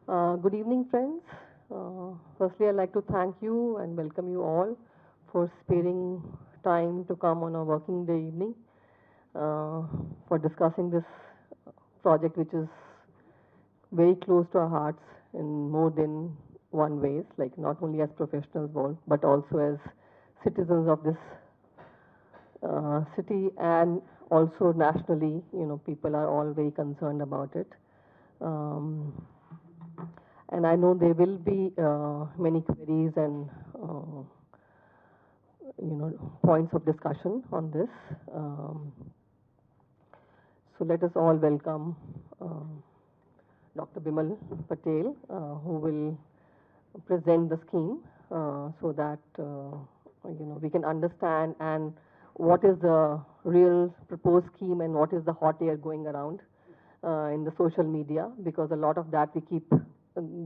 Good evening, friends. Firstly, I'd like to thank you and welcome you all for sparing time to come on a working day evening for discussing this project, which is very close to our hearts in more than one ways, like not only as professionals, but also as citizens of this city, and also nationally. People are all very concerned about it. Um, and I know there will be many queries and points of discussion on this. So let us all welcome Dr. Bimal Patel, who will present the scheme so that we can understand and what is the real proposed scheme and what is the hot air going around in the social media, because a lot of that we keep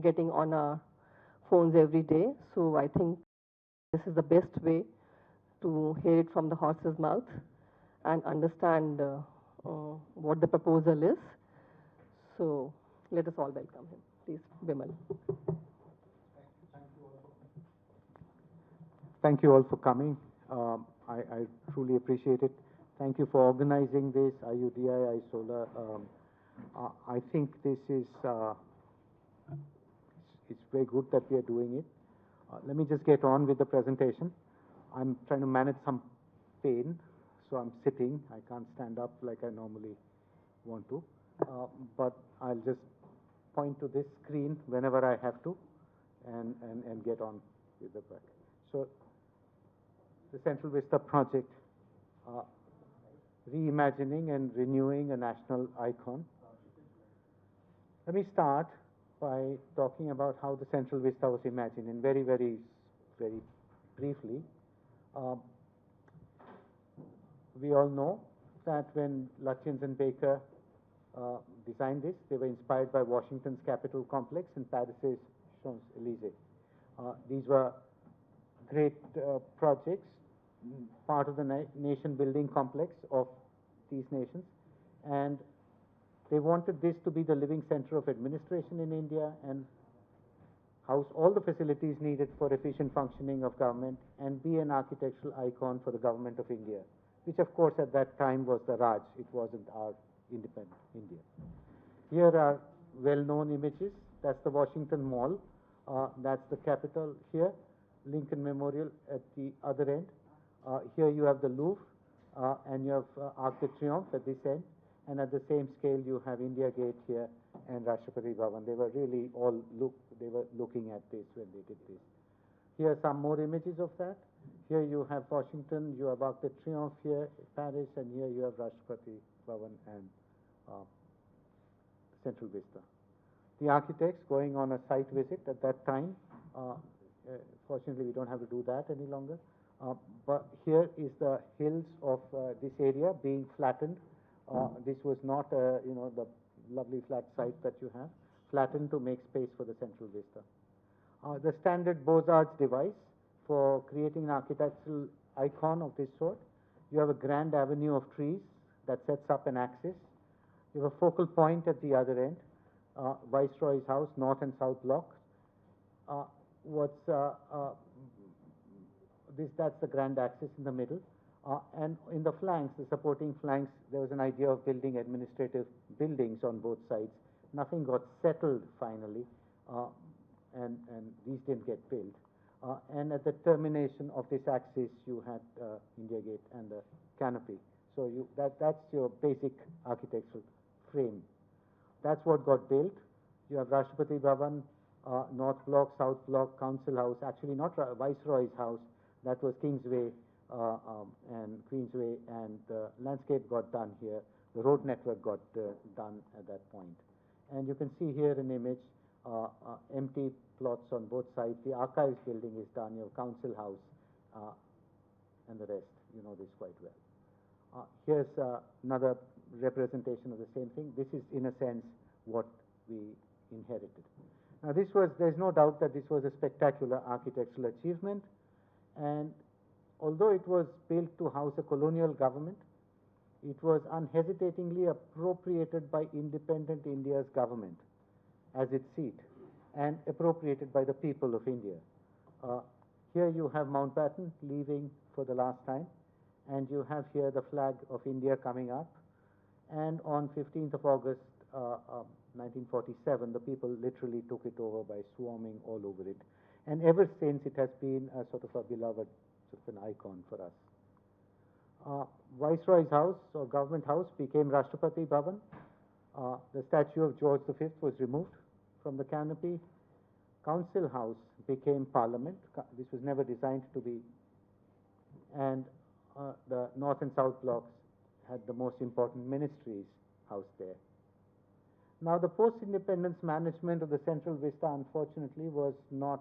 getting on our phones every day. So I think this is the best way to hear it from the horse's mouth and understand what the proposal is. So let us all welcome him. Please, Bimal. Thank you all for coming. I truly appreciate it. Thank you for organizing this, IUDI, ISOLA. I think this is it's very good that we are doing it. Let me just get on with the presentation. I'm trying to manage some pain, so I'm sitting. I can't stand up like I normally want to, but I'll just point to this screen whenever I have to and get on with the work. So the Central Vista project, reimagining and renewing a national icon. Let me start by talking about how the Central Vista was imagined, and very briefly. We all know that when Lutyens and Baker designed this, they were inspired by Washington's Capitol complex and Paris's Champs-Élysées. These were great projects, part of the nation-building complex of these nations, and they wanted this to be the living center of administration in India and house all the facilities needed for efficient functioning of government and be an architectural icon for the government of India, which of course at that time was the Raj. It wasn't our independent India. Here are well-known images. That's the Washington Mall. That's the Capitol here. Lincoln Memorial at the other end. Here you have the Louvre, and you have Arc de Triomphe at this end. And at the same scale, you have India Gate here and Rashtrapati Bhavan. They were really they were looking at this when they did this. Here are some more images of that. Here you have Washington, you have Arc de Triomphe here, Paris, and here you have Rashtrapati Bhavan and Central Vista. The architects going on a site visit at that time. Fortunately, we don't have to do that any longer. But here is the hills of this area being flattened. This was not, the lovely flat site that you have, flattened to make space for the Central Vista. The standard Beaux-Arts device for creating an architectural icon of this sort. You have a grand avenue of trees that sets up an axis. You have a focal point at the other end, Viceroy's house, north and south blocks. That's the grand axis in the middle. And in the flanks, the supporting flanks, there was an idea of building administrative buildings on both sides. Nothing got settled finally, and these didn't get built. And at the termination of this axis, you had India Gate and the canopy. So that's your basic architectural frame. That's what got built. You have Rashtrapati Bhavan, North Block, South Block, Council House, actually not Viceroy's house, that was Kingsway and Queensway, and the landscape got done here. The road network got done at that point. And you can see here an image, empty plots on both sides. The archives building is done, your Council House, and the rest. You know this quite well. Here's another representation of the same thing. This is, in a sense, what we inherited. Now, there's no doubt that this was a spectacular architectural achievement, and although it was built to house a colonial government, it was unhesitatingly appropriated by independent India's government as its seat. and appropriated by the people of India. Uh, Here you have Mountbatten leaving for the last time, and you have here the flag of India coming up. And on 15th of August, 1947, the people literally took it over by swarming all over it. And ever since, it has been a sort of a beloved, sort of an icon for us. Viceroy's house or government house became Rashtrapati Bhavan. The statue of George V was removed from the canopy. Council House became Parliament. This was never designed to be. And the North and South blocks had the most important ministries housed there. Now, the post-independence management of the Central Vista, unfortunately, was not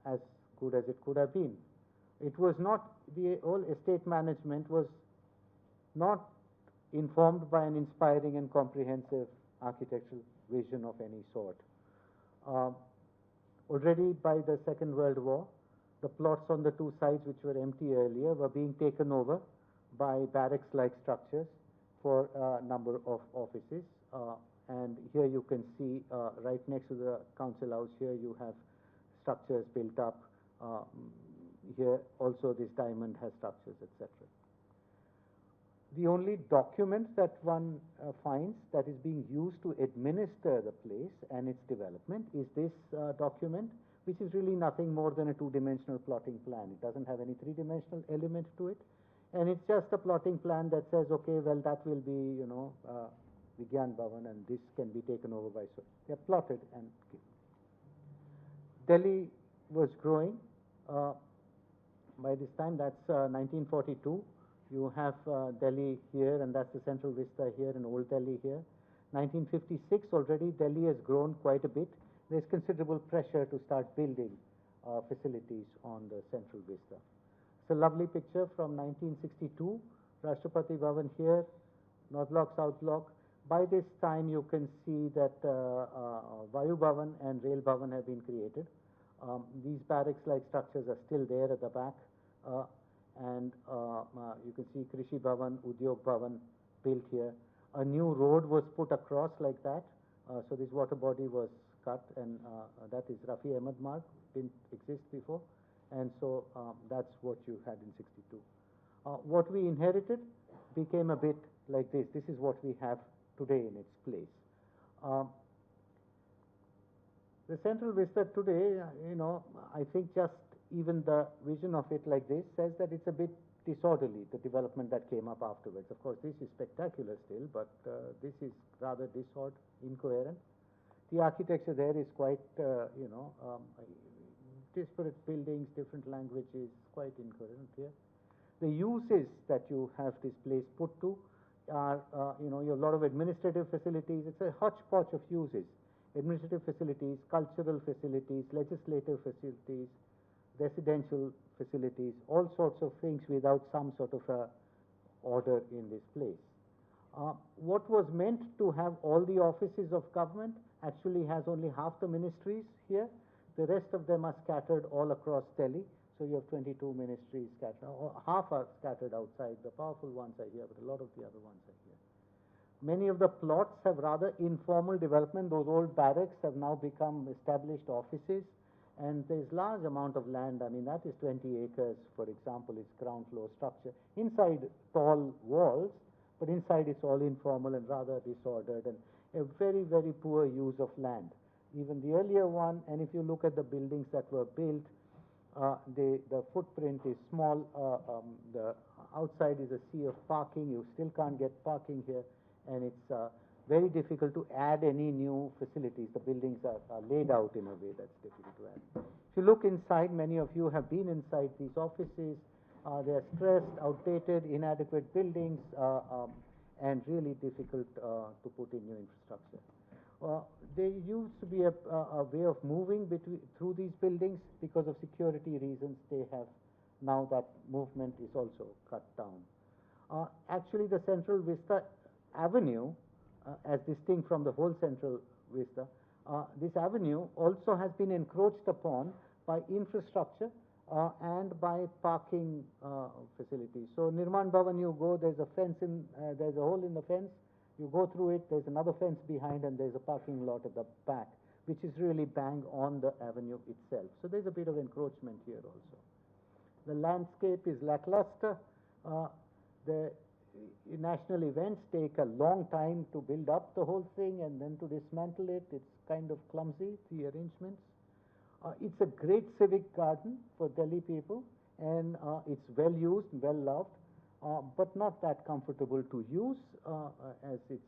as good as it could have been. It was not, the whole estate management was not informed by an inspiring and comprehensive architectural vision of any sort. Already by the Second World War, the plots on the two sides, which were empty earlier, were being taken over by barracks-like structures for a number of offices. And here you can see, right next to the council house, here you have structures built up. Here also this diamond has structures, etc. The only document that one finds that is being used to administer the place and its development is this document, which is really nothing more than a two-dimensional plotting plan. It doesn't have any three-dimensional element to it, and it's just a plotting plan that says, okay, well, that will be, Vigyan Bhavan, and this can be taken over by, so they're plotted. And Delhi was growing. By this time, that's 1942. You have Delhi here, and that's the Central Vista here, and Old Delhi here. 1956, already Delhi has grown quite a bit. There's considerable pressure to start building facilities on the Central Vista. It's a lovely picture from 1962. Rashtrapati Bhavan here, North Block, South Block. By this time, you can see that Vayu Bhavan and Rail Bhavan have been created. These barracks-like structures are still there at the back. And you can see Krishi Bhavan, Udyog Bhavan built here. A new road was put across like that. So this water body was cut, and that is Rafi Ahmed Marg, didn't exist before. And so that's what you had in 62. What we inherited became a bit like this. This is what we have today in its place. The Central Vista today, I think just even the vision of it like this says that it's a bit disorderly, the development that came up afterwards. Of course, this is spectacular still, but this is rather disordered, incoherent. The architecture there is quite, disparate buildings, different languages, quite incoherent here. The uses that you have this place put to are, you have a lot of administrative facilities. It's a hodgepodge of uses. Administrative facilities, cultural facilities, legislative facilities, residential facilities, all sorts of things without some sort of a order in this place. What was meant to have all the offices of government actually has only half the ministries here. The rest of them are scattered all across Delhi. So you have 22 ministries scattered, or half are scattered outside. The powerful ones are here, but a lot of the other ones are here. Many of the plots have rather informal development. Those old barracks have now become established offices, and there's large amount of land. I mean, that is 20 acres, for example, its ground floor structure. Inside, tall walls, but inside it's all informal and rather disordered, and a very, very poor use of land. Even the earlier one, and if you look at the buildings that were built, the footprint is small. The outside is a sea of parking. You still can't get parking here, and it's very difficult to add any new facilities. The buildings are laid out in a way that's difficult to add. If you look inside, many of you have been inside these offices. They are stressed, outdated, inadequate buildings, and really difficult to put in new infrastructure. There used to be a way of moving through these buildings. Because of security reasons, they have now that movement is also cut down. Actually, the Central Vista Avenue, as distinct from the whole Central Vista, this avenue also has been encroached upon by infrastructure and by parking facilities. So Nirman Bhavan, you go, there's a fence there's a hole in the fence. You go through it, there's another fence behind, and there's a parking lot at the back. which is really bang on the avenue itself. So there's a bit of encroachment here also. The landscape is lackluster. The national events take a long time to build up the whole thing and then to dismantle it. It's kind of clumsy, the arrangements. It's a great civic garden for Delhi people, and it's well used, well loved, but not that comfortable to use, as it's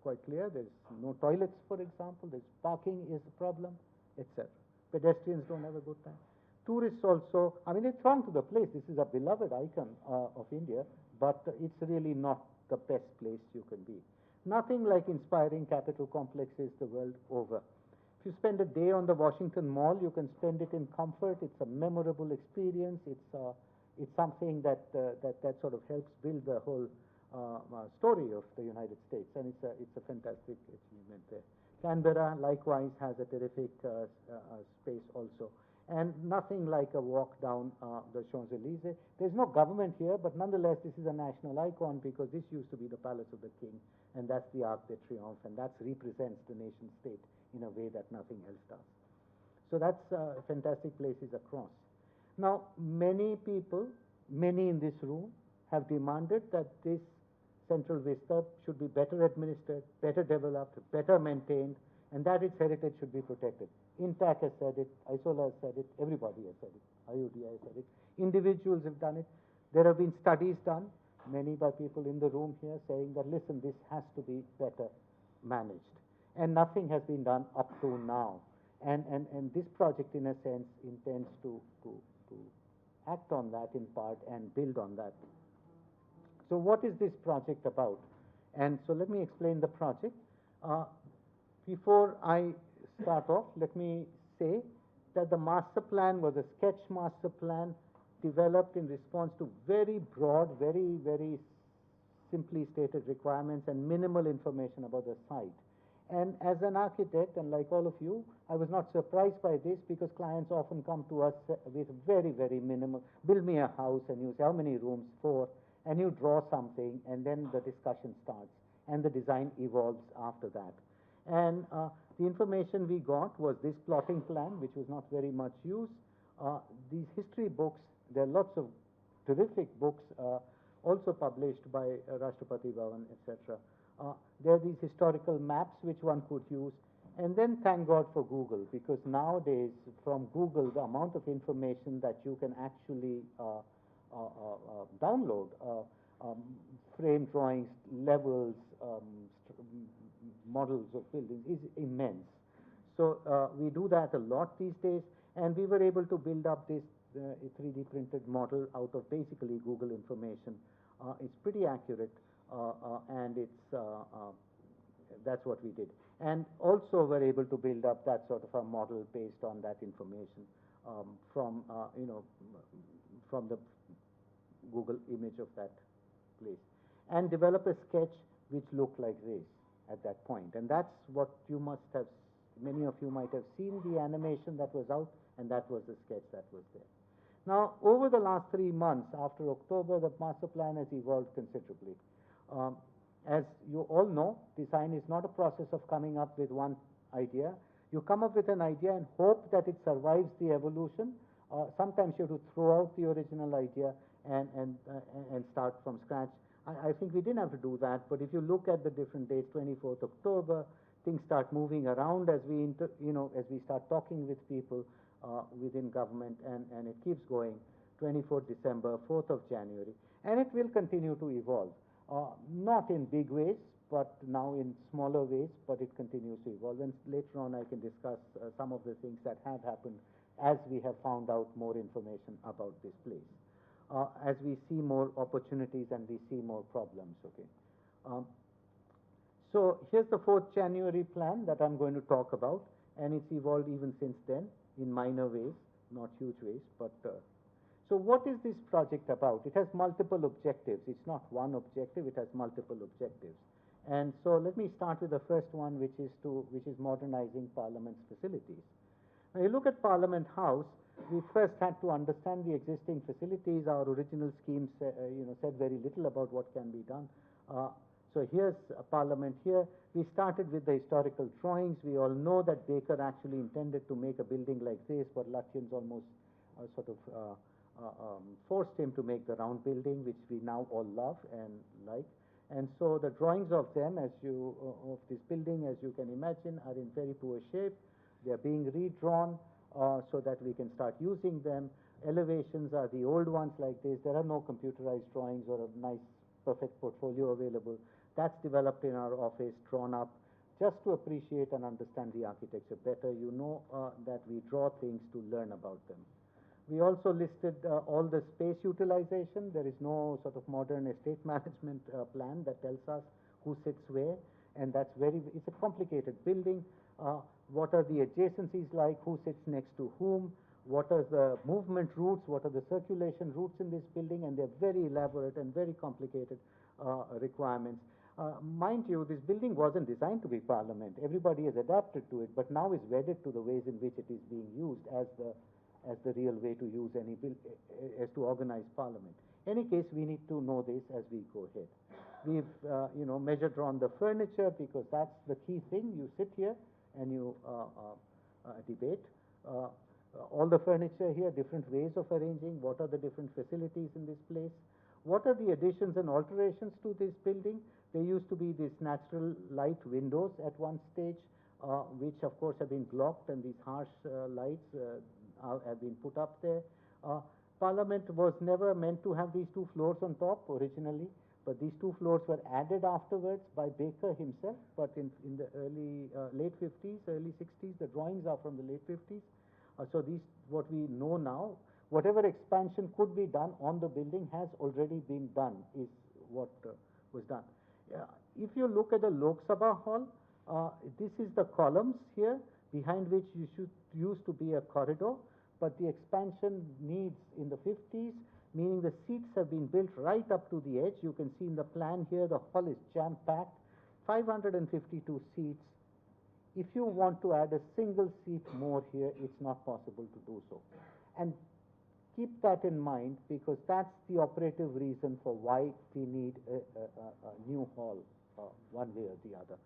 quite clear. There's no toilets, for example. There's parking is a problem, etc. Pedestrians don't have a good time. Tourists also, I mean, it's wrong to the place. This is a beloved icon of India, but it's really not the best place you can be. Nothing like inspiring capital complexes the world over. If you spend a day on the Washington Mall, you can spend it in comfort. It's a memorable experience. It's something that sort of helps build the whole story of the United States, and it's a fantastic achievement there. Canberra likewise has a terrific space also, and nothing like a walk down the Champs-Élysées. There's no government here, but nonetheless, this is a national icon because this used to be the Palace of the King, and that's the Arc de Triomphe, and that represents the nation state in a way that nothing else does. So that's fantastic places across. Now, many people, many in this room, have demanded that this central vista should be better administered, better developed, better maintained, and that its heritage should be protected. INTAC has said it, ISOLA has said it, everybody has said it, IODI has said it, individuals have done it. There have been studies done, many by people in the room here, saying that, listen, this has to be better managed. And nothing has been done up to now. And this project, in a sense, intends to act on that in part and build on that. So what is this project about? And so let me explain the project. Before I start off, let me say that the master plan was a sketch master plan developed in response to very broad, very simply stated requirements and minimal information about the site. And as an architect, and like all of you, I was not surprised by this because clients often come to us with very minimal, build me a house, and you say, how many rooms? 4, and you draw something, and then the discussion starts, and the design evolves after that. And the information we got was this plotting plan, which was not very much used. These history books, there are lots of terrific books also published by Rashtrapati Bhavan, etc. There are these historical maps which one could use. And then thank God for Google, because nowadays from Google, the amount of information that you can actually download, frame drawings, levels, models of buildings is immense. So we do that a lot these days, and we were able to build up this 3D printed model out of basically Google information. It's pretty accurate, and that's what we did. And also we're able to build up that sort of a model based on that information from the Google image of that place, and develop a sketch which looked like this at that point. And that's what you must have, many of you might have seen the animation that was out, and that was the sketch that was there. Now, over the last 3 months, after October, the master plan has evolved considerably. As you all know, design is not a process of coming up with one idea. You come up with an idea and hope that it survives the evolution. Sometimes you have to throw out the original idea and start from scratch. I think we didn't have to do that, but if you look at the different dates, 24th October, things start moving around as we as we start talking with people within government, and it keeps going. 24th December, 4th of January, and it will continue to evolve. Not in big ways, but now in smaller ways, but it continues to evolve. And later on, I can discuss some of the things that have happened as we have found out more information about this place. As we see more opportunities and we see more problems, okay. So here's the 4th January plan that I'm going to talk about, and it's evolved even since then in minor ways, not huge ways, but so what is this project about? It has multiple objectives. It's not one objective, it has multiple objectives. And so let me start with the first one, which is modernizing Parliament's facilities. When you look at Parliament House, we first had to understand the existing facilities. Our original schemes said very little about what can be done. So here's Parliament here. We started with the historical drawings. We all know that Baker actually intended to make a building like this, but Lutyens almost sort of forced him to make the round building, which we now all love and like. And so the drawings of them, of this building, as you can imagine, are in very poor shape. They are being redrawn so that we can start using them. Elevations are the old ones like this. There are no computerized drawings or a nice, perfect portfolio available. That's developed in our office, drawn up, just to appreciate and understand the architecture better. You know that we draw things to learn about them. We also listed all the space utilization. There is no sort of modern estate management plan that tells us who sits where, and it's a complicated building. What are the adjacencies like? Who sits next to whom? What are the movement routes? What are the circulation routes in this building? And they're very elaborate and very complicated requirements. Mind you, this building wasn't designed to be Parliament. Everybody has adapted to it, but now is wedded to the ways in which it is being used as the real way to use any bill, as to organize Parliament. Any case, we need to know this as we go ahead. We've, measured on the furniture because that's the key thing. You sit here and you debate. All the furniture here, different ways of arranging. What are the different facilities in this place? What are the additions and alterations to this building? There used to be these natural light windows at one stage, which of course have been blocked, and these harsh lights have been put up there. Parliament was never meant to have these two floors on top originally, but these two floors were added afterwards by Baker himself, but in the late 50s, early 60s. The drawings are from the late 50s. So what we know now, whatever expansion could be done on the building has already been done, is what was done. If you look at the Lok Sabha Hall, this is the columns here, behind which used to be a corridor, but the expansion needs in the 50s, meaning the seats have been built right up to the edge. You can see in the plan here, the hall is jam-packed, 552 seats. If you want to add a single seat more here, it's not possible to do so. And keep that in mind, because that's the operative reason for why we need a new hall, one way or the other.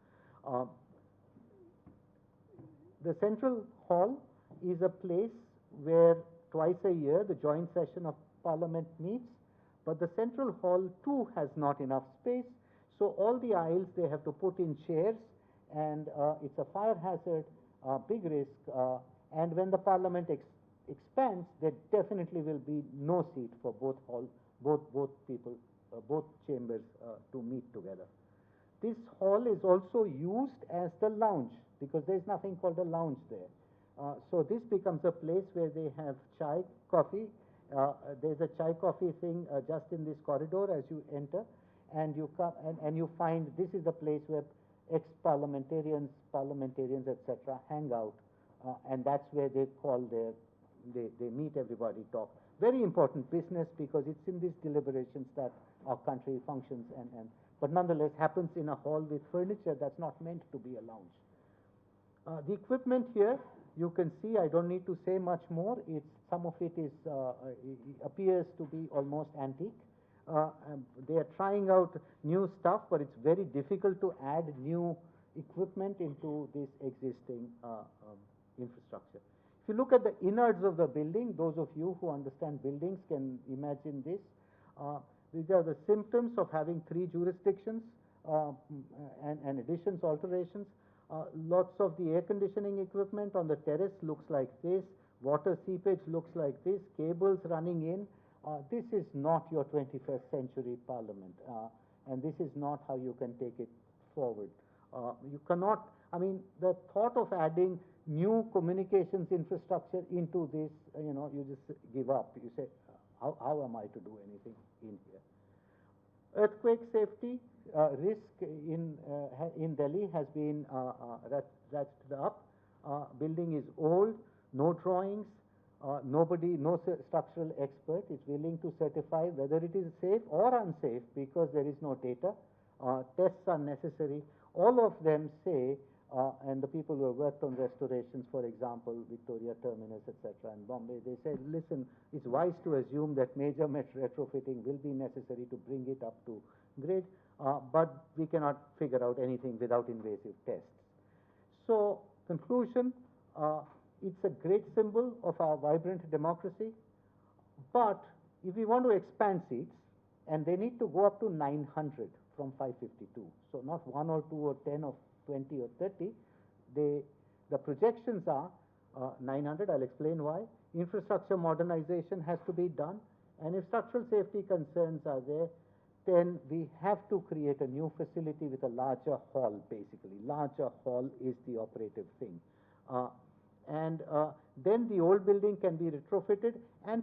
The central hall is a place where twice a year the joint session of Parliament meets, but the central hall too has not enough space, so all the aisles they have to put in chairs, and it's a fire hazard, big risk, and when the Parliament expands, there definitely will be no seat for both chambers to meet together. This hall is also used as the lounge, because there is nothing called a lounge there. So this becomes a place where they have chai, coffee. There's a chai coffee thing just in this corridor as you enter, and you come and you find this is the place where ex-parliamentarians, etc. hang out, and that's where they they meet everybody, talk. Very important business, because it's in these deliberations that our country functions, but nonetheless happens in a hall with furniture that's not meant to be a lounge. The equipment here, you can see, I don't need to say much more. Some of it appears to be almost antique. They are trying out new stuff, but it's very difficult to add new equipment into this existing infrastructure. If you look at the innards of the building, those of you who understand buildings can imagine this. These are the symptoms of having three jurisdictions and additions, alterations. Lots of the air conditioning equipment on the terrace looks like this. Water seepage looks like this. Cables running in. This is not your 21st century Parliament, and this is not how you can take it forward. You cannot, the thought of adding new communications infrastructure into this, you just give up. You say, how am I to do anything in here? Earthquake safety risk in Delhi has been ratcheted up. Building is old, no drawings, no structural expert is willing to certify whether it is safe or unsafe, because there is no data. Tests are necessary. All of them say, and the people who have worked on restorations, for example, Victoria Terminus, etc., in Bombay, they say, listen, it's wise to assume that major retrofitting will be necessary to bring it up to grade. but we cannot figure out anything without invasive tests. So, conclusion, it's a great symbol of our vibrant democracy, but if we want to expand seats, and they need to go up to 900 from 552, so not 1 or 2 or 10 or 20 or 30, they, the projections are 900, I'll explain why. Infrastructure modernization has to be done, and if structural safety concerns are there, then we have to create a new facility with a larger hall, basically. Larger hall is the operative thing. Uh, and then the old building can be retrofitted, and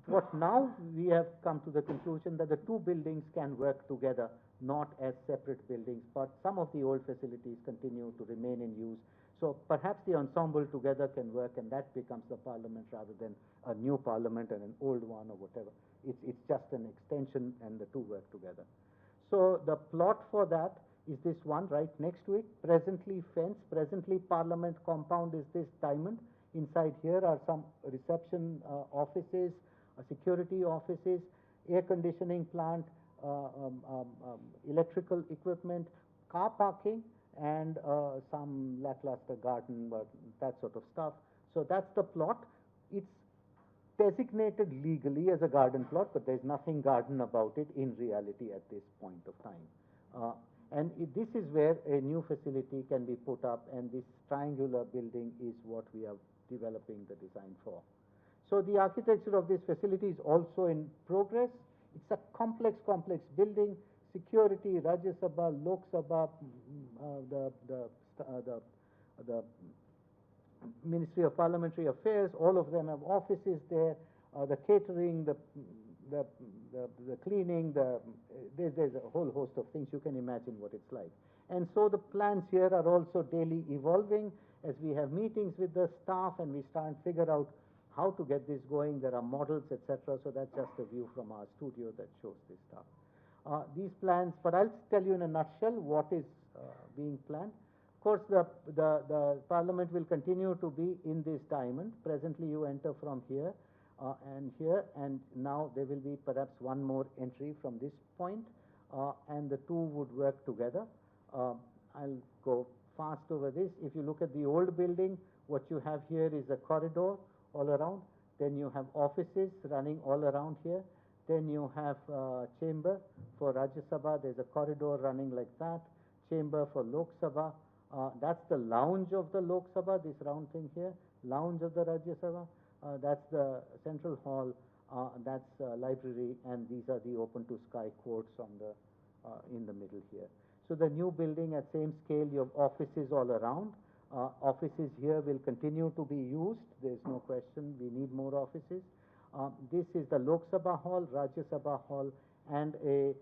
what now we have come to the conclusion that the two buildings can work together, not as separate buildings, but some of the old facilities continue to remain in use. So perhaps the ensemble together can work, and that becomes the parliament rather than a new parliament and an old one or whatever. It's just an extension, and the two work together. So the plot for that is this one right next to it, presently fenced, presently parliament compound is this diamond. Inside here are some reception offices, security offices, air conditioning plant, electrical equipment, car parking, and some lackluster garden, but that sort of stuff. So that's the plot. It's designated legally as a garden plot, but there's nothing garden about it in reality at this point of time. This is where a new facility can be put up, and this triangular building is what we are developing the design for. So the architecture of this facility is also in progress. It's a complex building. Security, Rajya Sabha, Lok Sabha, the Ministry of Parliamentary Affairs, all of them have offices there. The catering, the cleaning, there's a whole host of things. You can imagine what it's like. And so the plans here are also daily evolving as we have meetings with the staff and we start to figure out how to get this going. There are models, etc. So that's just a view from our studio that shows this stuff. These plans, but I'll tell you in a nutshell what is being planned. Of course, the parliament will continue to be in this diamond. Presently, you enter from here and here, and now there will be perhaps one more entry from this point, and the two would work together. I'll go fast over this. If you look at the old building, what you have here is a corridor all around. Then you have offices running all around here. Then you have chamber for Rajya Sabha. There's a corridor running like that. Chamber for Lok Sabha. That's the lounge of the Lok Sabha, this round thing here. Lounge of the Rajya Sabha. That's the central hall. That's library, and these are the open to sky courts on the in the middle here. So the new building at same scale, you have offices all around. Offices here will continue to be used. There's no question. We need more offices. This is the Lok Sabha hall, Rajya Sabha hall, and a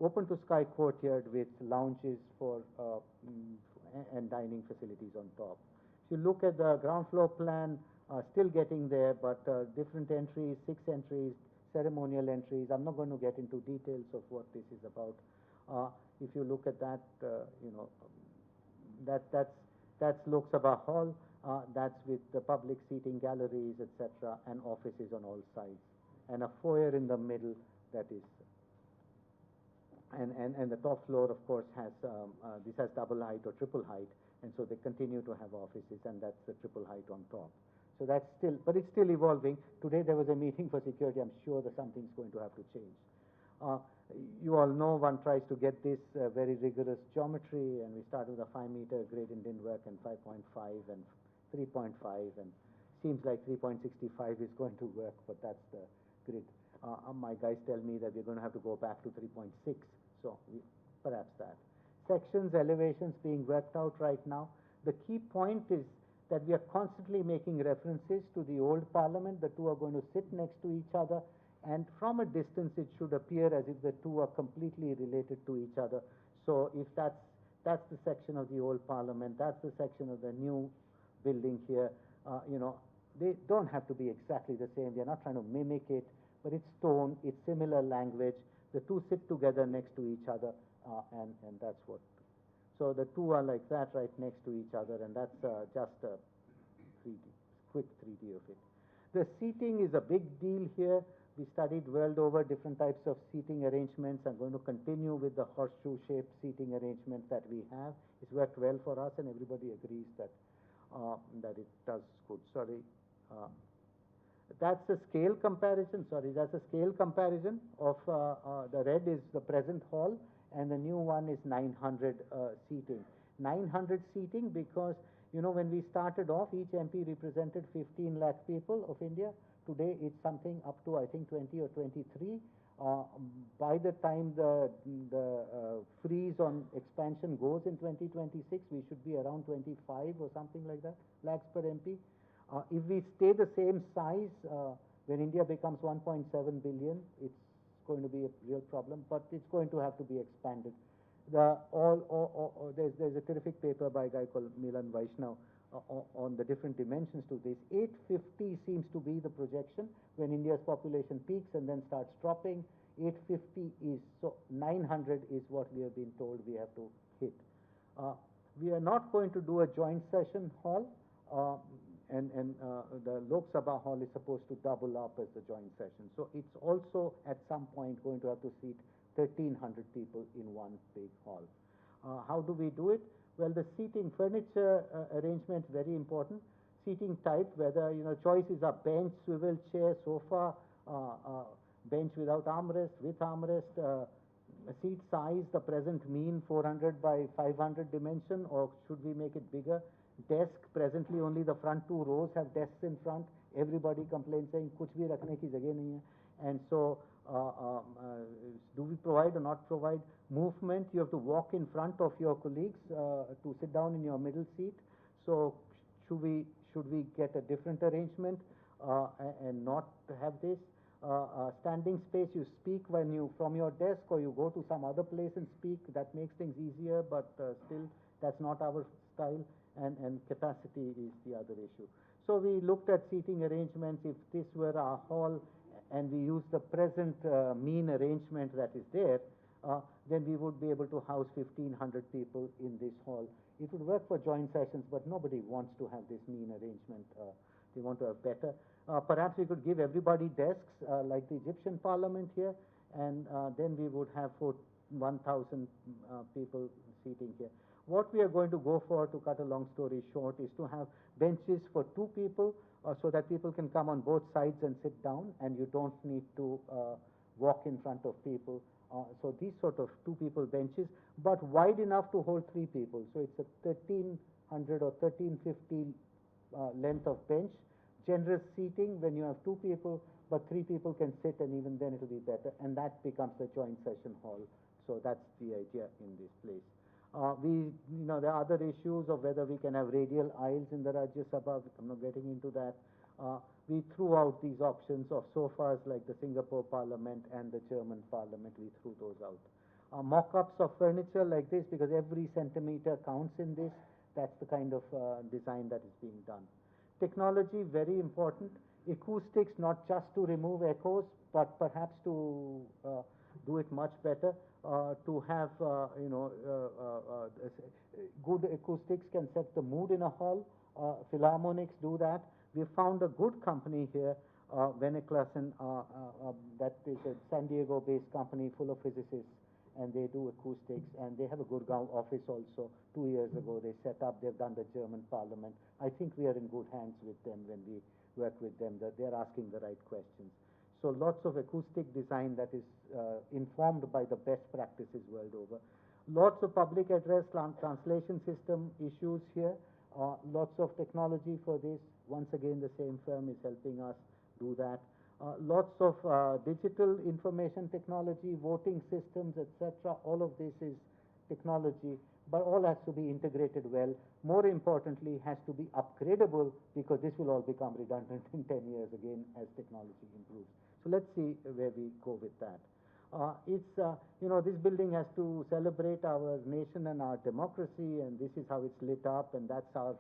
open to sky courtyard with lounges for and dining facilities on top. If you look at the ground floor plan, still getting there, but different entries, 6 entries, ceremonial entries. I'm not going to get into details of what this is about. If you look at that, you know, that's Lok Sabha hall. That's with the public seating galleries, etc., and offices on all sides, and a foyer in the middle that is. And the top floor, of course, has this has double height or triple height, and so they continue to have offices, and that's the triple height on top. So that's still, but it's still evolving. Today there was a meeting for security. I'm sure that something's going to have to change. You all know one tries to get this very rigorous geometry, and we start with a 5-meter gradient didn't work, and 5.5 and 3.5, and seems like 3.65 is going to work, but that's the grid. My guys tell me that we're going to have to go back to 3.6, so perhaps that. Sections, elevations being worked out right now. The key point is that we are constantly making references to the old parliament. The two are going to sit next to each other, and from a distance it should appear as if the two are completely related to each other. So if that's the section of the old parliament, that's the section of the new building here, you know, they don't have to be exactly the same. They're not trying to mimic it, but it's tone, it's similar language. The two sit together next to each other, and that's what. So the two are like that right next to each other, and that's just a 3D, quick 3D of it. The seating is a big deal here. We studied world over different types of seating arrangements. I'm going to continue with the horseshoe-shaped seating arrangement that we have. It's worked well for us, and everybody agrees that it does good. Sorry. That's a scale comparison. Sorry, that's a scale comparison of the red is the present hall, and the new one is 900 seating. 900 seating because, you know, when we started off, each MP represented 15 lakh people of India. Today, it's something up to, I think, 20 or 23. By the time the freeze on expansion goes in 2026, we should be around 25 or something like that, lakhs per MP. If we stay the same size, when India becomes 1.7 billion, it's going to be a real problem, but it's going to have to be expanded. There's a terrific paper by a guy called Milan Vaishnav on the different dimensions to this. 850 seems to be the projection when India's population peaks and then starts dropping. 850 is, so 900 is what we have been told we have to hit. We are not going to do a joint session hall. And the Lok Sabha hall is supposed to double up as the joint session. So it's also at some point going to have to seat 1,300 people in one big hall. How do we do it? Well, the seating furniture arrangement very important. Seating type, whether, you know, choices are bench, swivel chair, sofa, bench without armrest, with armrest, seat size, the present mean 400 by 500 dimension, or should we make it bigger? Desk, presently only the front two rows have desks in front. Everybody complains saying, kuch bhi rakhne ki jagah nahi hai. And so, do we provide or not provide movement? You have to walk in front of your colleagues to sit down in your middle seat. So, should we get a different arrangement and not have this? Standing space, you speak when you from your desk, or you go to some other place and speak. That makes things easier, but still, that's not our style. And capacity is the other issue. So we looked at seating arrangements. If this were our hall and we use the present mean arrangement that is there, then we would be able to house 1,500 people in this hall. It would work for joint sessions, but nobody wants to have this mean arrangement. They want to have better. Perhaps we could give everybody desks like the Egyptian parliament here, and then we would have 1,000 people seating here. What we are going to go for, to cut a long story short, is to have benches for 2 people so that people can come on both sides and sit down, and you don't need to walk in front of people. So these sort of 2 people benches, but wide enough to hold 3 people. So it's a 1,300 or 1,350 length of bench. Generous seating when you have 2 people, but 3 people can sit, and even then it will be better. And that becomes a joint session hall. So that's the idea in this place. There are other issues of whether we can have radial aisles in the Rajya Sabha. I'm not getting into that. We threw out these options of sofas like the Singapore Parliament and the German Parliament. We threw those out. Mock-ups of furniture like this, because every centimeter counts in this. That's the kind of design that is being done. Technology, very important. Acoustics, not just to remove echoes, but perhaps to do it much better. To have, good acoustics can set the mood in a hall. Philharmonics do that. We found a good company here, Veneclasen, that is a San Diego-based company full of physicists, and they do acoustics, and they have a Gurgaon office also. 2 years ago they set up, they've done the German parliament. I think we are in good hands with them when we work with them, that they're asking the right questions. So lots of acoustic design that is informed by the best practices world over. Lots of public address translation system issues here. Lots of technology for this. Once again, the same firm is helping us do that. Lots of digital information technology, voting systems, etc. All of this is technology, but all has to be integrated well. More importantly, has to be upgradable, because this will all become redundant in 10 years again as technology improves. So let's see where we go with that. This building has to celebrate our nation and our democracy, and this is how it's lit up, and that's our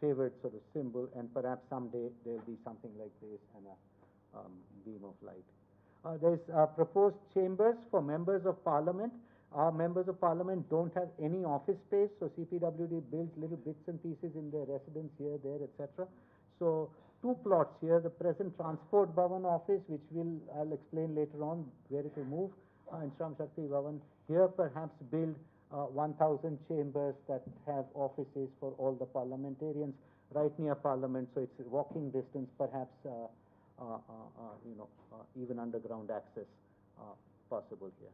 favorite sort of symbol, and perhaps someday there'll be something like this and a beam of light. There's proposed chambers for members of parliament. Our members of parliament don't have any office space, so CPWD builds little bits and pieces in their residence here, there, etc. So two plots here, the present Transport Bhavan office, which I'll explain later on where it will move, and Shram Shakti Bhavan. Here perhaps build 1,000 chambers that have offices for all the parliamentarians right near Parliament, so it's walking distance, perhaps even underground access possible here.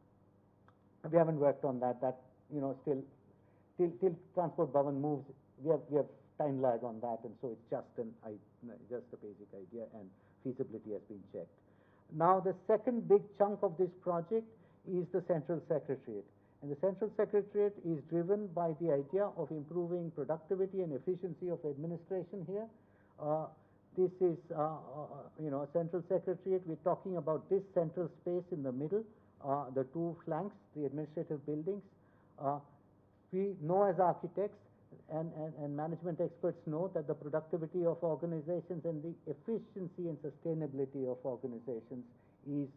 We haven't worked on that. That still till Transport Bhavan moves, we have time lag on that, and so it's just a basic idea, and feasibility has been checked. Now the second big chunk of this project is the Central Secretariat, and the Central Secretariat is driven by the idea of improving productivity and efficiency of administration here. This is a Central Secretariat. We're talking about this central space in the middle, the two flanks, the administrative buildings. We know as architects and management experts know that the productivity of organizations and the efficiency and sustainability of organizations is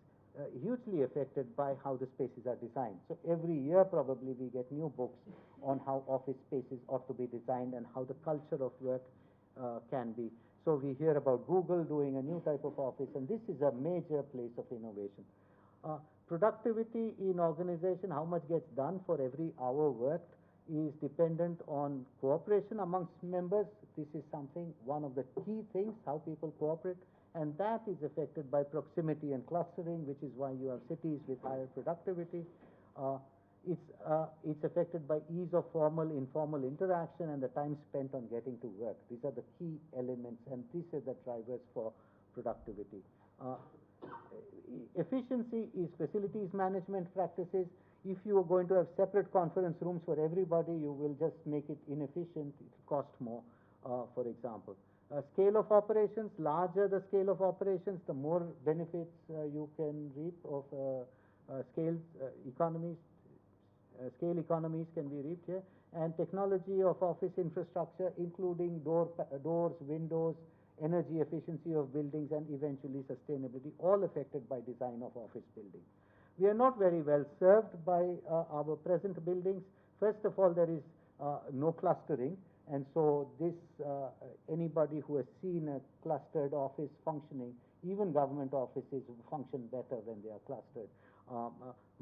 hugely affected by how the spaces are designed. So every year probably we get new books on how office spaces ought to be designed and how the culture of work can be. So we hear about Google doing a new type of office, and this is a major place of innovation. Productivity in organization, how much gets done for every hour worked, is dependent on cooperation amongst members. This is one of the key things, how people cooperate, and that is affected by proximity and clustering, which is why you have cities with higher productivity. It's affected by ease of formal, informal interaction and the time spent on getting to work. These are the key elements, and these are the drivers for productivity. Efficiency is facilities management practices. If you are going to have separate conference rooms for everybody, you will just make it inefficient. It cost more, for example. Scale of operations, larger the scale of operations, the more benefits you can reap of scale economies. Scale economies can be reaped here. And technology of office infrastructure, including doors, windows, energy efficiency of buildings, and eventually sustainability, all affected by design of office buildings. We are not very well served by our present buildings. First of all, there is no clustering, and so anybody who has seen a clustered office functioning, even government offices function better when they are clustered.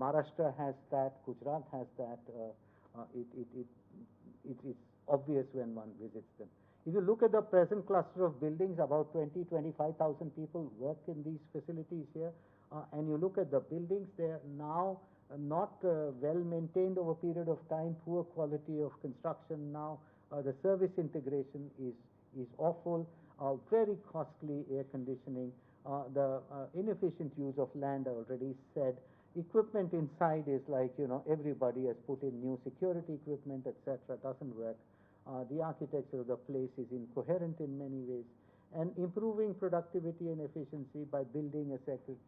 Maharashtra has that, Gujarat has that. It is obvious when one visits them. If you look at the present cluster of buildings, about 25,000 people work in these facilities here, and you look at the buildings, they are now not well maintained over a period of time, poor quality of construction now. The service integration is awful, very costly air conditioning, the inefficient use of land, I already said. Equipment inside is like, everybody has put in new security equipment, etc., doesn't work. The architecture of the place is incoherent in many ways, and improving productivity and efficiency by building a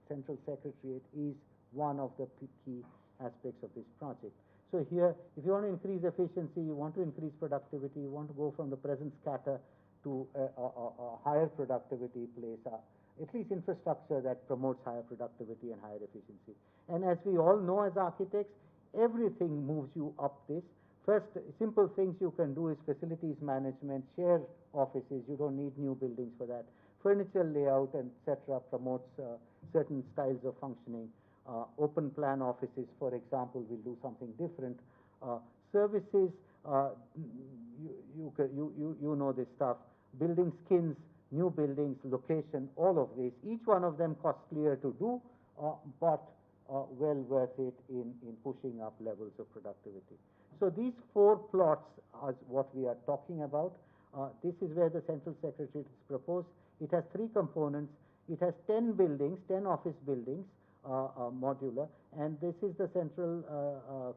central secretariat is one of the key aspects of this project. So here, if you want to increase efficiency, you want to increase productivity, you want to go from the present scatter to a higher productivity place, at least infrastructure that promotes higher productivity and higher efficiency. And as we all know as architects, everything moves you up this. First, simple things you can do is facilities management, share offices. You don't need new buildings for that. Furniture layout, etc., promotes certain styles of functioning. Open plan offices, for example, will do something different. Services, you know this stuff. Building skins, new buildings, location, all of these. Each one of them costlier to do, but well worth it in pushing up levels of productivity. So these 4 plots are what we are talking about. This is where the Central Secretariat is proposed. It has 3 components. It has 10 buildings, 10 office buildings, modular, and this is the central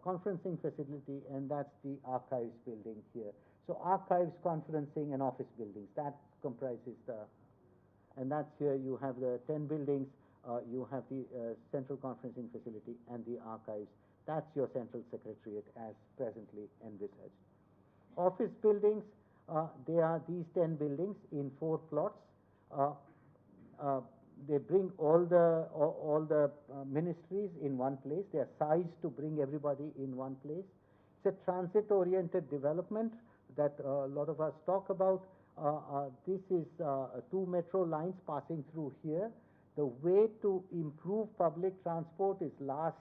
conferencing facility, and that's the archives building here. So archives, conferencing, and office buildings, that comprises and that's here you have the 10 buildings, you have the central conferencing facility and the archives. That's your Central Secretariat as presently envisaged. Office buildings, they are these 10 buildings in 4 plots. They bring all the ministries in one place. They are sized to bring everybody in one place. It's a transit-oriented development that a lot of us talk about. This is two metro lines passing through here. The way to improve public transport is last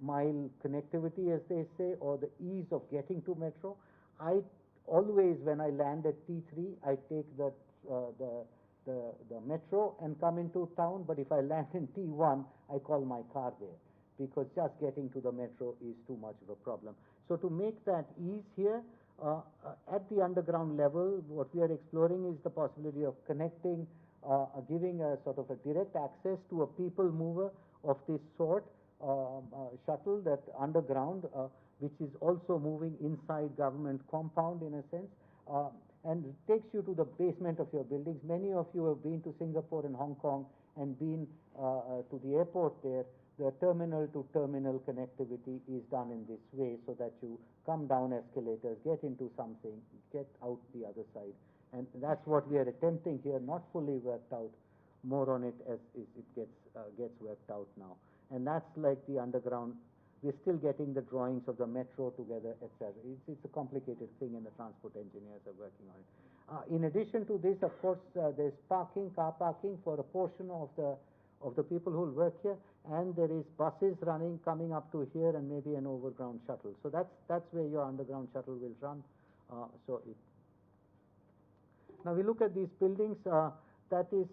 mile connectivity, as they say, or the ease of getting to metro. I always, when I land at T3, I take the metro and come into town. But if I land in T1, I call my car there because just getting to the metro is too much of a problem. So to make that ease here, at the underground level, what we are exploring is the possibility of connecting, giving a sort of a direct access to a people mover of this sort, shuttle that underground, which is also moving inside government compound in a sense, and it takes you to the basement of your buildings. Many of you have been to Singapore and Hong Kong and been to the airport there. The terminal to terminal connectivity is done in this way so that you come down escalators, get into something, get out the other side. And that's what we are attempting here, not fully worked out, more on it as it gets worked out now. And that's like the underground. We're still getting the drawings of the metro together, etc. It's a complicated thing, and the transport engineers are working on it. In addition to this, of course, there's parking, car parking for a portion of the people who will work here, and there is buses running, coming up to here, and maybe an overground shuttle. So that's where your underground shuttle will run. Now we look at these buildings. That is,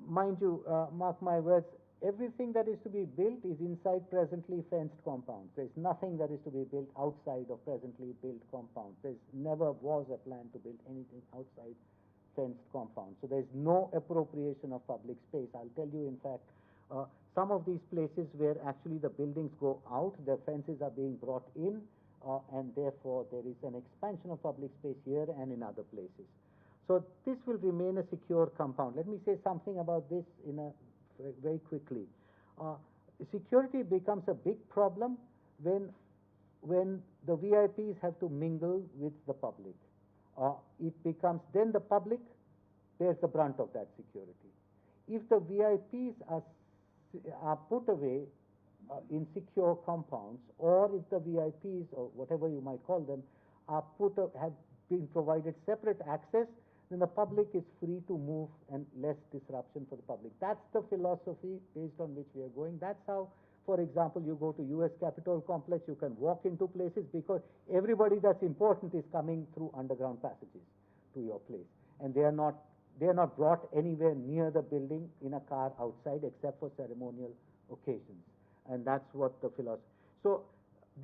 mind you, mark my words, everything that is to be built is inside presently fenced compounds. There's nothing that is to be built outside of presently built compounds. There's never was a plan to build anything outside fenced compounds. So there's no appropriation of public space. I'll tell you, in fact, some of these places where actually the buildings go out, the fences are being brought in, and therefore there is an expansion of public space here and in other places. So this will remain a secure compound. Let me say something about this very quickly. Security becomes a big problem when the VIPs have to mingle with the public. It becomes, then the public bears the brunt of that security. If the VIPs are put away in secure compounds, or if the VIPs, or whatever you might call them, have been provided separate access, then the public is free to move and less disruption for the public. That's the philosophy based on which we are going. That's how, for example, you go to US Capitol Complex, you can walk into places because everybody that's important is coming through underground passages to your place. And they are not brought anywhere near the building in a car outside except for ceremonial occasions. And that's what the philosophy. So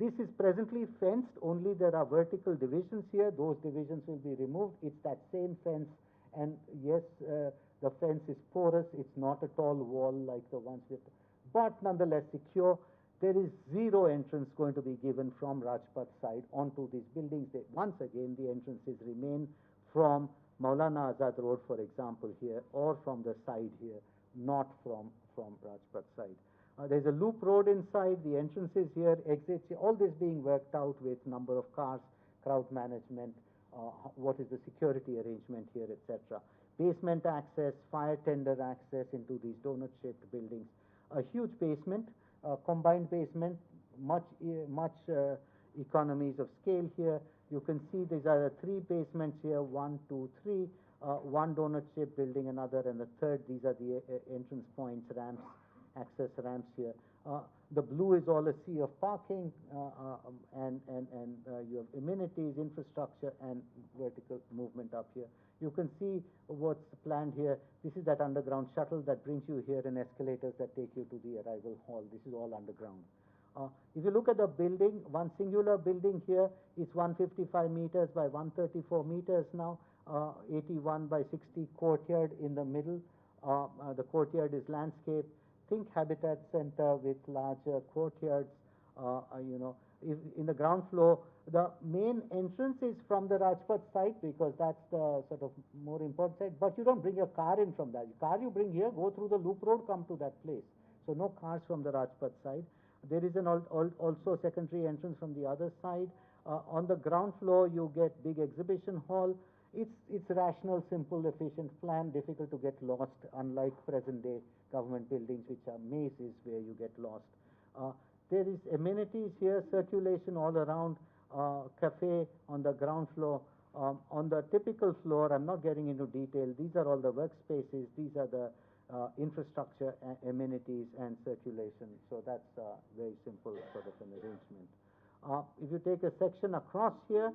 this is presently fenced, only there are vertical divisions here. Those divisions will be removed. It's that same fence, and yes, the fence is porous. It's not a tall wall like the ones with, but nonetheless secure. There is zero entrance going to be given from Rajpath side onto these buildings. Once again, the entrances remain from Maulana Azad Road, for example, here, or from the side here, not from Rajpath side. There's a loop road inside, the entrances here, exits, all this being worked out with number of cars, crowd management, what is the security arrangement here, etc. Basement access, fire tender access into these donut-shaped buildings. A huge basement, combined basement, much economies of scale here. You can see these are three basements here, 1, 2, 3, one donut-shaped building, another, and the third. These are the entrance points, ramps, access ramps here. The blue is all a sea of parking, and you have amenities, infrastructure, and vertical movement up here. You can see what's planned here. This is that underground shuttle that brings you here, and escalators that take you to the arrival hall. This is all underground. If you look at the building, one singular building here is 155 meters by 134 meters now, 81 by 60 courtyard in the middle. The courtyard is landscape. Think habitat center with larger courtyards. In the ground floor, the main entrance is from the Rajpath side because that's the sort of more important side. But you don't bring your car in from that. Car you bring here, go through the loop road, come to that place. So no cars from the Rajpath side. There is an also secondary entrance from the other side. On the ground floor, you get big exhibition hall. It's rational, simple, efficient plan, difficult to get lost, unlike present day government buildings, which are mazes where you get lost. There is amenities here, circulation all around, cafe on the ground floor, On the typical floor, I'm not getting into detail. These are all the workspaces. These are the infrastructure, amenities, and circulation. So that's very simple sort of an arrangement. If you take a section across here,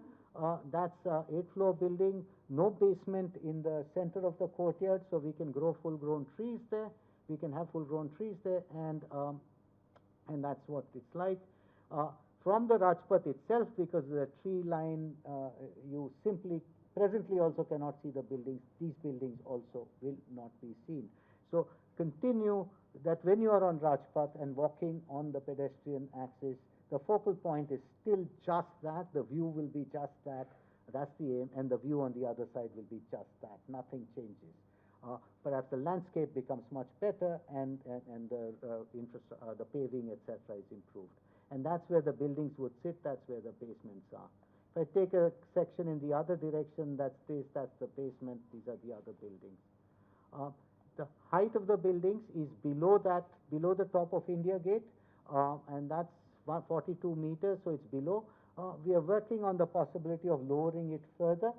that's eight-floor building, no basement in the center of the courtyard, so we can grow full-grown trees there. We can have full-grown trees there, and that's what it's like. From the Rajpath itself, because the tree line, you simply presently also cannot see the buildings. These buildings also will not be seen. So continue that when you are on Rajpath and walking on the pedestrian axis, the focal point is still just that. The view will be just that. That's the aim, and the view on the other side will be just that. Nothing changes. Perhaps the landscape becomes much better, and the paving, etc., is improved. And that's where the buildings would sit. That's where the basements are. If I take a section in the other direction, that's this, that's the basement. These are the other buildings. The height of the buildings is below the top of India Gate, and that's 42 meters, so it's below. We are working on the possibility of lowering it further,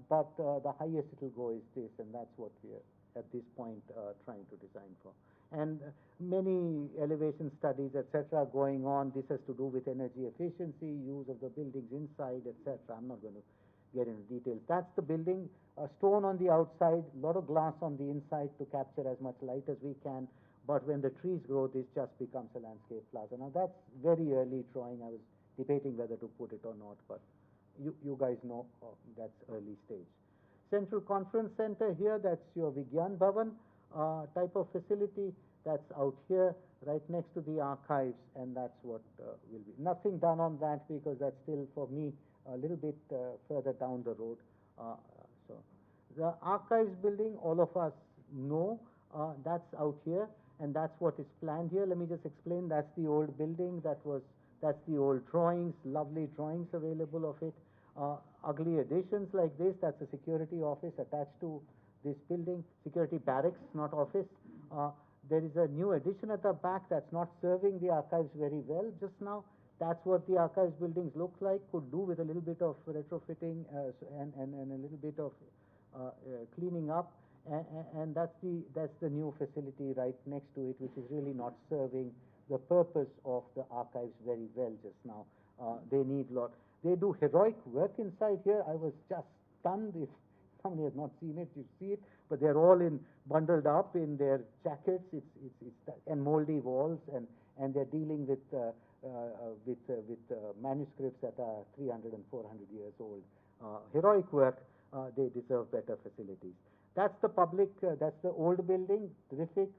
but the highest it will go is this, and that's what we are at this point trying to design for. And many elevation studies, etc., are going on. This has to do with energy efficiency, use of the buildings inside, etc. I'm not going to get into details. That's the building, stone on the outside, a lot of glass on the inside to capture as much light as we can. But when the trees grow, this just becomes a landscape plaza. Now, that's very early drawing. I was debating whether to put it or not, but you guys know that's early stage. Central Conference Center here, that's your Vigyan Bhavan type of facility. That's out here, right next to the archives, and that's what will be. Nothing done on that because that's still, for me, a little bit further down the road. So the archives building, all of us know, that's out here, and that's what is planned here. Let me just explain. That's the old building. That's the old drawings, lovely drawings available of it. Ugly additions like this, that's a security office attached to this building, security barracks, not office. There is a new addition at the back that's not serving the archives very well just now. That's what the archives buildings look like, could do with a little bit of retrofitting and a little bit of cleaning up. And that's the new facility right next to it, which is really not serving the purpose of the archives very well just now. They need they do heroic work inside here. I was just stunned. If somebody has not seen it, you see it. But they're all bundled up in their jackets. And moldy walls, and they're dealing with manuscripts that are 300 and 400 years old. Heroic work. They deserve better facilities. That's the public. That's the old building. Terrific.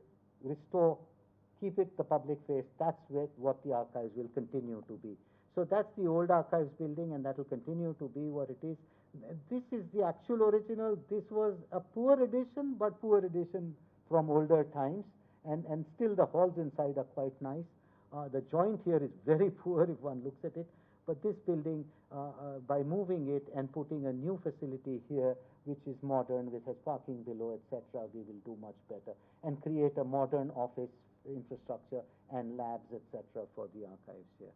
Restore. Keep it the public face. That's what the archives will continue to be. So that's the old archives building, and that will continue to be what it is. This is the actual original. This was a poor edition, but poor edition from older times, and still the halls inside are quite nice. The joint here is very poor if one looks at it, but this building, by moving it and putting a new facility here, which is modern, which has parking below, etc., we will do much better and create a modern office infrastructure and labs, etc., for the archives here.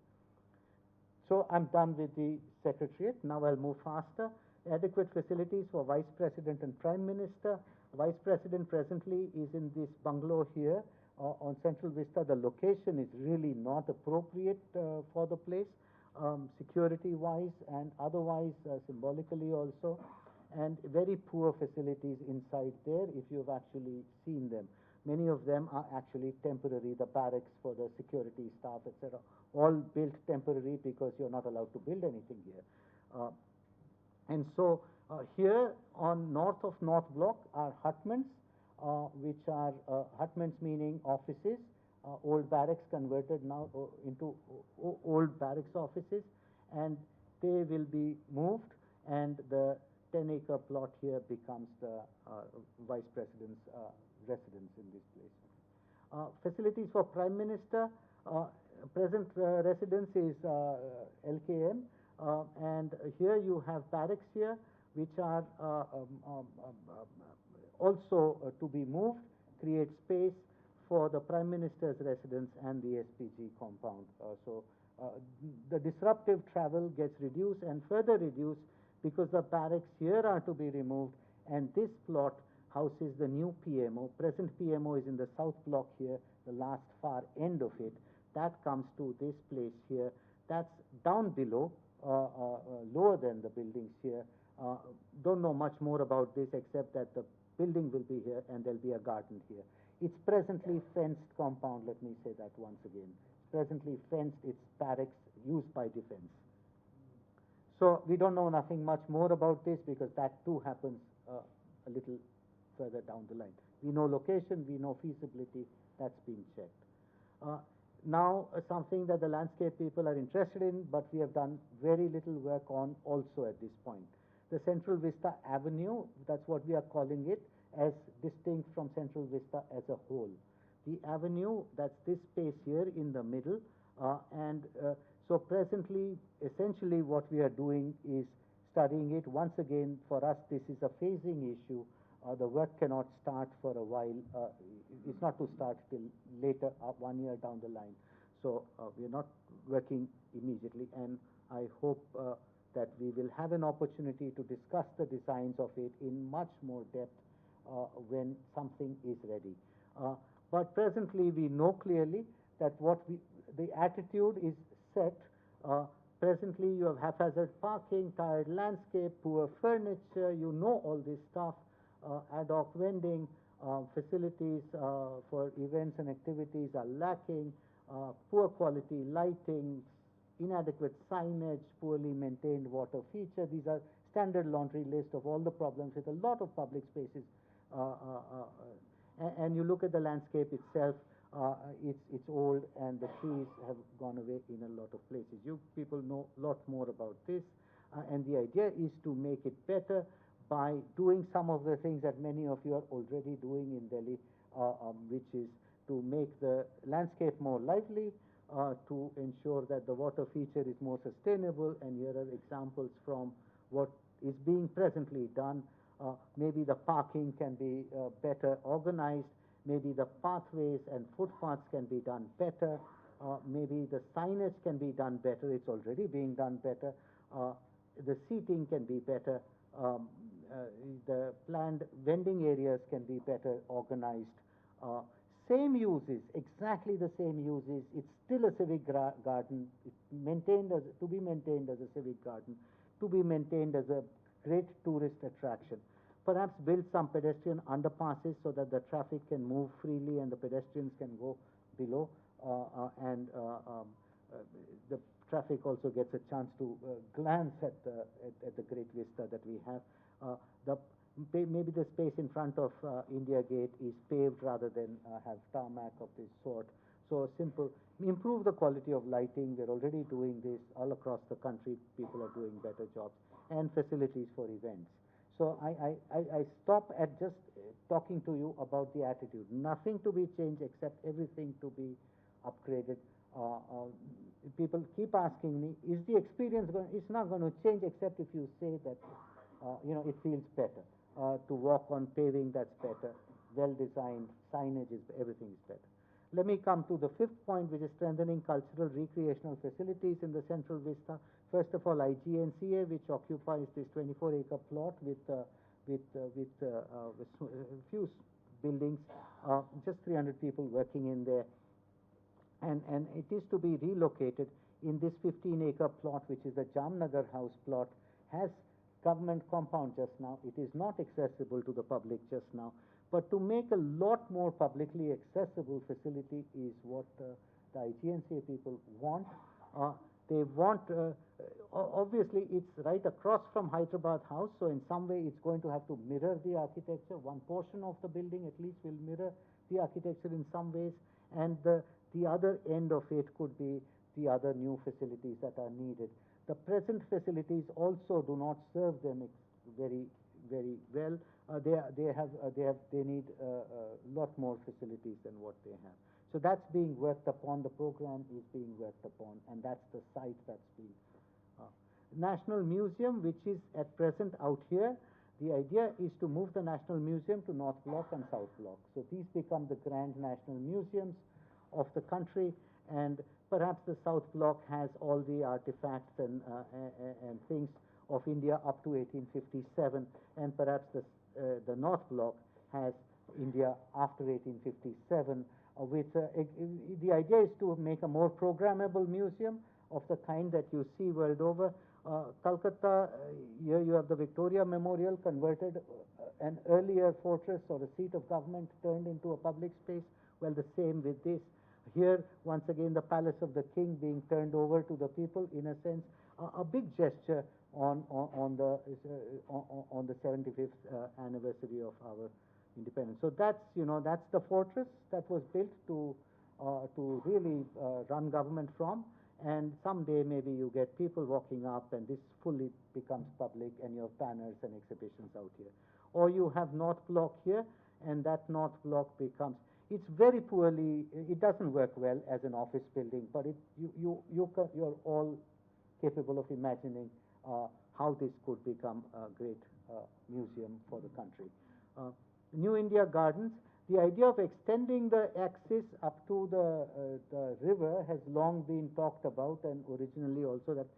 So I'm done with the Secretariat. Now I'll move faster. Adequate facilities for Vice President and Prime Minister. Vice President presently is in this bungalow here on Central Vista. The location is really not appropriate for the place, security-wise and otherwise, symbolically also. And very poor facilities inside there if you've actually seen them. Many of them are actually temporary, the barracks for the security staff, etc., all built temporary because you're not allowed to build anything here. And so here on north of North Block are hutments, which are hutments meaning offices, old barracks converted now into old barracks offices, and they will be moved, and the 10-acre plot here becomes the Vice President's residence in this place. Facilities for Prime Minister, present residence is LKM, and here you have barracks here, which are also to be moved, create space for the Prime Minister's residence and the SPG compound. So the disruptive travel gets reduced and further reduced because the barracks here are to be removed, and this plot houses the new PMO. Present PMO is in the south block here, the last far end of it. That comes to this place here. That's down below, lower than the buildings here. Uh, don't know much more about this except that the building will be here and there'll be a garden here. It's presently fenced compound, let me say that once again. It's presently fenced, it's barracks used by defense. So we don't know nothing much more about this because that too happens a little further down the line. We know location, we know feasibility, that's being checked. Uh, Now, something that the landscape people are interested in, but we have done very little work on also at this point. The Central Vista Avenue, that's what we are calling it, as distinct from Central Vista as a whole. The avenue, that's this space here in the middle, so presently, essentially what we are doing is studying it. Once again, for us, this is a phasing issue. The work cannot start for a while. It's not to start till later, 1 year down the line. So we're not working immediately, and I hope that we will have an opportunity to discuss the designs of it in much more depth when something is ready. But presently, we know clearly that the attitude is set. Uh, Presently, you have haphazard parking, tired landscape, poor furniture, you know all this stuff, ad hoc vending, facilities for events and activities are lacking, poor quality lighting, inadequate signage, poorly maintained water feature. These are standard laundry list of all the problems with a lot of public spaces. And you look at the landscape itself, it's old and the trees have gone away in a lot of places. You people know a lot more about this, and the idea is to make it better by doing some of the things that many of you are already doing in Delhi, which is to make the landscape more lively, to ensure that the water feature is more sustainable, and here are examples from what is being presently done. Maybe the parking can be better organized, maybe the pathways and footpaths can be done better, maybe the signage can be done better, it's already being done better, the seating can be better, um, uh, the planned vending areas can be better organized. Uh, Same uses, exactly the same uses. It's still a civic garden. It's to be maintained as a civic garden, to be maintained as a great tourist attraction. Perhaps build some pedestrian underpasses so that the traffic can move freely and the pedestrians can go below, and the traffic also gets a chance to glance at the great vista that we have. The Maybe the space in front of India Gate is paved rather than have tarmac of this sort. So simple, improve the quality of lighting. We're already doing this all across the country. People are doing better jobs, and facilities for events. So I stop at just talking to you about the attitude. Nothing to be changed except everything to be upgraded. Uh, uh, People keep asking me, is the experience going? It's not going to change except if you say that, it feels better. To walk on paving, that's better. Well designed signage is everything is better. Let me come to the fifth point, which is strengthening cultural recreational facilities in the Central Vista. First of all, IGNCA, which occupies this 24-acre plot with a few buildings, just 300 people working in there, and it is to be relocated in this 15-acre plot, which is the Jamnagar house plot, has government compound just now. It is not accessible to the public just now, but to make a lot more publicly accessible facility is what the IGNCA people want. They want, obviously, it's right across from Hyderabad House, so in some way it's going to have to mirror the architecture. One portion of the building at least will mirror the architecture in some ways, and the other end of it could be the other new facilities that are needed. The present facilities also do not serve them very, very well. They need a lot more facilities than what they have. So that's being worked upon. The program is being worked upon, and that's the site that's being. Uh, National Museum, which is at present out here, the idea is to move the National Museum to North Block and South Block. So these become the grand national museums of the country, and perhaps the South Block has all the artifacts and things of India up to 1857, and perhaps the North Block has India after 1857, the idea is to make a more programmable museum of the kind that you see world over. Calcutta, here you have the Victoria Memorial, converted an earlier fortress or a seat of government turned into a public space. Well, the same with this. Here, once again, the Palace of the King being turned over to the people, in a sense, a big gesture on the 75th anniversary of our independence. So that's the fortress that was built to really run government from. And someday maybe you get people walking up and this fully becomes public and you have banners and exhibitions out here. Or you have North Block here, and that North Block becomes, it's very poorly, it doesn't work well as an office building, but you're all capable of imagining how this could become a great museum for the country. New India Gardens, the idea of extending the axis up to the river has long been talked about, and originally also that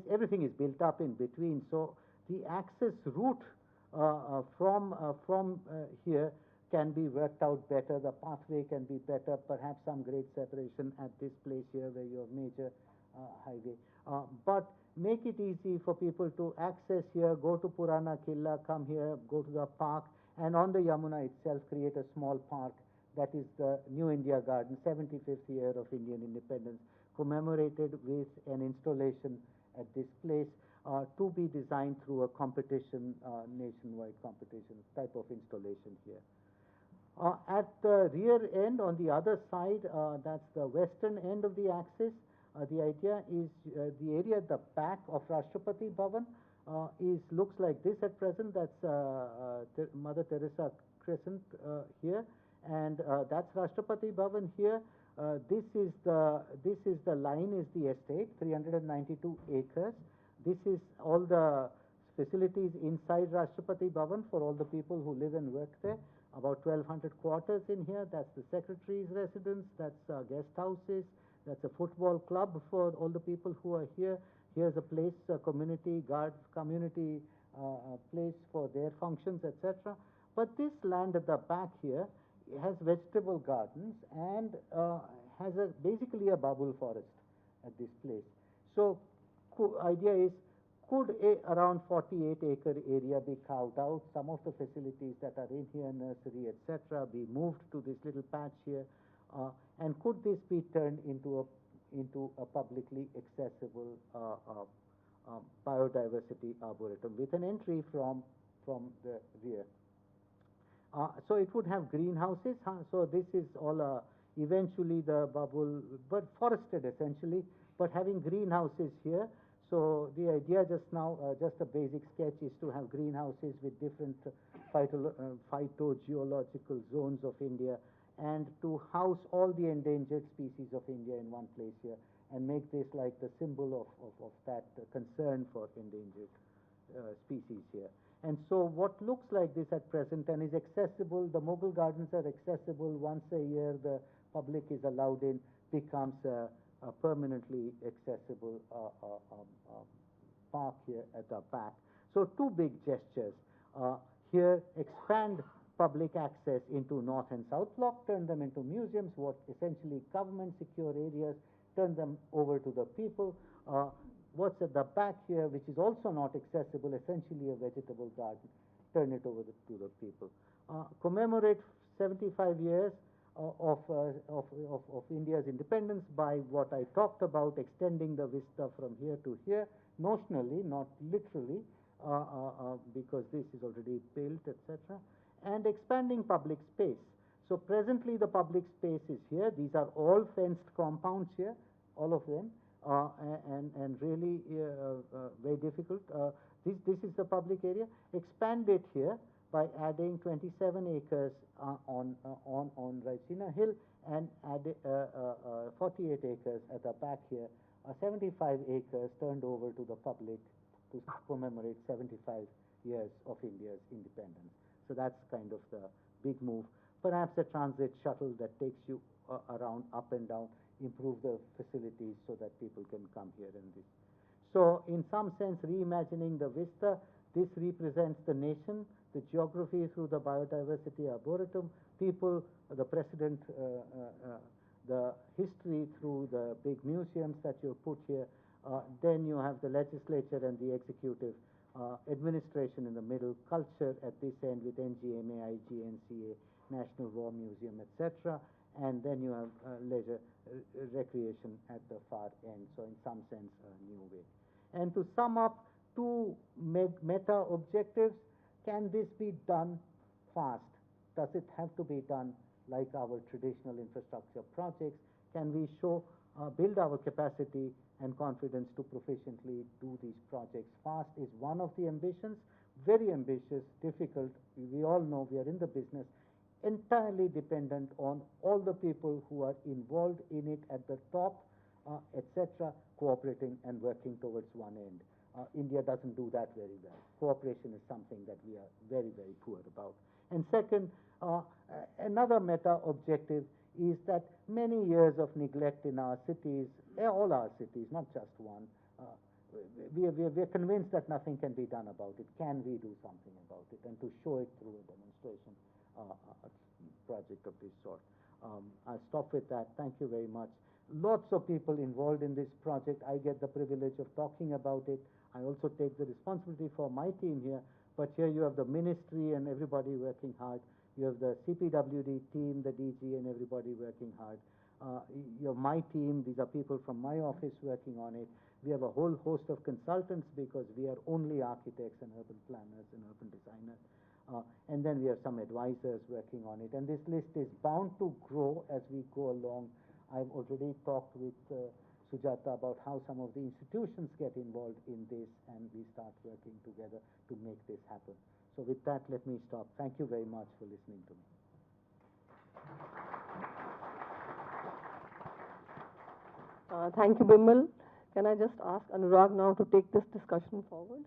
everything is built up in between. So the access route from here can be worked out better. The pathway can be better. Perhaps some great separation at this place here where you have major highway. But make it easy for people to access here, go to Purana Killa, come here, go to the park, and on the Yamuna itself create a small park that is the New India Garden, 75th year of Indian independence, commemorated with an installation at this place to be designed through a competition, nationwide competition type of installation here. At the rear end, on the other side, that's the western end of the axis. The idea is the area at the back of Rashtrapati Bhavan looks like this at present. That's Mother Teresa Crescent here, and that's Rashtrapati Bhavan here. This is the line is the estate, 392 acres. This is all the facilities inside Rashtrapati Bhavan for all the people who live and work there. About 1,200 quarters in here. That's the secretary's residence. That's guest houses. That's a football club for all the people who are here. Here's a place, a community guards, community place for their functions, etc. But this land at the back here has vegetable gardens and has basically a bubble forest at this place. So idea is, could around 48-acre area be carved out? Some of the facilities that are in here, nursery, etc., be moved to this little patch here, and could this be turned into a publicly accessible biodiversity arboretum with an entry from the rear? So it would have greenhouses. So this is all eventually the bubble, but forested essentially, but having greenhouses here. So the idea just now, just a basic sketch, is to have greenhouses with different phytogeological zones of India, and to house all the endangered species of India in one place here, and make this like the symbol of that concern for endangered species here. And so what looks like this at present and is accessible, the Mughal gardens are accessible once a year, the public is allowed in, becomes a permanently accessible park here at the back. So two big gestures. Here, expand public access into North and South Block, turn them into museums, what essentially government secure areas, turn them over to the people. What's at the back here, which is also not accessible, essentially a vegetable garden, turn it over to the people. Commemorate 75 years of India's independence by what I talked about, extending the vista from here to here, notionally, not literally, because this is already built, etc., and expanding public space. So presently the public space is here. These are all fenced compounds here, all of them, and really very difficult. This is the public area. Expand it here by adding 27 acres on Raisina Hill, and add 48 acres at the back here, 75 acres turned over to the public to commemorate 75 years of India's independence. So that's kind of the big move. Perhaps a transit shuttle that takes you around, up and down, improve the facilities so that people can come here and this. So in some sense, reimagining the vista, this represents the nation, the geography through the biodiversity arboretum, people, the president, the history through the big museums that you put here. Then you have the legislature and the executive administration in the middle, culture at this end with NGMA, IGNCA, National War Museum, etc. And then you have leisure, recreation at the far end. So in some sense, a new way. And to sum up, two meta objectives. Can this be done fast? Does it have to be done like our traditional infrastructure projects? Can we build our capacity and confidence to proficiently do these projects fast is one of the ambitions. Very ambitious, difficult. We all know we are in the business, entirely dependent on all the people who are involved in it at the top, etc., cooperating and working towards one end. India doesn't do that very well. Cooperation is something that we are very, very poor about. And second, another meta objective is that many years of neglect in our cities, all our cities, not just one, we are convinced that nothing can be done about it. Can we do something about it? And to show it through a demonstration project of this sort. I'll stop with that. Thank you very much. Lots of people involved in this project. I get the privilege of talking about it. I also take the responsibility for my team here, but here you have the ministry and everybody working hard. You have the CPWD team, the DG, and everybody working hard. You have my team. These are people from my office working on it. We have a whole host of consultants because we are only architects and urban planners and urban designers. And then we have some advisors working on it. And this list is bound to grow as we go along. I've already talked with Sujata about how some of the institutions get involved in this, and we start working together to make this happen. So with that, let me stop. Thank you very much for listening to me. Thank you, Bimal. Can I just ask Anurag now to take this discussion forward?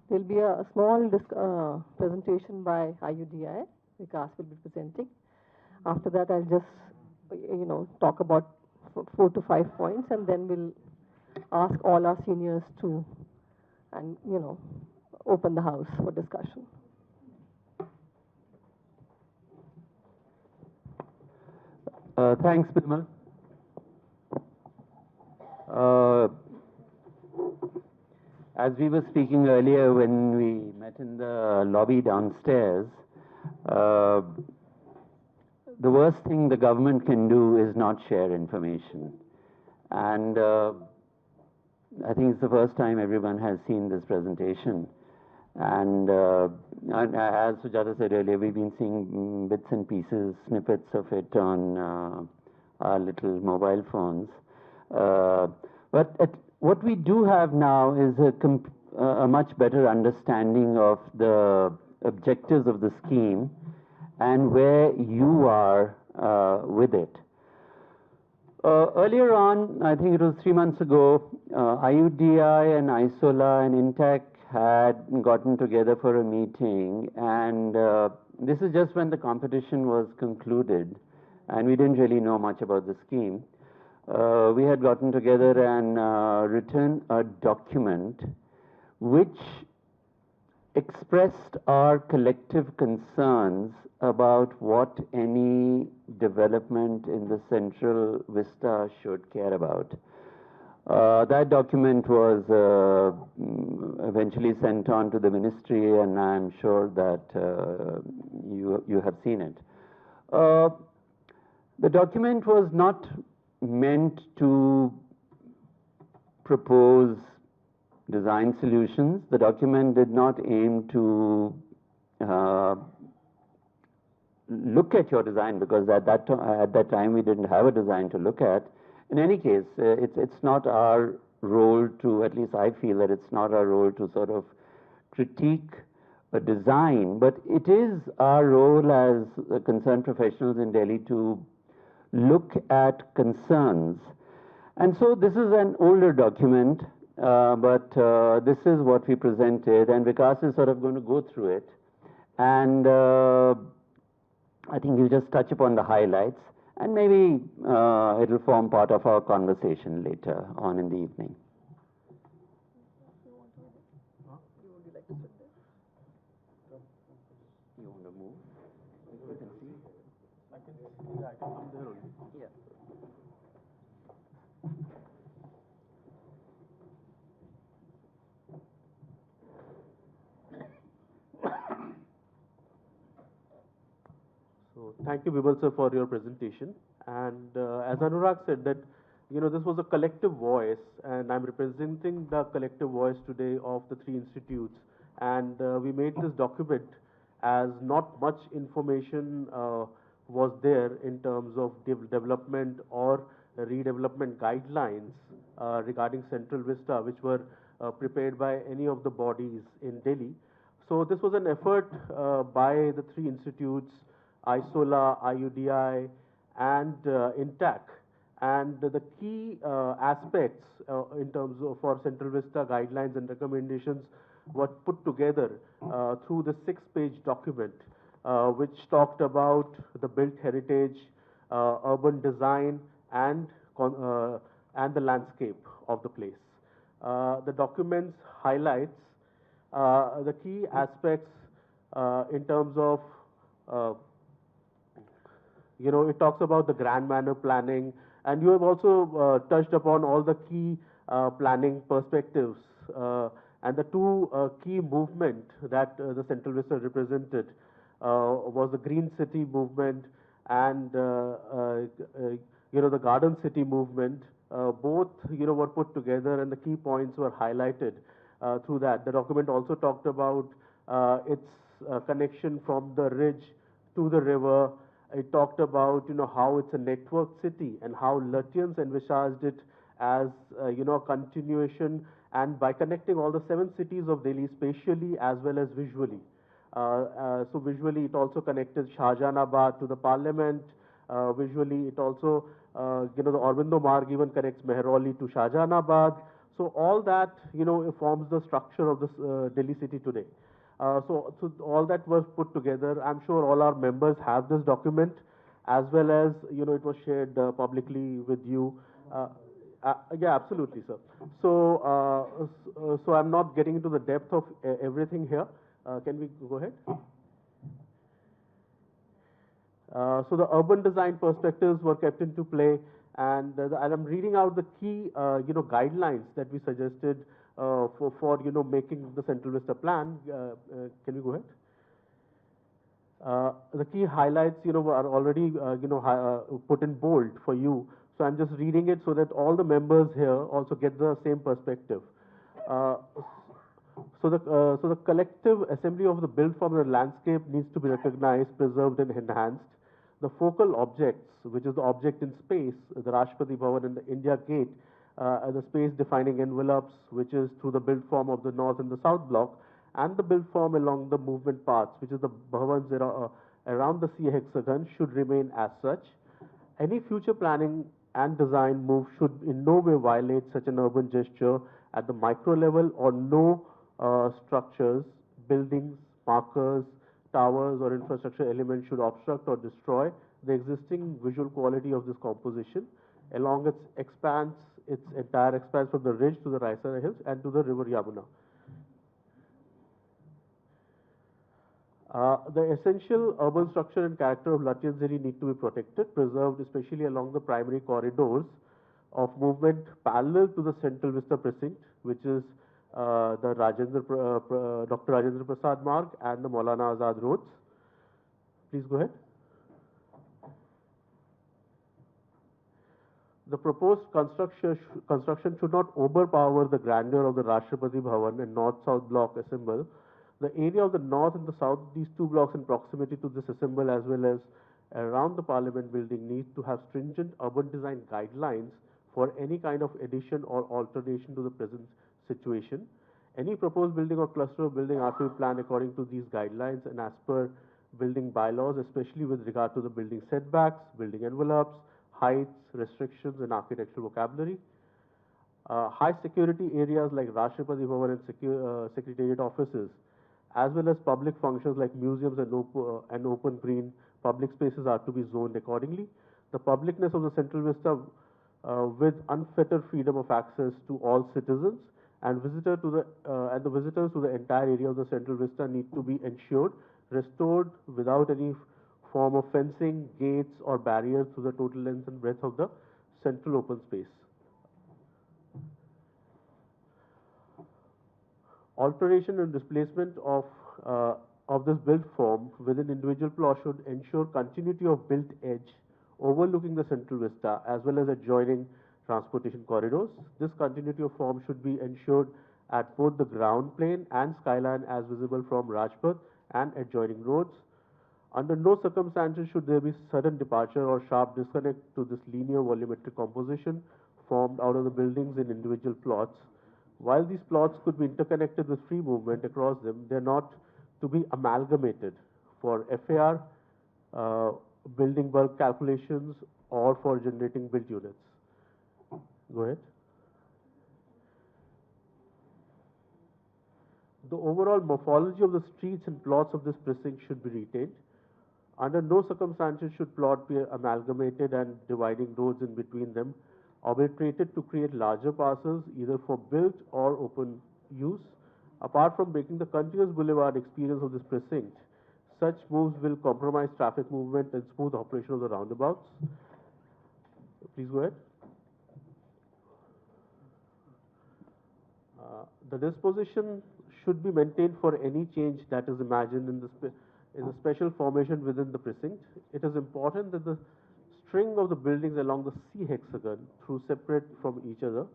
There'll be a small presentation by IUDI. Vikas will be presenting. After that, I'll just, talk about 4 to 5 points, and then we'll ask all our seniors to, and open the house for discussion. Thanks, Bimal. As we were speaking earlier when we met in the lobby downstairs, the worst thing the government can do is not share information. And I think it's the first time everyone has seen this presentation. And as Sujata said earlier, we've been seeing bits and pieces, snippets of it on our little mobile phones. But what we do have now is a much better understanding of the objectives of the scheme and where you are with it. Earlier on, I think it was 3 months ago, IUDI and ISOLA and INTAC had gotten together for a meeting, and this is just when the competition was concluded, and we didn't really know much about the scheme. We had gotten together and written a document which expressed our collective concerns about what any development in the central vista should care about. That document was eventually sent on to the ministry, and I'm sure that you have seen it. The document was not meant to propose design solutions. The document did not aim to look at your design, because at that time we didn't have a design to look at. In any case, it's not our role to, at least I feel that it's not our role to sort of critique a design, but it is our role as concerned professionals in Delhi to look at concerns And so this is an older document, but this is what we presented, and Vikas is sort of going to go through it. And I think he'll just touch upon the highlights, and maybe it'll form part of our conversation later on in the evening. You want to move? You can see. I can come there only. Yeah. So thank you, Vibal sir, for your presentation. And as Anurag said that, this was a collective voice, and I'm representing the collective voice today of the three institutes. And we made this document as not much information was there in terms of development or redevelopment guidelines regarding Central Vista, which were prepared by any of the bodies in Delhi. So this was an effort by the three institutes, ISOLA, IUDI, and INTAC. And the key aspects in terms of for Central Vista guidelines and recommendations were put together through the 6-page document, which talked about the built heritage, urban design, and the landscape of the place. The documents highlights the key aspects in terms of it talks about the grand manner planning, and you have also touched upon all the key planning perspectives. And the two key movement that the Central Vista represented was the Green City movement and the Garden City movement. Both were put together, and the key points were highlighted through that. The document also talked about its connection from the ridge to the river. It talked about how it's a network city and how Lutyens envisaged it as a continuation, and by connecting all the 7 cities of Delhi spatially as well as visually. So visually it also connected Shahjahanabad to the parliament. Visually it also the Aurobindo Marg even connects Mehrauli to Shahjahanabad. So all that forms the structure of this Delhi city today. So all that was put together. I'm sure all our members have this document, as well as it was shared publicly with you. Yeah, absolutely, sir. So I'm not getting into the depth of everything here. Can we go ahead? So the urban design perspectives were kept into play, and I'm reading out the key guidelines that we suggested for making the Central Vista plan. Can we go ahead? The key highlights are already put in bold for you. So I'm just reading it so that all the members here also get the same perspective. So the collective assembly of the built form and the landscape needs to be recognized, preserved, and enhanced. The focal objects, which is the object in space, the Rashtrapati Bhavan and the India Gate, the space-defining envelopes, which is through the built form of the north and the south block, and the built form along the movement paths, which is the bhavans around the sea hexagon, should remain as such. Any future planning and design move should in no way violate such an urban gesture at the micro level, or no structures, buildings, markers, towers, or infrastructure elements should obstruct or destroy the existing visual quality of this composition along its entire expanse from the ridge to the Raisara Hills and to the river Yamuna. The essential urban structure and character of Lutyens Delhi need to be protected, preserved, especially along the primary corridors of movement parallel to the Central Vista precinct, which is the Dr. Rajendra Prasad Marg and the Maulana Azad roads. Please go ahead. The proposed construction should not overpower the grandeur of the Rashtrapati Bhavan and North-South block assemble. The area of the north and the south, these two blocks in proximity to this assemble as well as around the Parliament building, need to have stringent urban design guidelines for any kind of addition or alteration to the present situation. Any proposed building or cluster of building are to be planned according to these guidelines and as per building bylaws, especially with regard to the building setbacks, building envelopes, heights, restrictions, and architectural vocabulary. High security areas like Rashtrapati Bhavan and Secretariat offices, as well as public functions like museums and open green public spaces are to be zoned accordingly. The publicness of the Central Vista with unfettered freedom of access to all citizens and the visitors to the entire area of the Central Vista need to be ensured, restored without any form of fencing, gates, or barriers to the total length and breadth of the central open space. Alteration and displacement of this built form within individual plot should ensure continuity of built edge overlooking the central vista as well as adjoining transportation corridors. This continuity of form should be ensured at both the ground plane and skyline as visible from Rajpath and adjoining roads. Under no circumstances should there be sudden departure or sharp disconnect to this linear volumetric composition formed out of the buildings in individual plots. While these plots could be interconnected with free movement across them, they are not to be amalgamated for FAR, building bulk calculations, or for generating built units. Go ahead. The overall morphology of the streets and plots of this precinct should be retained. Under no circumstances should plot be amalgamated and dividing roads in between them arbitrated to create larger parcels either for built or open use. Apart from making the continuous boulevard experience of this precinct, such moves will compromise traffic movement and smooth operation of the roundabouts. Please go ahead. The disposition should be maintained for any change that is imagined in the special formation within the precinct. It is important that the string of the buildings along the C hexagon, through separate from each other,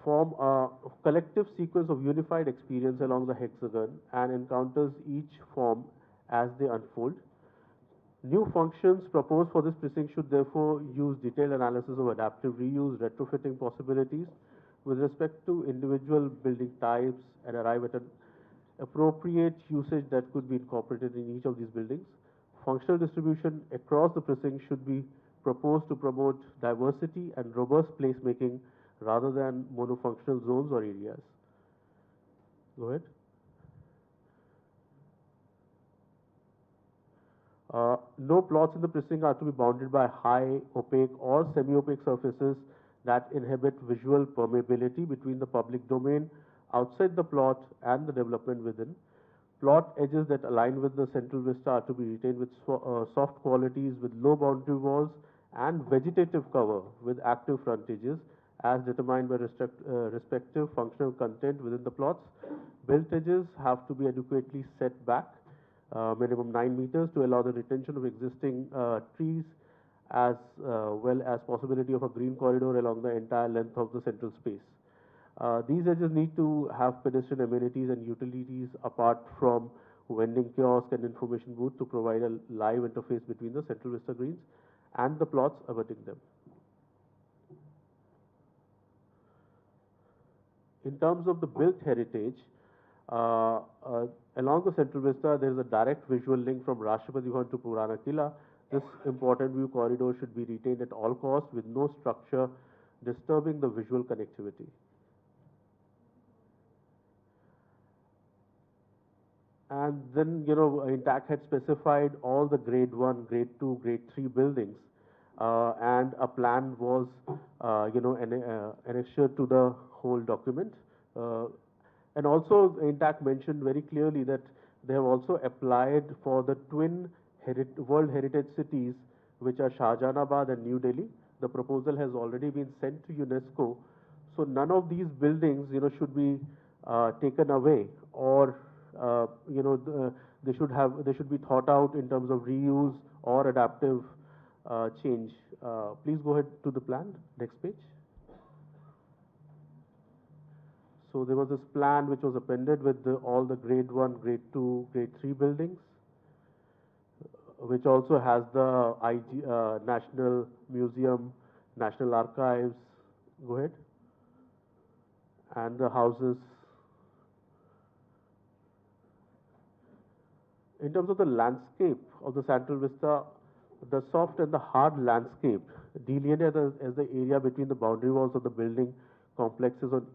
form a collective sequence of unified experience along the hexagon and encounters each form as they unfold. New functions proposed for this precinct should therefore use detailed analysis of adaptive reuse, retrofitting possibilities with respect to individual building types and arrive at an appropriate usage that could be incorporated in each of these buildings. Functional distribution across the precinct should be proposed to promote diversity and robust placemaking rather than monofunctional zones or areas. Go ahead. No plots in the precinct are to be bounded by high, opaque, or semi-opaque surfaces that inhibit visual permeability between the public domain outside the plot and the development within. Plot edges that align with the central vista are to be retained with soft qualities with low boundary walls and vegetative cover with active frontages as determined by respective functional content within the plots. Built edges have to be adequately set back, minimum 9 meters, to allow the retention of existing trees as well as possibility of a green corridor along the entire length of the central space. These edges need to have pedestrian amenities and utilities apart from vending kiosk and information booth to provide a live interface between the central vista greens and the plots abutting them. In terms of the built heritage, along the central vista, there is a direct visual link from Rashtrapati Bhavan to Purana Killa. This important view corridor should be retained at all costs with no structure disturbing the visual connectivity. And then, INTAC had specified all the grade 1, grade 2, grade 3 buildings, and a plan was, annexed to the whole document. And also, INTAC mentioned very clearly that they have also applied for the twin World Heritage Cities, which are Shahjahanabad and New Delhi. The proposal has already been sent to UNESCO. So none of these buildings, should be taken away, or they should be thought out in terms of reuse or adaptive change. Please go ahead to the plan. Next page. So there was this plan which was appended with all the grade 1, grade 2, grade 3 buildings, which also has the National Museum, National Archives. Go ahead. And the houses. In terms of the landscape of the Central Vista, The soft and the hard landscape delineated as the area between the boundary walls of the building complexes on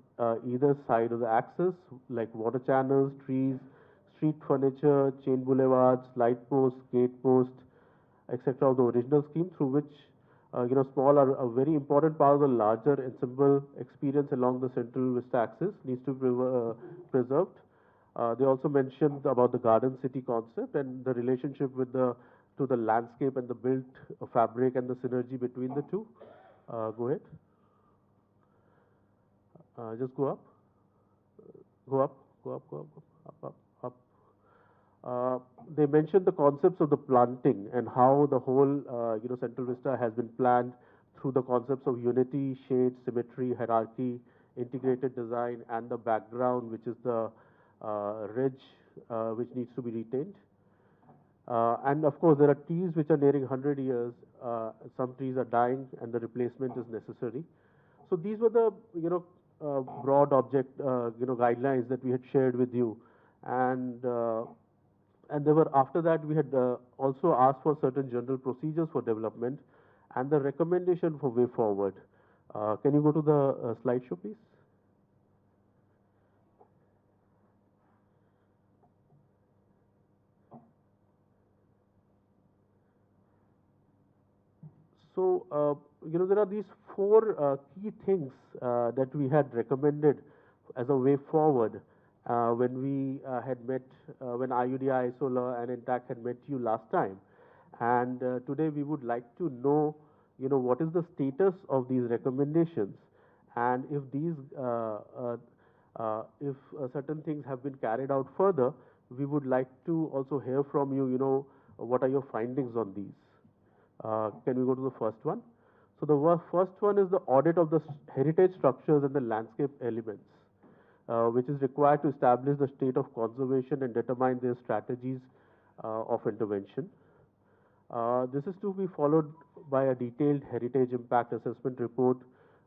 either side of the axis, like water channels, trees, street furniture, chain boulevards, light posts, gate posts, etc. of the original scheme, through which small are a very important part of the larger ensemble experience along the central vista axis needs to be preserved. They also mentioned about the garden city concept and the relationship with the to the landscape and the built fabric and the synergy between the two. Go ahead. Just go up, go up, go up, go up, up. They mentioned the concepts of the planting and how the whole Central Vista has been planned through the concepts of unity, shade, symmetry, hierarchy, integrated design, and the background, which is the ridge, which needs to be retained. And of course, there are trees which are nearing 100 years. Some trees are dying, and the replacement is necessary. So these were the broad object guidelines that we had shared with you, and there were after that we had also asked for certain general procedures for development and the recommendation for way forward. Can you go to the slideshow, please? So, there are these four key things that we had recommended as a way forward when we had met, when IUDI, Solar, and Intact had met you last time. And today we would like to know, what is the status of these recommendations, and if these, if certain things have been carried out further, we would like to also hear from you, what are your findings on these? Can we go to the first one? So the first one is the audit of the heritage structures and the landscape elements, which is required to establish the state of conservation and determine their strategies of intervention. This is to be followed by a detailed heritage impact assessment report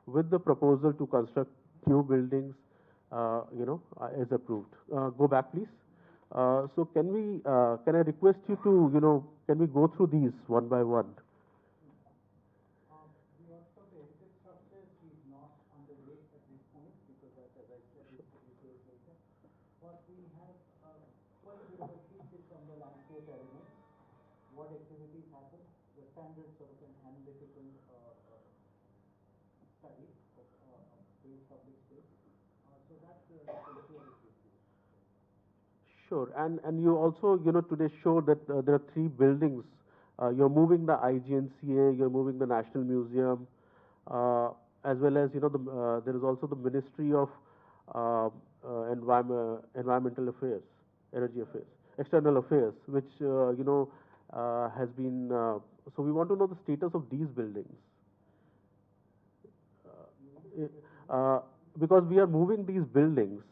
with the proposal to construct new buildings, is approved. Go back, please. So can I request you to, can we go through these one by one? The work of the heritage structures is not underway at this point because, as I said, it's detailed later. But we have quite a bit of a thesis on the landscape elements, what activities happen, the standard sort of an analytical study of base public space. So that we'll share it with you. Sure. And you also, today showed that there are three buildings. You're moving the IGNCA, you're moving the National Museum, as well as, there is also the Ministry of Environmental Affairs, Energy Affairs, External Affairs, which, has been, so we want to know the status of these buildings. Because we are moving these buildings,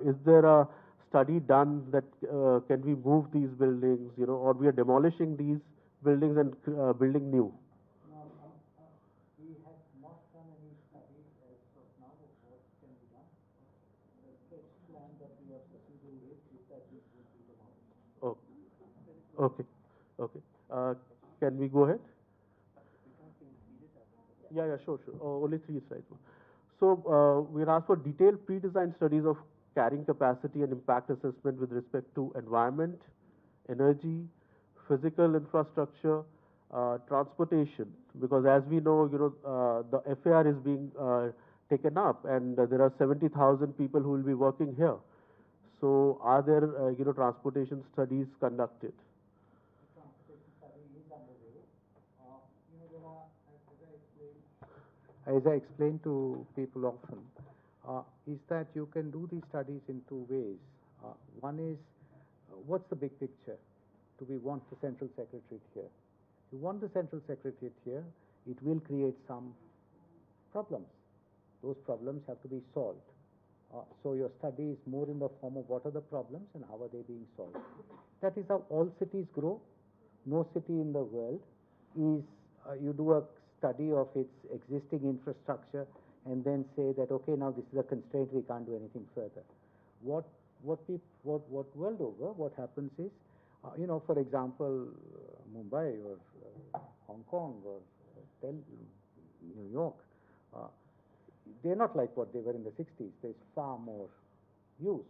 is there a study done that can we move these buildings, or we are demolishing these buildings and building new? Now, we have not done any studies as of now of what can be done. The sketch plan that we are proceeding with is that this would be demolished. Oh, okay, okay. Can we go ahead? Yeah, sure. Only three slides. So we asked for detailed pre-designed studies of carrying capacity and impact assessment with respect to environment, energy, physical infrastructure, transportation. Because as we know, the FAR is being taken up, and there are 70,000 people who will be working here. So are there, transportation studies conducted? The transportation study is underway. There are, as I explain to people often, is that you can do these studies in two ways. One is, what's the big picture? Do we want the central secretariat here? If you want the central secretariat here, it will create some problems. Those problems have to be solved. So your study is more in the form of what are the problems and how are they being solved. That is how all cities grow. No city in the world is, you do a study of its existing infrastructure and then say that, okay, now this is a constraint, we can't do anything further. What world over, what happens is, for example, Mumbai or Hong Kong or New York, uh, they're not like what they were in the 60s. There's far more use.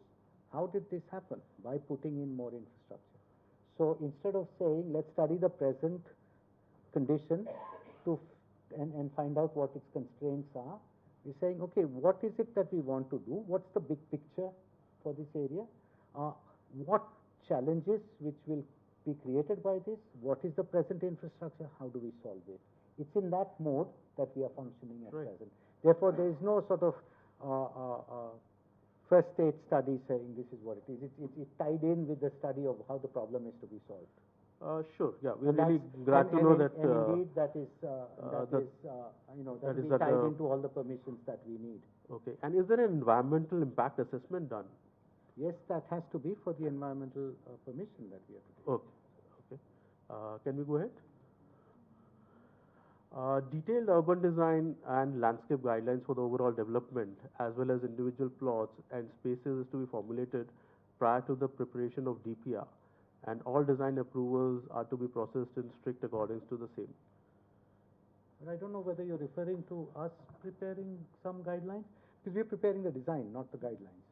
How did this happen? By putting in more infrastructure. So instead of saying, let's study the present condition and find out what its constraints are, we're saying, okay, what is it that we want to do? What's the big picture for this area? What challenges which will be created by this? What is the present infrastructure? How do we solve it? It's in that mode that we are functioning at present. Therefore, there is no sort of first stage study saying this is what it is. It's tied in with the study of how the problem is to be solved. Sure. Yeah, we're really glad to know that. And indeed, that is tied into all the permissions that we need. Okay. And is there an environmental impact assessment done? Yes, that has to be for the environmental permission that we have to take. Okay. Okay. Can we go ahead? Detailed urban design and landscape guidelines for the overall development, as well as individual plots and spaces, is to be formulated prior to the preparation of DPR, and all design approvals are to be processed in strict accordance to the same. But I don't know whether you're referring to us preparing some guidelines, because we're preparing the design, not the guidelines.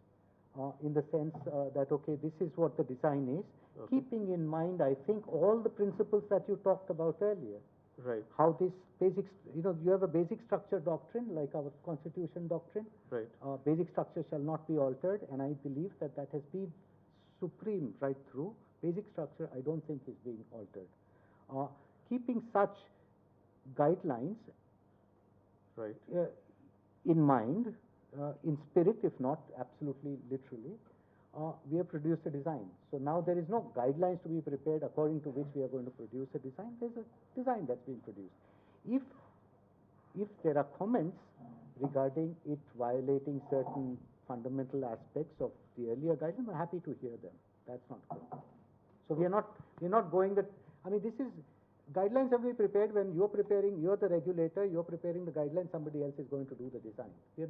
In the sense that, okay, this is what the design is, keeping in mind, I think, all the principles that you talked about earlier. Right. How this basic, you have a basic structure doctrine, like our constitution doctrine. Right. Basic structure shall not be altered, and I believe that that has been supreme right through. Basic structure, I don't think, is being altered. Keeping such guidelines right. In mind, in spirit, if not absolutely literally, we have produced a design. So now there is no guidelines to be prepared according to which we are going to produce a design. There's a design that's being produced. If there are comments regarding it violating certain fundamental aspects of the earlier guidelines, I'm happy to hear them. That's not good. So we're not going that. I mean, this is guidelines have been prepared when you're preparing. You're the regulator. You're preparing the guidelines. Somebody else is going to do the design. We're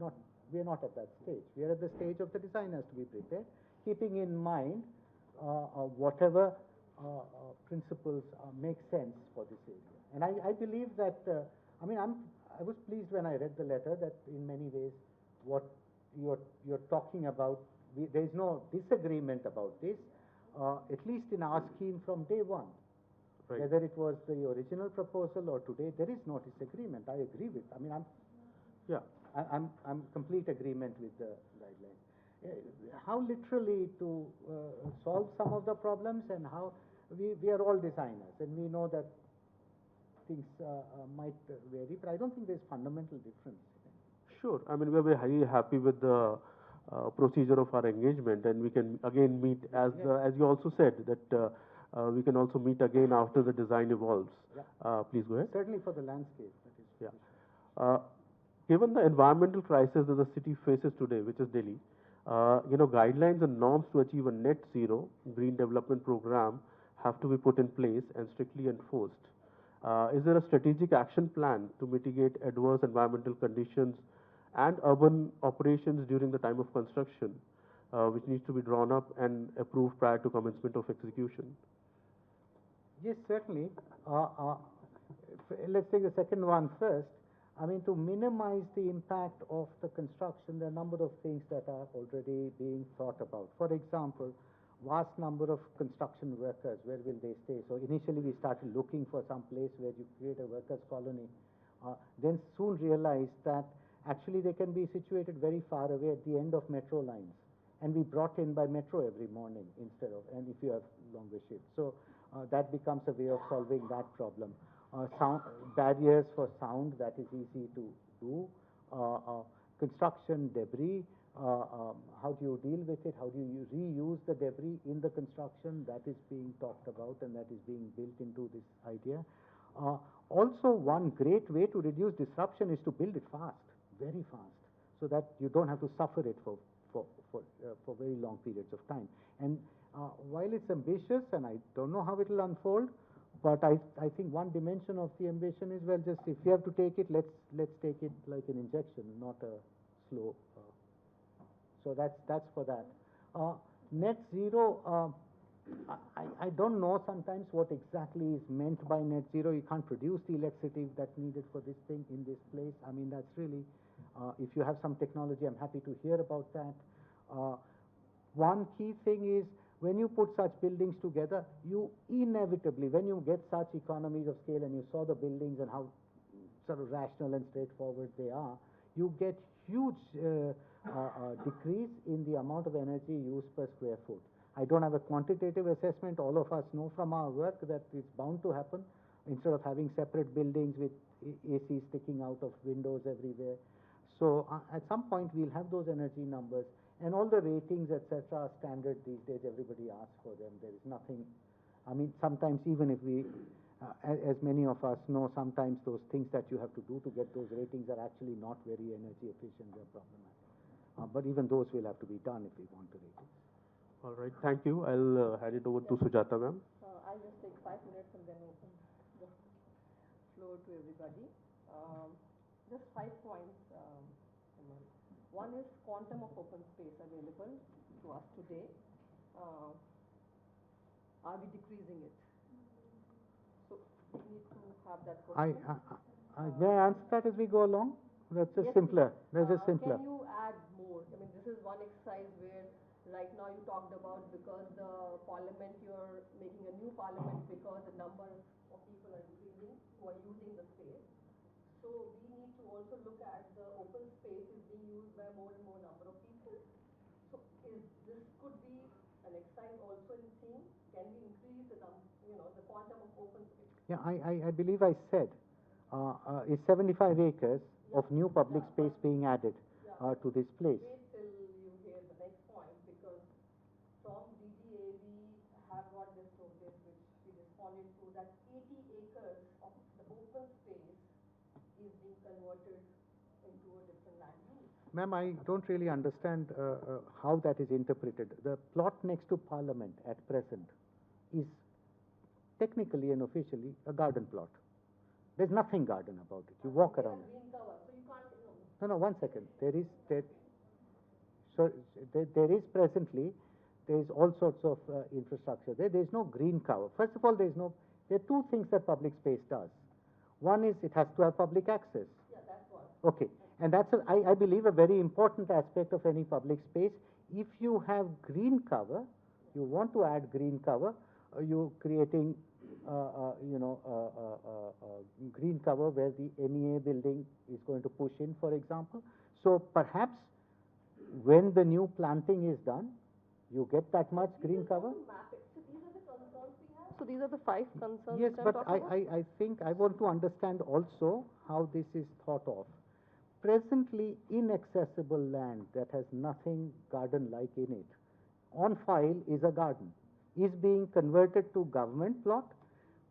not at that stage. We're at the stage of the design has to be prepared, keeping in mind whatever principles make sense for this area. And I believe that. I was pleased when I read the letter that in many ways what you're talking about, there is no disagreement about this, at least in our scheme from day one. Right. Whether it was the original proposal or today, there is no disagreement. I agree with. I'm complete agreement with the guidelines. How literally to solve some of the problems, and how we are all designers, and we know that things might vary, but I don't think there's fundamental difference. Sure. I mean, we're very happy with the procedure of our engagement, and we can again meet as you also said that we can also meet again after the design evolves. Yeah. Please go ahead. Certainly for the landscape. That is given the environmental crisis that the city faces today, which is Delhi, guidelines and norms to achieve a net zero green development program have to be put in place and strictly enforced. Is there a strategic action plan to mitigate adverse environmental conditions and urban operations during the time of construction, which needs to be drawn up and approved prior to commencement of execution? Yes, certainly. Let's take the second one first. I mean, to minimize the impact of the construction, there are a number of things that are already being thought about. For example, vast number of construction workers, where will they stay? So initially we started looking for some place where you create a workers' colony, then soon realized that actually they can be situated very far away at the end of metro lines, and be brought in by metro every morning instead of, and if you have longer shifts. So that becomes a way of solving that problem. Sound barriers for sound, that is easy to do. Construction debris, how do you deal with it? How do you reuse the debris in the construction? That is being talked about, and that is being built into this idea. Also, one great way to reduce disruption is to build it fast, very fast, so that you don't have to suffer it for very long periods of time. And while it's ambitious, and I don't know how it will unfold, but I think one dimension of the ambition is, well, just if you have to take it, let's take it like an injection, not a slow. So that's for that. Net zero. I don't know sometimes what exactly is meant by net zero. You can't produce the electricity that's needed for this thing in this place. I mean, that's really, if you have some technology, I'm happy to hear about that. One key thing is when you put such buildings together, you inevitably, when you get such economies of scale and you saw the buildings and how sort of rational and straightforward they are, you get huge decrease in the amount of energy used per square foot. I don't have a quantitative assessment. All of us know from our work that it's bound to happen. Instead of having separate buildings with AC sticking out of windows everywhere. So at some point we'll have those energy numbers, and all the ratings, etc., are standard these days. Everybody asks for them. There is nothing. I mean, sometimes even if we, as many of us know, sometimes those things that you have to do to get those ratings are actually not very energy efficient. They're problematic. But even those will have to be done if we want the ratings. All right, thank you. I'll hand it over to Sujata ma'am. I'll just take 5 minutes and then open the floor to everybody. Just 5 points. One is quantum of open space available to us today. Are we decreasing it? So we need to have that question. May I answer that as we go along? That's just Yes, simpler. please. That's just simpler. Can you add more? I mean, this is one exercise where right now you talked about because the parliament, you're making a new parliament because the number of people are increasing who are using the space. So we need to also look at the open space is being used by more and more number of people. So this could be an exercise also in seeing, can we increase the quantum of open space? Yeah, I believe I said is 75 acres of new public space being added to this place. Wait till you hear the next point, because from DDA we have got this notice which we responded to, that 80 acres of the open space is being converted into a different land use. Ma'am, I don't really understand how that is interpreted. The plot next to Parliament at present is technically and officially a garden plot. There's nothing garden about it. You walk around it. Green cover, so you can't. No, 1 second. There is presently, there is all sorts of infrastructure there. There is no green cover. First of all, there are two things that public space does. One is it has to have public access. Yeah, that's one. Okay, and that's I believe a very important aspect of any public space. If you have green cover, you want to add green cover, you're creating green cover where the MEA building is going to push in, for example. So perhaps when the new planting is done, you get that much green cover. Map it. So these are the concerns we have. So these are the 5 concerns. Yes, but I think I want to understand also how this is thought of. Presently, inaccessible land that has nothing garden-like in it, on file is a garden, is being converted to government plot.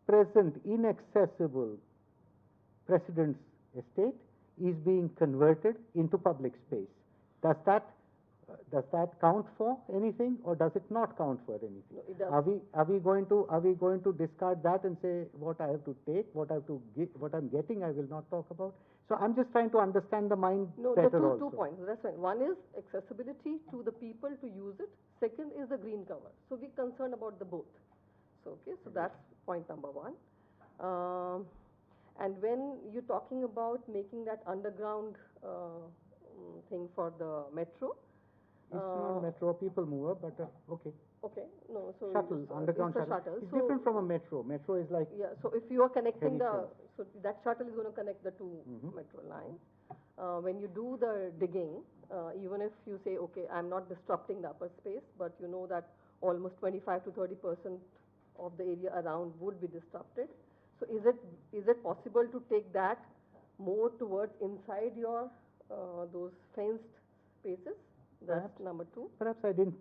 Present inaccessible President's estate is being converted into public space. Does that count for anything, or does it not count for anything? No, it does. Are we going to discard that and say what I have to take, what I have to get, what I'm getting I will not talk about? So I'm just trying to understand the mind better there are also. 2 points. That's fine. One is accessibility to the people to use it. Second is the green cover. So we're concerned about the both. So okay, so that's point number 1. And when you're talking about making that underground thing for the metro. It's not metro, people mover, but okay. Okay, no, so Shuttle, underground it's a shuttle. shuttle. It's So different from a metro. Metro is like. yeah, so if you are connecting Heavy so that shuttle is going to connect the 2 metro lines. When you do the digging, even if you say, okay, I'm not disrupting the upper space, but you know that almost 25 to 30% of the area around would be disrupted. So is it possible to take that more towards inside your those fenced spaces? That's Perhaps. number 2. Perhaps I didn't.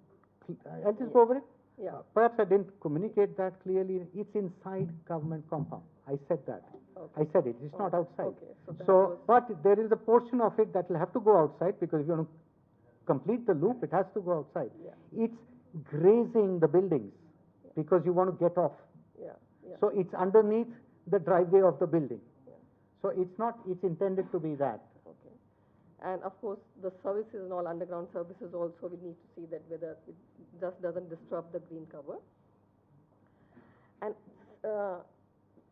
I'll just go over it. Yeah. Perhaps I didn't communicate that clearly. It's inside government compound. I said that. Okay. I said it. It's not outside. Okay. So, that So, was but there is a portion of it that will have to go outside, because if you want to complete the loop, it has to go outside. Yeah. It's grazing the buildings because you want to get off. yeah. So it's underneath the driveway of the building. Yeah. So it's intended to be that. Okay. And of course, the services and all underground services also, we need to see that whether it just doesn't disrupt the green cover. And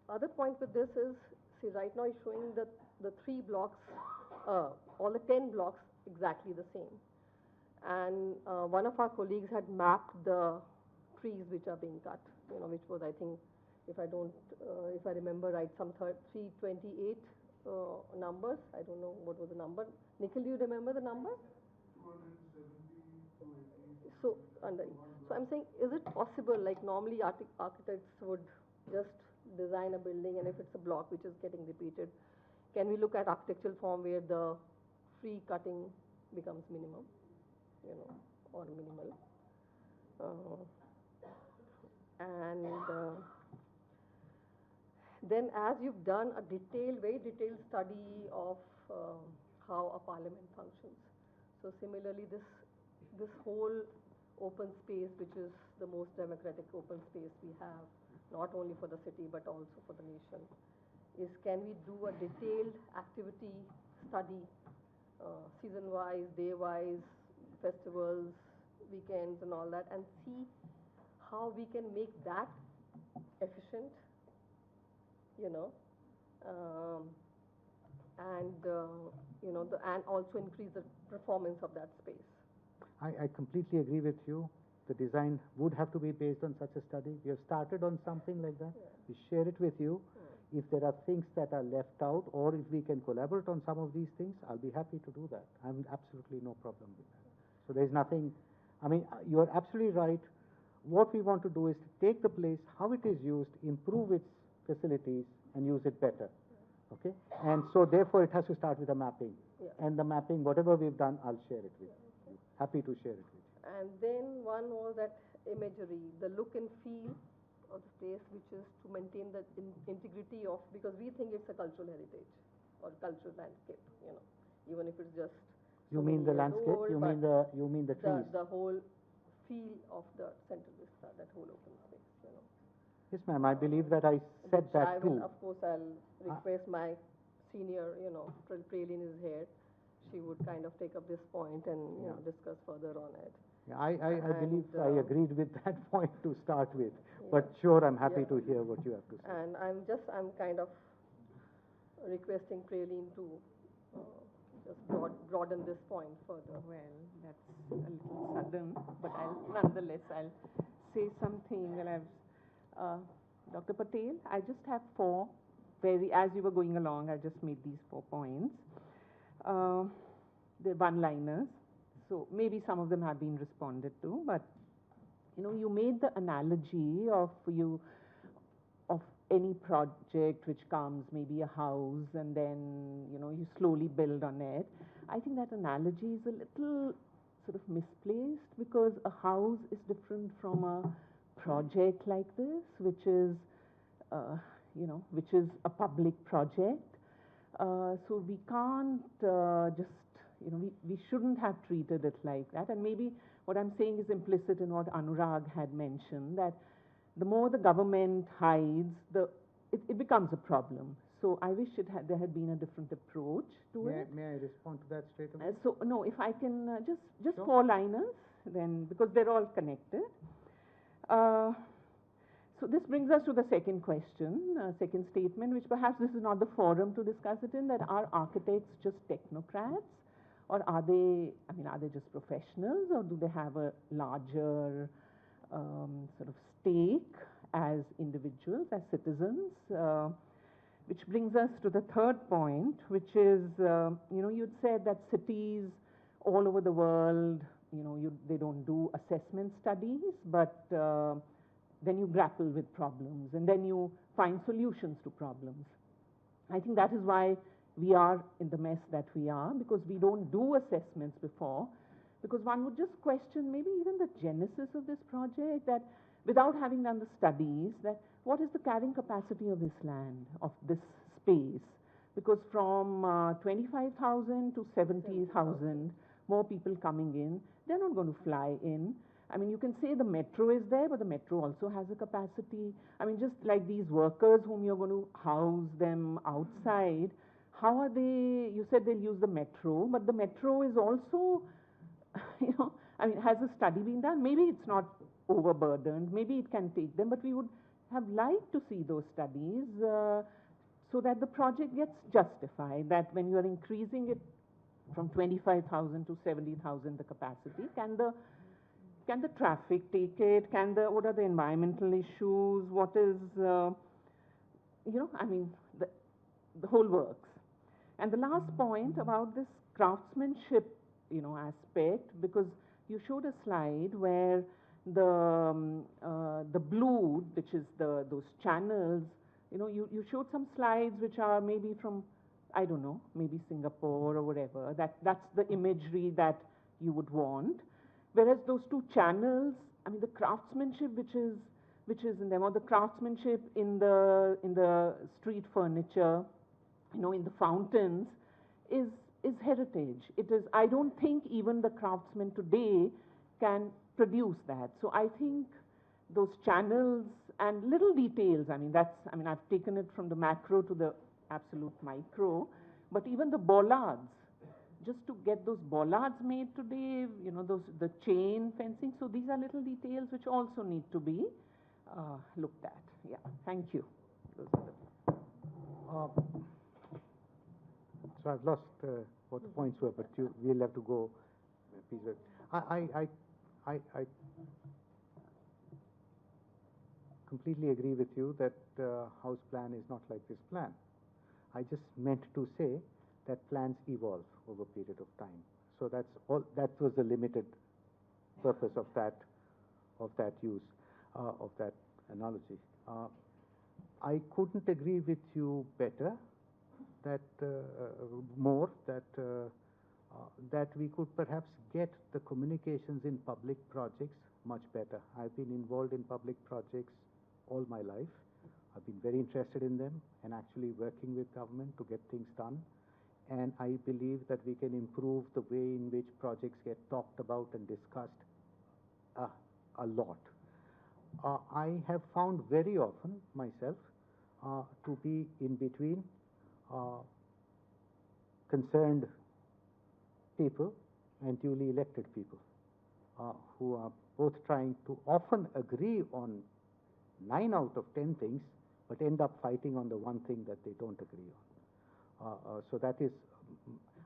other point with this is, see, right now it's showing that the 3 blocks, all the 10 blocks exactly the same. And one of our colleagues had mapped the trees which are being cut, which was, I think, if I remember right, some 328 numbers. I don't know what was the number. Nikhil, do you remember the number? So, so I'm saying, is it possible, like normally architects would just design a building, and if it's a block which is getting repeated, can we look at architectural form where the free cutting becomes minimum, or minimal? And then as you've done a very detailed study of how a parliament functions, so similarly this whole open space, which is the most democratic open space we have, not only for the city but also for the nation, is can we do a detailed activity study, season-wise, day-wise, festivals, weekends and all that, and see how we can make that efficient, you know, um, and also increase the performance of that space. I completely agree with you. The design would have to be based on such a study. We have started on something like that. Yeah. We share it with you. If there are things that are left out, or if we can collaborate on some of these things, I'll be happy to do that. I'm absolutely no problem with that. So there's nothing, I mean, you are absolutely right. What we want to do is to take the place, how it is used, improve its facilities, and use it better. Okay? And so therefore it has to start with a mapping. Yeah. And the mapping, whatever we've done, I'll share it with you. Happy to share it with you. And then one was that imagery, the look and feel of the place, which is to maintain the integrity of, because we think it's a cultural heritage or cultural landscape, even if it's just. You so mean many the years landscape? old, You mean the trees? The whole feel of the central vista, that whole open space, Yes, ma'am. I believe that I said which that too. Of course, I'll request my senior, Praline is here. She would kind of take up this point and discuss further on it. Yeah, I believe I And, agreed with that point to start with. But sure, I'm happy Yeah. to hear what you have to say. And I'm kind of requesting Praline to just broaden this point further. Well, that's a little sudden, but I'll say something. Well, Dr. Patel, I just have as you were going along, I just made these 4 points. They're one-liners, so maybe some of them have been responded to, but, you made the analogy of any project which comes, maybe a house, and then, you slowly build on it. I think that analogy is a little sort of misplaced, because a house is different from a project like this, which is a public project. So we can't just, we shouldn't have treated it like that. And maybe what I'm saying is implicit in what Anurag had mentioned, that the more the government hides, it becomes a problem. So I wish there had been a different approach to it. May I respond to that straight away? So no, if I can just Sure. 4-liners, then, because they're all connected. So this brings us to the second question, second statement, which perhaps this is not the forum to discuss it in, that are architects just technocrats, or are they just professionals, or do they have a larger sort of stake as individuals, as citizens? Which brings us to the third point, which is, you'd said that cities all over the world, they don't do assessment studies, but then you grapple with problems, and then you find solutions to problems. I think that is why we are in the mess that we are, because we don't do assessments before, because one would just question maybe even the genesis of this project, that without having done the studies, that what is the carrying capacity of this land, of this space? Because from 25,000 to 70,000 more people coming in, they're not going to fly in. I mean, you can say the metro is there, but the metro also has a capacity. I mean, just like these workers whom you're going to house them outside, how are they? You said they'll use the metro, but the metro is also, has a study been done? Maybe it's not overburdened, maybe it can take them, but we would have liked to see those studies so that the project gets justified, that when you are increasing it from 25,000 to 70,000 the capacity, can the traffic take it? What are the environmental issues? What is, I mean, the whole works. And the last point about this craftsmanship, aspect, because you showed a slide where the blue, which is those channels, you showed some slides which are maybe from, I don't know, maybe Singapore or whatever. That's the imagery that you would want. Whereas those two channels, I mean, the craftsmanship which is in them, or the craftsmanship in the street furniture, in the fountains, is heritage. It is. I don't think even the craftsmen today can produce that. So I think those channels and little details. I mean, I've taken it from the macro to the absolute micro, but even the bollards, just to get those bollards made today, the chain fencing. So these are little details which also need to be looked at. Yeah, thank you. Those are the So I've lost what the points were, but we'll have to go piece by piece. I completely agree with you that house plan is not like this plan. I just meant to say that plans evolve over a period of time. So that's all. That was the limited purpose of that use of that analogy. I couldn't agree with you better that more that we could perhaps get the communications in public projects much better. I've been involved in public projects all my life. I've been very interested in them and actually working with government to get things done. And I believe that we can improve the way in which projects get talked about and discussed a lot. I have found very often myself to be in between concerned people and duly elected people who are both trying to often agree on 9 out of 10 things, but end up fighting on the one thing that they don't agree on. So that is,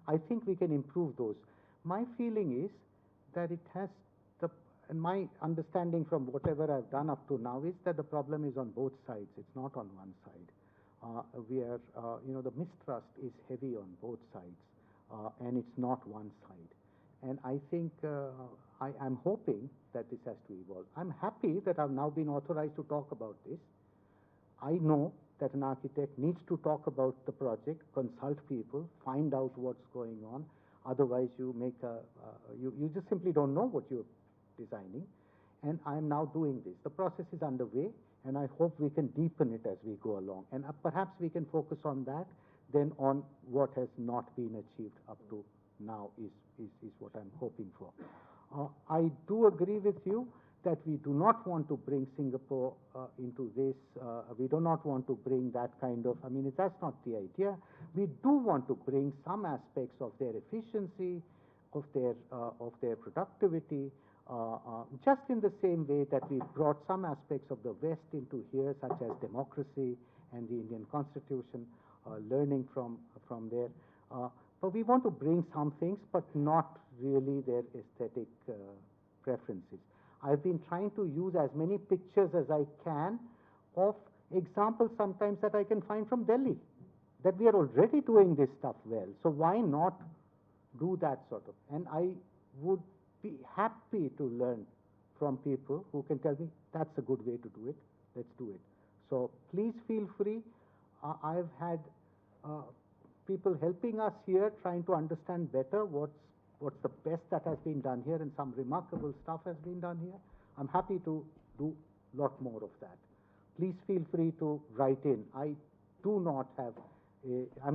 I think we can improve those. My feeling is that it has and my understanding from whatever I've done up to now is that the problem is on both sides. It's not on one side. The mistrust is heavy on both sides, and it's not one side. And I think I'm hoping that this has to evolve. I'm happy that I've now been authorized to talk about this. I know that an architect needs to talk about the project, consult people, find out what's going on. Otherwise, you just simply don't know what you're designing. And I'm now doing this. The process is underway, and I hope we can deepen it as we go along. And perhaps we can focus on that, then on what has not been achieved up to now is what I'm hoping for. I do agree with you that we do not want to bring Singapore into this. We do not want to bring that kind of, that's not the idea. We do want to bring some aspects of their efficiency, of their productivity, just in the same way that we brought some aspects of the West into here, such as democracy and the Indian Constitution, learning from there. But we want to bring some things, but not really their aesthetic preferences. I've been trying to use as many pictures as I can of examples sometimes that I can find from Delhi, that we are already doing this stuff well. So why not do that sort of? And I would be happy to learn from people who can tell me that's a good way to do it. Let's do it. So please feel free. I've had people helping us here, trying to understand better what's the best that has been done here, and some remarkable stuff has been done here. I'm happy to do a lot more of that. Please feel free to write in. I'm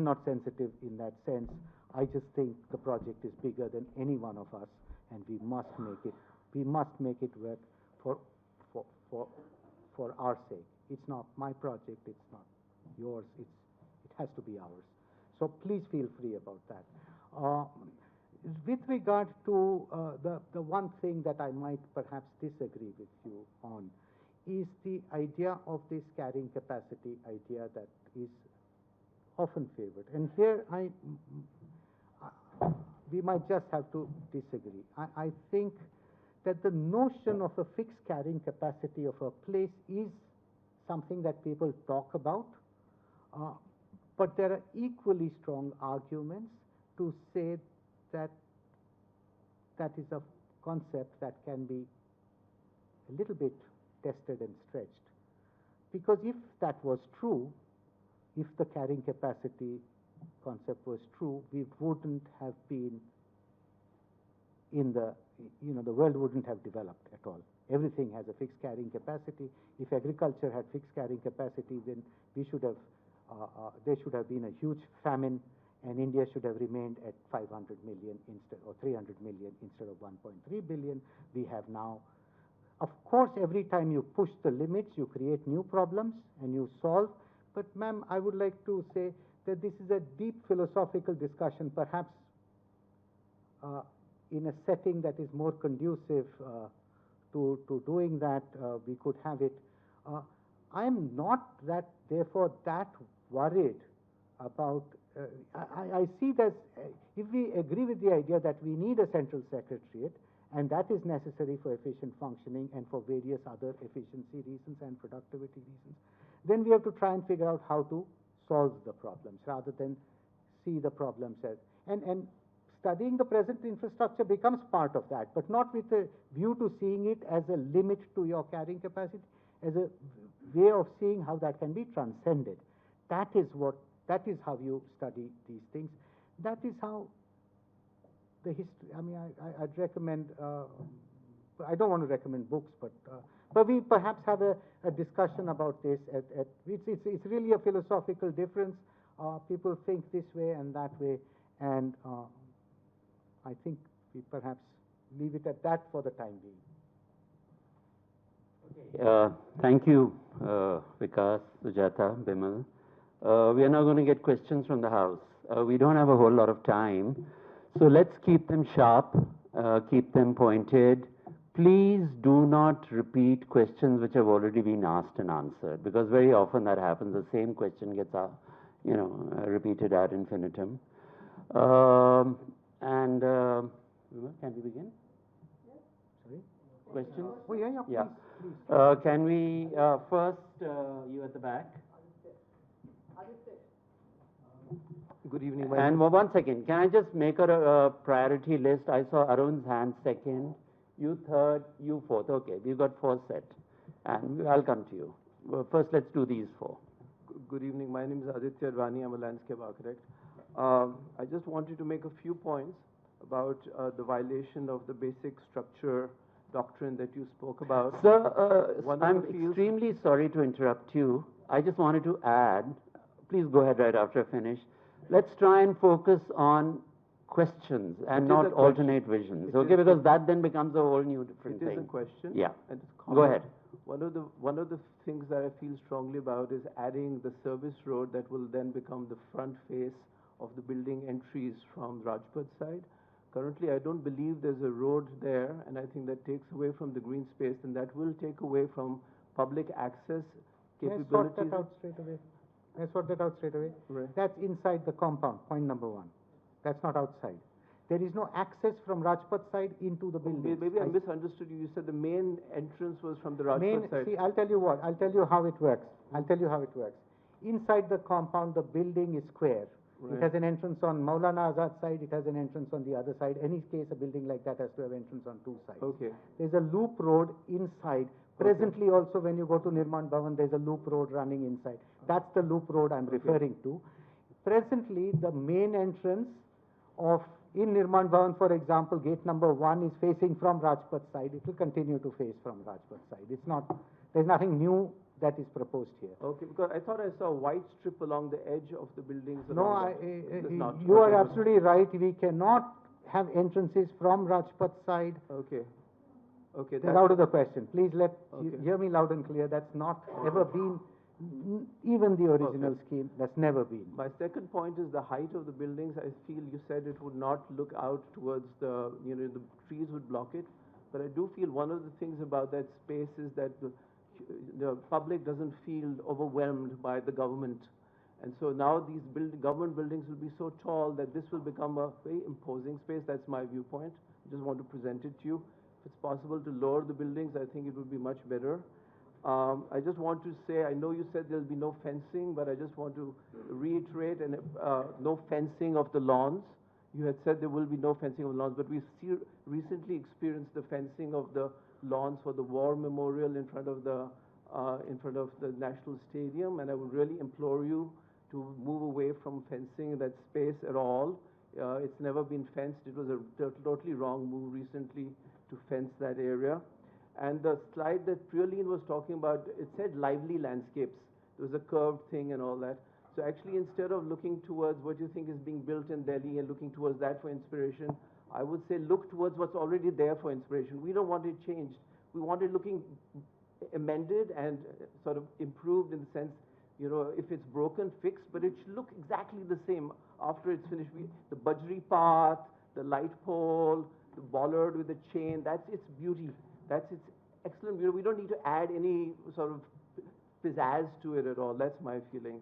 not sensitive in that sense. I just think the project is bigger than any one of us, and we must make it work for our sake. It's not my project, it's not yours, it has to be ours. So please feel free about that. With regard to the one thing that I might perhaps disagree with you on is the idea of this carrying capacity idea that is often favored. And here we might just have to disagree. I think that the notion of a fixed carrying capacity of a place is something that people talk about, but there are equally strong arguments to say that that is a concept that can be a little bit tested and stretched. Because if that was true, if the carrying capacity concept was true, we wouldn't have been in the, the world wouldn't have developed at all. Everything has a fixed carrying capacity. If agriculture had fixed carrying capacity, then we should have, there should have been a huge famine, and India should have remained at 500 million instead, or 300 million instead of 1.3 billion. We have now. Of course, every time you push the limits, you create new problems and you solve. But ma'am, I would like to say that this is a deep philosophical discussion, perhaps in a setting that is more conducive to doing that, we could have it. I am not that, therefore, that worried about, I see that if we agree with the idea that we need a central secretariat, and that is necessary for efficient functioning and for various other efficiency reasons and productivity reasons, then we have to try and figure out how to solve the problems rather than see the problems as, and studying the present infrastructure becomes part of that, but not with a view to seeing it as a limit to your carrying capacity, as a way of seeing how that can be transcended. That is how you study these things. That is how the history, I mean, I'd recommend, I don't want to recommend books, but we perhaps have a discussion about this. It's really a philosophical difference. People think this way and that way, and I think we perhaps leave it at that for the time being. Thank you, Vikas, Sujata, Bimal. We are now going to get questions from the House. We don't have a whole lot of time, so let's keep them sharp, keep them pointed. Please do not repeat questions which have already been asked and answered, because very often that happens. The same question gets, repeated ad infinitum. Can we begin? Yes. Sorry? Questions? Oh, yeah, Yeah. Please. Can we first, you at the back? Good evening. And one second, can I just make a priority list? I saw Arun's hand second, you third, you fourth. Okay, we've got 4 set, and I'll come to you. Well, first, let's do these 4. Good evening. My name is Aditya Advani. I'm a landscape architect. I just wanted to make a few points about the violation of the basic structure doctrine that you spoke about. Sir, I'm fields... extremely sorry to interrupt you. I just wanted to add, please go ahead right after I finish. Let's try and focus on questions and not alternate visions, okay? Because that then becomes a whole new different thing. It is a question. Yeah. And it's go ahead. One of the things that I feel strongly about is adding the service road that will then become the front face of the building entries from Rajpath side. Currently, I don't believe there's a road there, and I think that takes away from the green space, and that will take away from public access capabilities. Let's sort that out straight away. Right. That's inside the compound, point number 1. That's not outside. There is no access from Rajpath side into the building. Maybe I misunderstood you. You said the main entrance was from the Rajpath side. See, I'll tell you how it works. Inside the compound, the building is square. Right. It has an entrance on Maulana Azad side, it has an entrance on the other side. Any case, a building like that has to have entrance on 2 sides. Okay. There's a loop road inside. Presently also, when you go to Nirman Bhavan, there's a loop road running inside. That's the loop road I'm referring to. Presently, the main entrance in Nirman Bhavan, for example, gate number 1 is facing from Rajpath side. It will continue to face from Rajpath side. There's nothing new that is proposed here. Okay, because I thought I saw a white strip along the edge of the buildings. No, you are absolutely right. We cannot have entrances from Rajpath side. Okay. Okay. That's out of the question. Please hear me loud and clear. That's not ever been, even the original scheme, that's never been. My second point is the height of the buildings. I feel you said it would not look out towards the trees would block it. But I do feel one of the things about that space is that the public doesn't feel overwhelmed by the government. And so now these government buildings will be so tall that this will become a very imposing space. That's my viewpoint. I just want to present it to you. If it's possible to lower the buildings, I think it would be much better. I just want to say, I know you said there'll be no fencing, but I just want to reiterate, and no fencing of the lawns. You had said there will be no fencing of lawns, but we recently experienced the fencing of the lawns for the war memorial in front of the National Stadium, and I would really implore you to move away from fencing that space at all. It's never been fenced. It was a totally wrong move recently to fence that area. And the slide that Prioline was talking about, it said lively landscapes. There was a curved thing and all that. So actually, instead of looking towards what you think is being built in Delhi and looking towards that for inspiration, I would say look towards what's already there for inspiration. We don't want it changed. We want it looking amended and sort of improved in the sense, you know, if it's broken, fixed, but it should look exactly the same after it's finished. The Bajri path, the light pole, the bollard with the chain, that's its beauty. That's its excellent beauty. We don't need to add any sort of pizzazz to it at all. That's my feeling.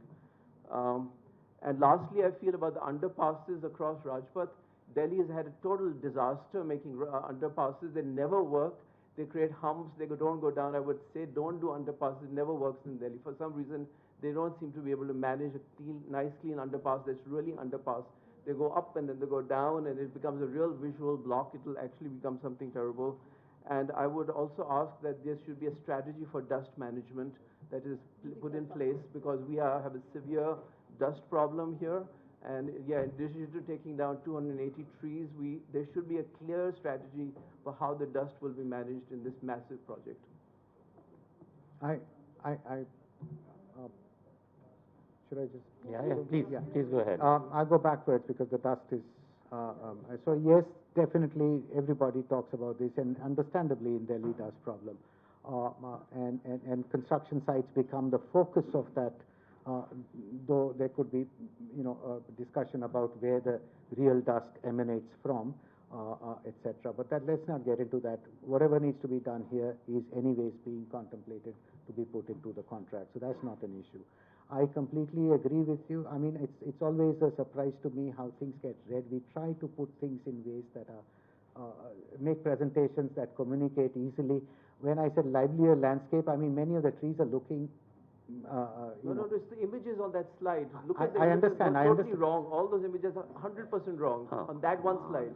And lastly, I feel about the underpasses across Rajpath. Delhi has had a total disaster making underpasses. They never work. They create humps. They don't go down. I would say don't do underpasses. It never works in Delhi. For some reason, they don't seem to be able to manage a nice, clean underpass that's really underpass. They go up and then they go down, and it becomes a real visual block. It will actually become something terrible. And I would also ask that there should be a strategy for dust management that is put in place, because we have a severe dust problem here. And yeah, in addition to taking down 280 trees, there should be a clear strategy for how the dust will be managed in this massive project. Should I just? Yeah, please, please go ahead. I'll go backwards because the dust is. So yes, definitely everybody talks about this, and understandably in Delhi dust problem, and construction sites become the focus of that. Though there could be, you know, a discussion about where the real dust emanates from, etc. But let's not get into that. Whatever needs to be done here is anyways being contemplated to be put into the contract, so that's not an issue. I completely agree with you. I mean, it's always a surprise to me how things get read. We try to put things in ways that are make presentations that communicate easily. When I said livelier landscape, I mean many of the trees are looking. No, it's the images on that slide. Look at the I images. understand. They're I totally understand. wrong. All those images are 100% wrong on that one slide.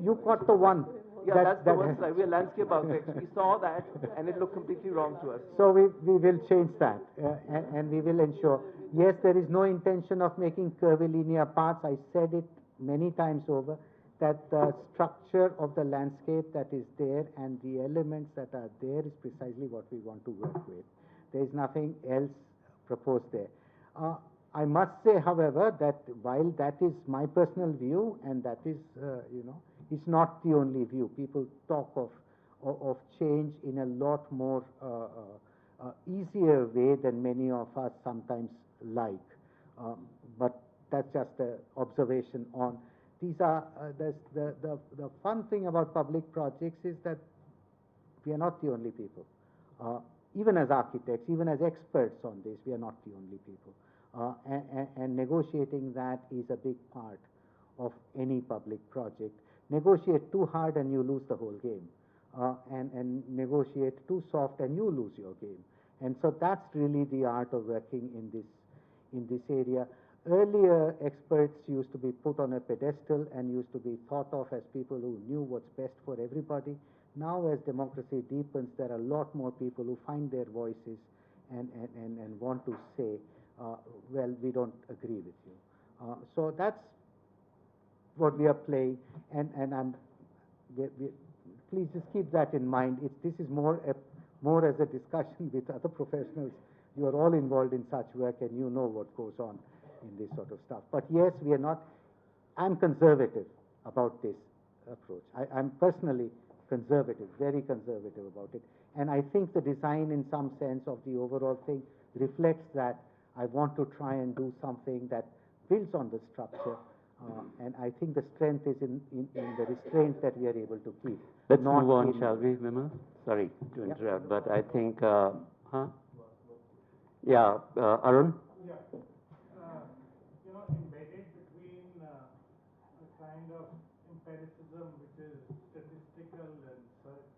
You caught the one. Yeah, that's the one slide. We're landscape architects. We saw that, and it looked completely wrong to us. So we will change that, and we will ensure. Yes, there is no intention of making curvilinear paths. I said it many times over, that the structure of the landscape that is there and the elements that are there is precisely what we want to work with. There is nothing else proposed there. I must say, however, that while that is my personal view, and that is, it's not the only view. People talk of change in a lot more easier way than many of us sometimes like. But that's just an observation on. These are, the fun thing about public projects is that we are not the only people. Even as architects, even as experts on this, we are not the only people. And negotiating that is a big part of any public project. Negotiate too hard and you lose the whole game. And negotiate too soft and you lose your game. And so that's really the art of working in this area. Earlier, experts used to be put on a pedestal and used to be thought of as people who knew what's best for everybody. Now, as democracy deepens, there are a lot more people who find their voices and want to say, well, we don't agree with you. So that's what we are playing, and please just keep that in mind. This is more as a discussion with other professionals. You are all involved in such work, and you know what goes on in this sort of stuff. But yes, we are not. I'm conservative about this approach. I'm personally conservative, very conservative about it. And I think the design, in some sense, of the overall thing reflects that. I want to try and do something that builds on the structure, And I think the strength is in the restraint that we are able to keep. Let's not move on, in- shall we, Vimal? Sorry to Yeah. interrupt, but I think, huh? Yeah, Arun? Yeah. Embedded between a kind of empiricism which is statistical and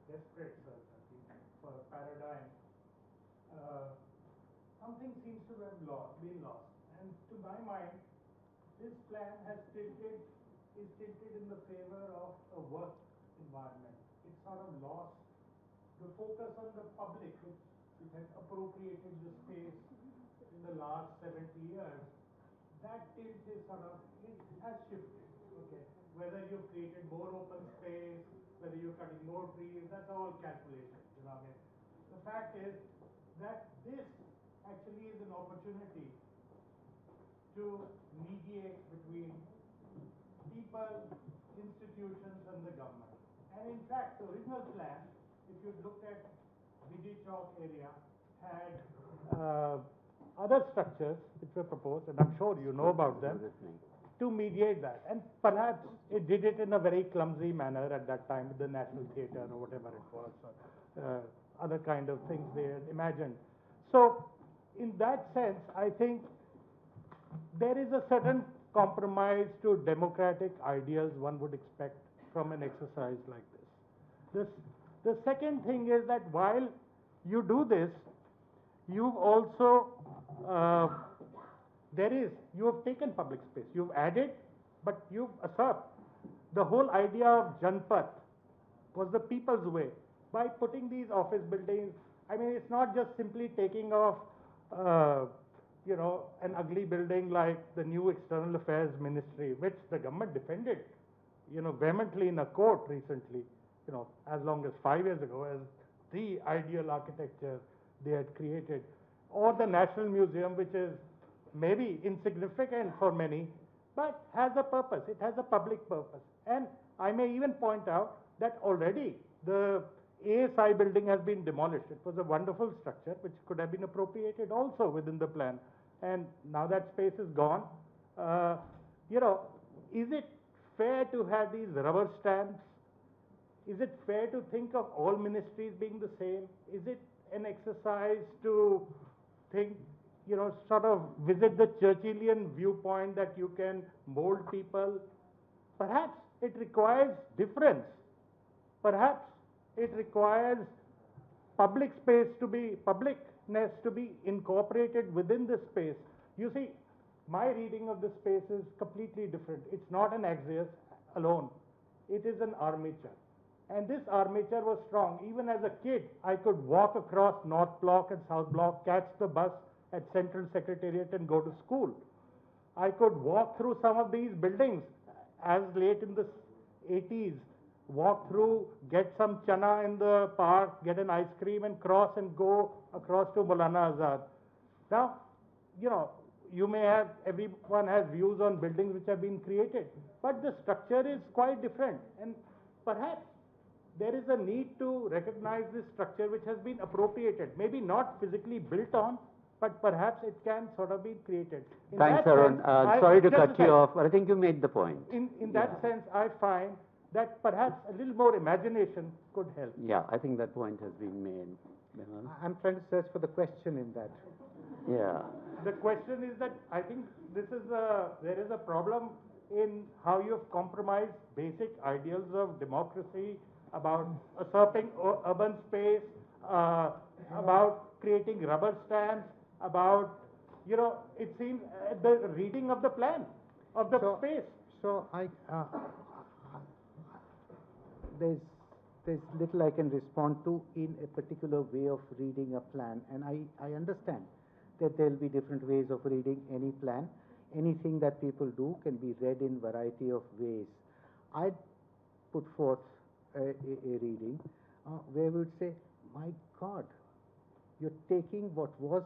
desperate search, I think, for a paradigm, something seems to have been lost. And to my mind, this plan is tilted in the favor of a work environment. It's sort of lost the focus on the public, which it has appropriated the space in the last 70 years. That tilt is sort of, it has shifted. Okay, whether you've created more open space, whether you're cutting more trees, that's all calculation. What I mean? The fact is that this actually is an opportunity to mediate between people, institutions, and the government. And in fact, the original plan, if you looked at Vijay Chowk area, had other structures which were proposed, and I'm sure you know about them, to mediate that. And perhaps it did it in a very clumsy manner at that time with the National Theatre or whatever it was, or other kind of things they had imagined. So, in that sense, I think there is a certain compromise to democratic ideals one would expect from an exercise like this. The second thing is that while you do this, you've also, you have taken public space. You've added, but you've usurped. The whole idea of Janpat was the people's way. By putting these office buildings, I mean, it's not just simply taking off, an ugly building like the new External Affairs Ministry, which the government defended, vehemently in a court recently, as long as 5 years ago, as the ideal architecture they had created. Or the National Museum, which is maybe insignificant for many, but has a purpose. It has a public purpose. And I may even point out that already the ASI building has been demolished. It was a wonderful structure which could have been appropriated also within the plan. And now that space is gone. Is it fair to have these rubber stamps? Is it fair to think of all ministries being the same? Is it an exercise to think, sort of visit the Churchillian viewpoint that you can mold people? Perhaps it requires difference. Perhaps it requires publicness to be incorporated within the space. You see, my reading of the space is completely different. It's not an axios alone. It is an armature. And this armature was strong. Even as a kid, I could walk across North Block and South Block, catch the bus at Central Secretariat and go to school. I could walk through some of these buildings as late in the 80s, walk through, get some chana in the park, get an ice cream and cross and go across to Maulana Azad. Now, everyone has views on buildings which have been created, but the structure is quite different. And perhaps there is a need to recognize this structure which has been appropriated, maybe not physically built on, but perhaps it can sort of be created. Thanks, Arun. Sorry to cut you off, but I think you made the point. In that sense, I find that perhaps a little more imagination could help. Yeah, I think that point has been made. Vimal? I'm trying to search for the question in that. Yeah. The question is that I think there is a problem in how you have compromised basic ideals of democracy, about usurping urban space, about creating rubber stamps, about, it seems the reading of the plan, of the space. So there's little I can respond to in a particular way of reading a plan, and I understand that there will be different ways of reading any plan. Anything that people do can be read in variety of ways. I'd put forth a reading where we would say, my God, you're taking what was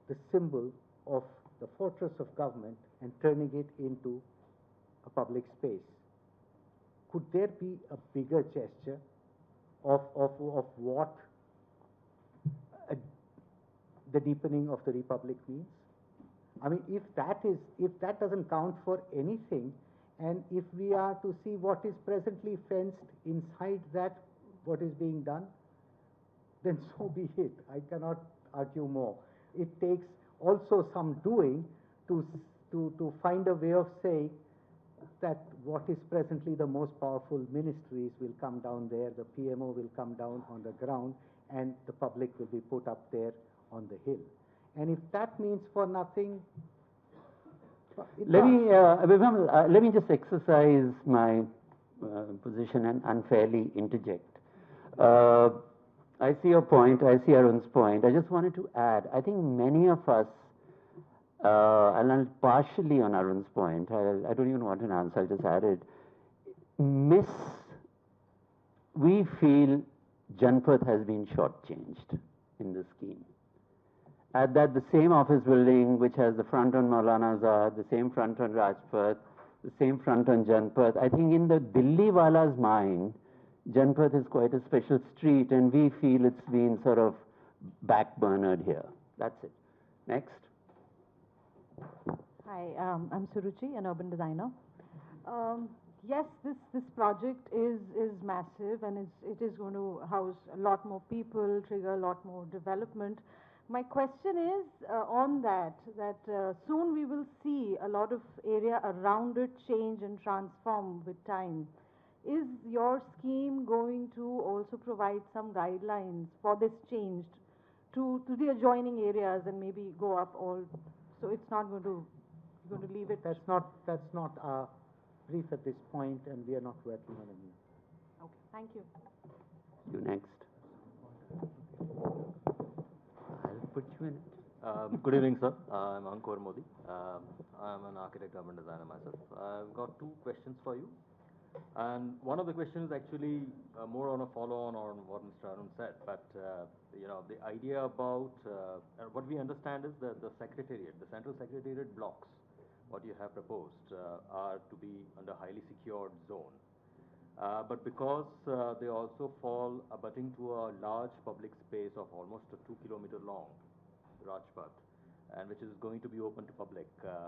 the symbol of the fortress of government and turning it into a public space. Could there be a bigger gesture of what the deepening of the republic means? I mean, if that doesn't count for anything, and if we are to see what is presently fenced inside that, what is being done, then so be it. I cannot argue more. It takes also some doing to find a way of saying that what is presently the most powerful ministries will come down there, the PMO will come down on the ground, and the public will be put up there on the hill. And if that means for nothing, Let me, Vibham, let me just exercise my position and unfairly interject. Uh, I see your point. I see Arun's point. I just wanted to add. I think many of us, and I'll partially on Arun's point. I don't even want an answer. I'll just add it. Miss, we feel Janpath has been shortchanged in this scheme. At that, the same office building, which has the front on Maulana Azad, the same front on Rajpath, the same front on Janpath, I think in the Delhi wala's mind, Janpath is quite a special street, and we feel it's been sort of backburnered here. That's it. Next. Hi, I'm Suruchi, an urban designer. Yes, this project is massive, and it is going to house a lot more people, trigger a lot more development. My question is on that soon we will see a lot of area around it change and transform with time. Is your scheme going to also provide some guidelines for this change to the adjoining areas and maybe go up all? So it's not going to you're going to leave it. that's not our brief at this point, and we are not working on any. Okay, thank you. You next. I'll put you in it. Good evening, sir. I'm Ankur Modi. I'm an architect, urban designer myself. I've got two questions for you. And one of the questions is actually more on a follow-on on what Mr. Arun said. But, the idea about what we understand is that the secretariat, the central secretariat blocks, what you have proposed, are to be under highly secured zone. But because they also fall abutting to a large public space of almost a 2-kilometer long, Rajpath, and which is going to be open to public,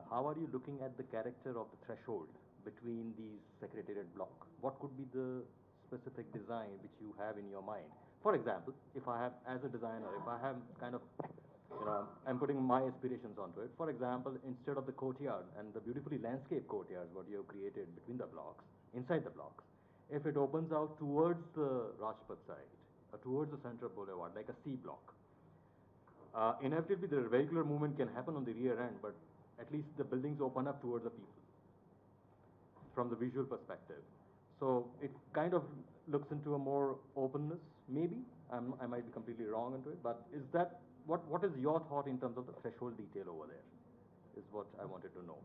how are you looking at the character of the threshold between these secretariat block? What could be the specific design which you have in your mind? For example, if I have, as a designer, if I have kind of, I'm putting my aspirations onto it. For example, instead of the courtyard and the beautifully landscaped courtyards, what you have created between the blocks, inside the blocks, if it opens out towards the Rajpath side, towards the Central Boulevard, like a C block, inevitably the vehicular movement can happen on the rear end, but at least the buildings open up towards the people from the visual perspective. So it kind of looks into a more openness, maybe. I might be completely wrong into it, but is that, what is your thought in terms of the threshold detail over there, is what I wanted to know.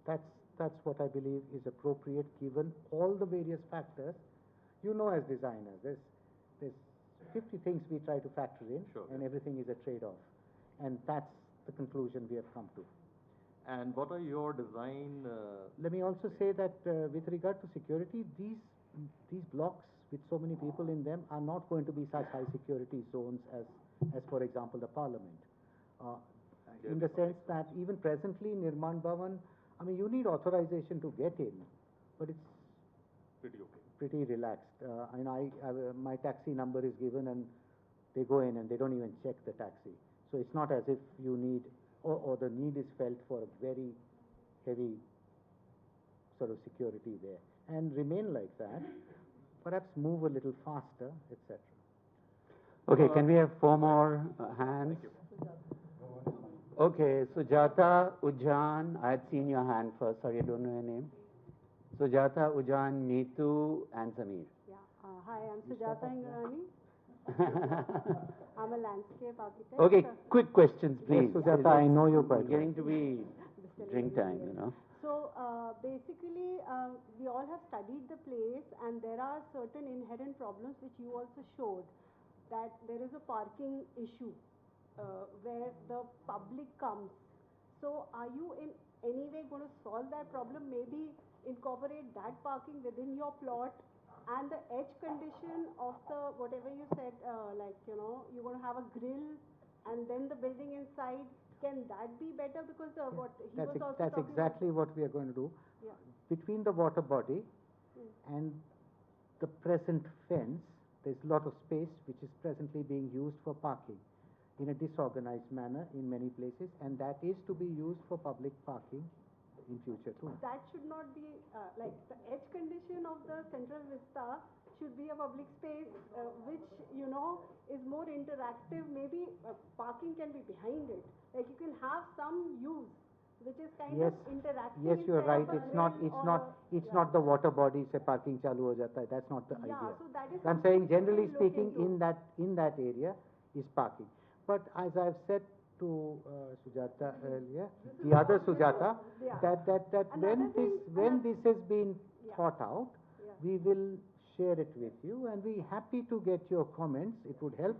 That's what I believe is appropriate given all the various factors. You know, as designers, there's 50 things we try to factor in, Sure, and yeah. everything is a trade-off. And that's the conclusion we have come to. And what are your design? Let me also say that with regard to security, these blocks with so many people in them are not going to be such high security zones as for example, the Parliament. In the sense that even presently, Nirman Bhavan, I mean, you need authorization to get in, but it's Pretty okay. pretty relaxed. My taxi number is given, and they go in and they don't even check the taxi. So it's not as if you need, or the need is felt for a very heavy sort of security there, and remain like that. Perhaps move a little faster, etc. Okay, can we have 4 more hands? Okay, Sujata, Ujjan, I had seen your hand first. Sorry, I don't know your name. Sujata, Ujjan, Neetu, and Sameer. Yeah. Hi, I'm Sujata Ingurani. I'm a landscape architect. Okay, quick questions, please. Yes, Sujata, I know you quite well. Getting to be drink time, you know. So basically, we all have studied the place, and there are certain inherent problems which you also showed, that there is a parking issue where the public comes. So are you in any way going to solve that problem? Maybe incorporate that parking within your plot, and the edge condition of the, whatever you said, you're going to have a grill, and then the building inside. Can that be better? Because what he That's, was also that's talking exactly what we are going to do. Yeah. Between the water body and the present fence, there's a lot of space which is presently being used for parking in a disorganized manner in many places, and that is to be used for public parking in future too. That should not be, like, the edge condition of the central vista should be a public space, which, is more interactive. Maybe parking can be behind it. Like, you can have some use, which is kind Yes, of interacting. yes, you're instead right. of a It's not, grill it's or not, a- it's yeah. not the water body say parking chalu ho jata hai. That's not the Yeah, idea. so that is I'm something saying we should generally look speaking, into. in that area is parking. But as I've said to Sujata earlier, the other Sujata, Yeah. that Another thing, when this has been Yeah. thought out, Yeah. we will share it with you, and we're happy to get your comments. It would help.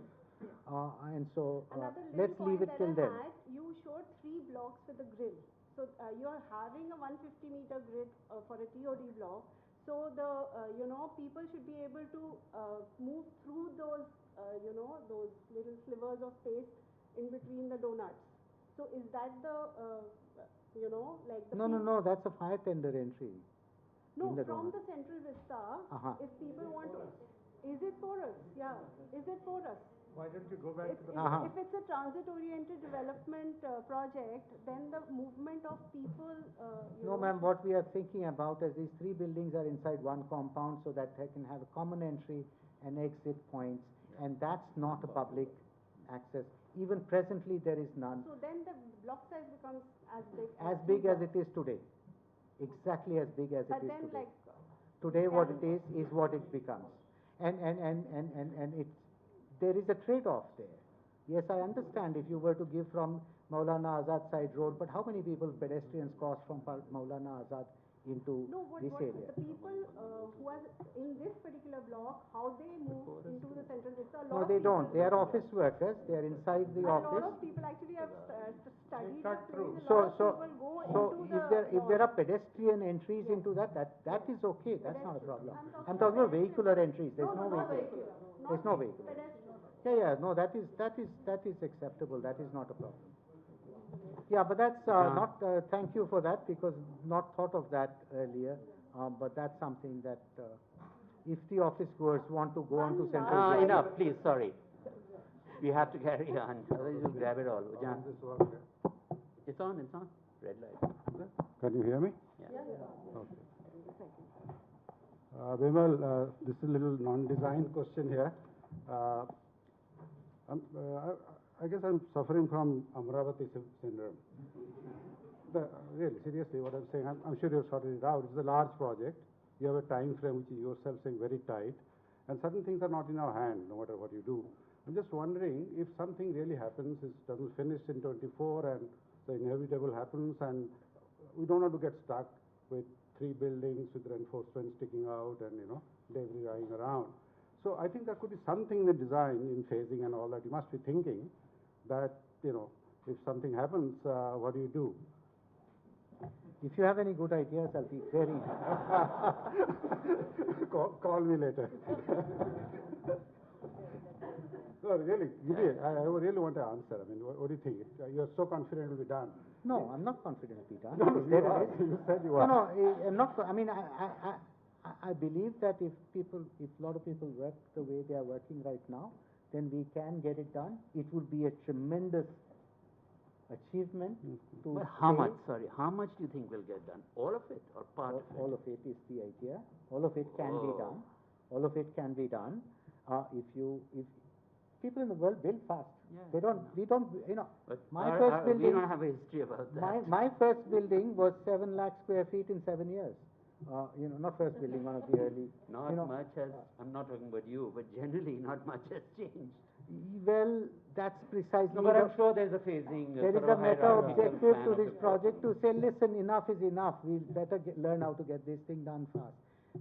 And so Another little let's leave point it that till I then. had, you showed 3 blocks with the grill. So you are having a 150-meter grid for a TOD block. So the people should be able to move through those those little slivers of space in between the donuts. So is that the like the No, that's a fire tender entry. No, in the from donut. the central vista, Uh-huh. if people want to, is it for us? Yeah, is it for us? Why don't you go back to the... If it's a transit-oriented development project, then the movement of people, No, ma'am, what we are thinking about is these 3 buildings are inside one compound so that they can have a common entry and exit points, and that's not a public access. Even presently, there is none. So then the block size becomes as big As big as it is today. Exactly as big as it But is then, today. like, Today, what it is what it becomes. And it's, there is a trade-off there. Yes, I understand if you were to give from Maulana Azad side road, but how many people pedestrians cross from Maulana Azad into No, what this area? the people who are in this particular block, how they move into the central vista? A lot No, of they people, don't. They are office workers. They are inside the A lot office. of people actually have studied the cut place. through. A So, lot of people go into if there are pedestrian entries Yes. into that is okay. That's not a problem. I'm I'm talking talking about pedestrian. vehicular entries. There's no not vehicular. vehicular. There's no vehicular. Pedestrian. Yeah, no, that is acceptable. That is not a problem. Yeah, but that's not. Thank you for that, because not thought of that earlier. But that's something that if the office goers want to go on to central. Vista- Enough, please, sorry. We have to carry on, otherwise you'll grab it all. Jan. It's on, red light. Can you hear me? Yeah. Okay. Vimal, this is a little non-design question here. I guess I'm suffering from Amravati syndrome. Really, seriously, what I'm saying, I'm sure you've sorted it out. It's a large project. You have a time frame which is yourself saying very tight, and certain things are not in our hand, no matter what you do. I'm just wondering if something really happens, it doesn't finish in 24, and the inevitable happens, and we don't want to get stuck with 3 buildings with reinforcement sticking out and, debris lying around. So I think there could be something in the design, in phasing and all that. You must be thinking that, if something happens, what do you do? If you have any good ideas, I'll be very. Call me later. No, really, I really want to answer. I mean, what do you think? You're so confident it will be done. No, I'm not confident it'll be done. No, There you are. it is. You said you No, are. no, I'm not. I mean, I believe that if a lot of people work the way they are working right now, then we can get it done. It would be a tremendous achievement to But how say much, sorry, how much do you think will get done? All of it or part of it? all of it is the idea. All of it can be done. All of it can be done. If people in the world build fast, we don't, But my first we building, don't have a history about that. my first building was 7 lakh square feet in 7 years. Not first building, one of the early. Not much has, I'm not talking about you, but generally not much has changed. Well, that's precisely. No, but I'm sure there's a phasing. There is sort a of meta hierarchical objective plan to of this the project to say, listen, enough is enough. We better learn how to get this thing done fast.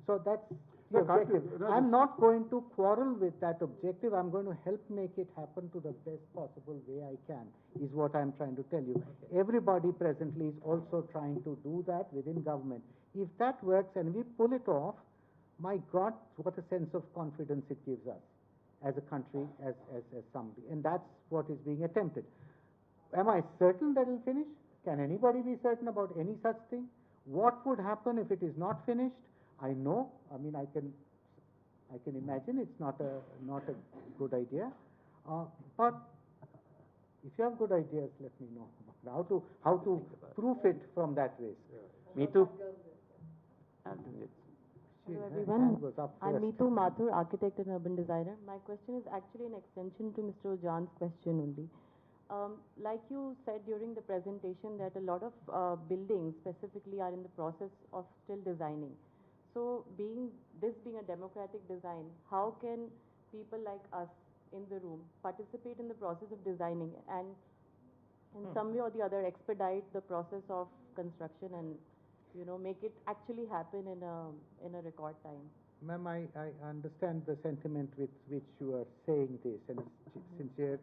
So that's the No, can't you- objective. no, I'm not going to quarrel with that objective. I'm going to help make it happen to the best possible way I can, is what I'm trying to tell you. Everybody presently is also trying to do that within government. If that works and we pull it off, my God, what a sense of confidence it gives us as a country, as somebody. And that's what is being attempted. Am I certain that it'll finish? Can anybody be certain about any such thing? What would happen if it is not finished? I know, I mean, I can imagine it's not a good idea. But if you have good ideas, let me know how to proof it from that risk. Me too. I'll do it. Hello Her everyone, hand was up I'm first. Meetu Mathur, architect and urban designer. My question is actually an extension to Mr. Ojan's question only. Like you said during the presentation that a lot of buildings specifically are in the process of still designing. So this being a democratic design, how can people like us in the room participate in the process of designing and in some way or the other expedite the process of construction and make it actually happen in a record time? Ma'am, I understand the sentiment with which you are saying this, and it's sincere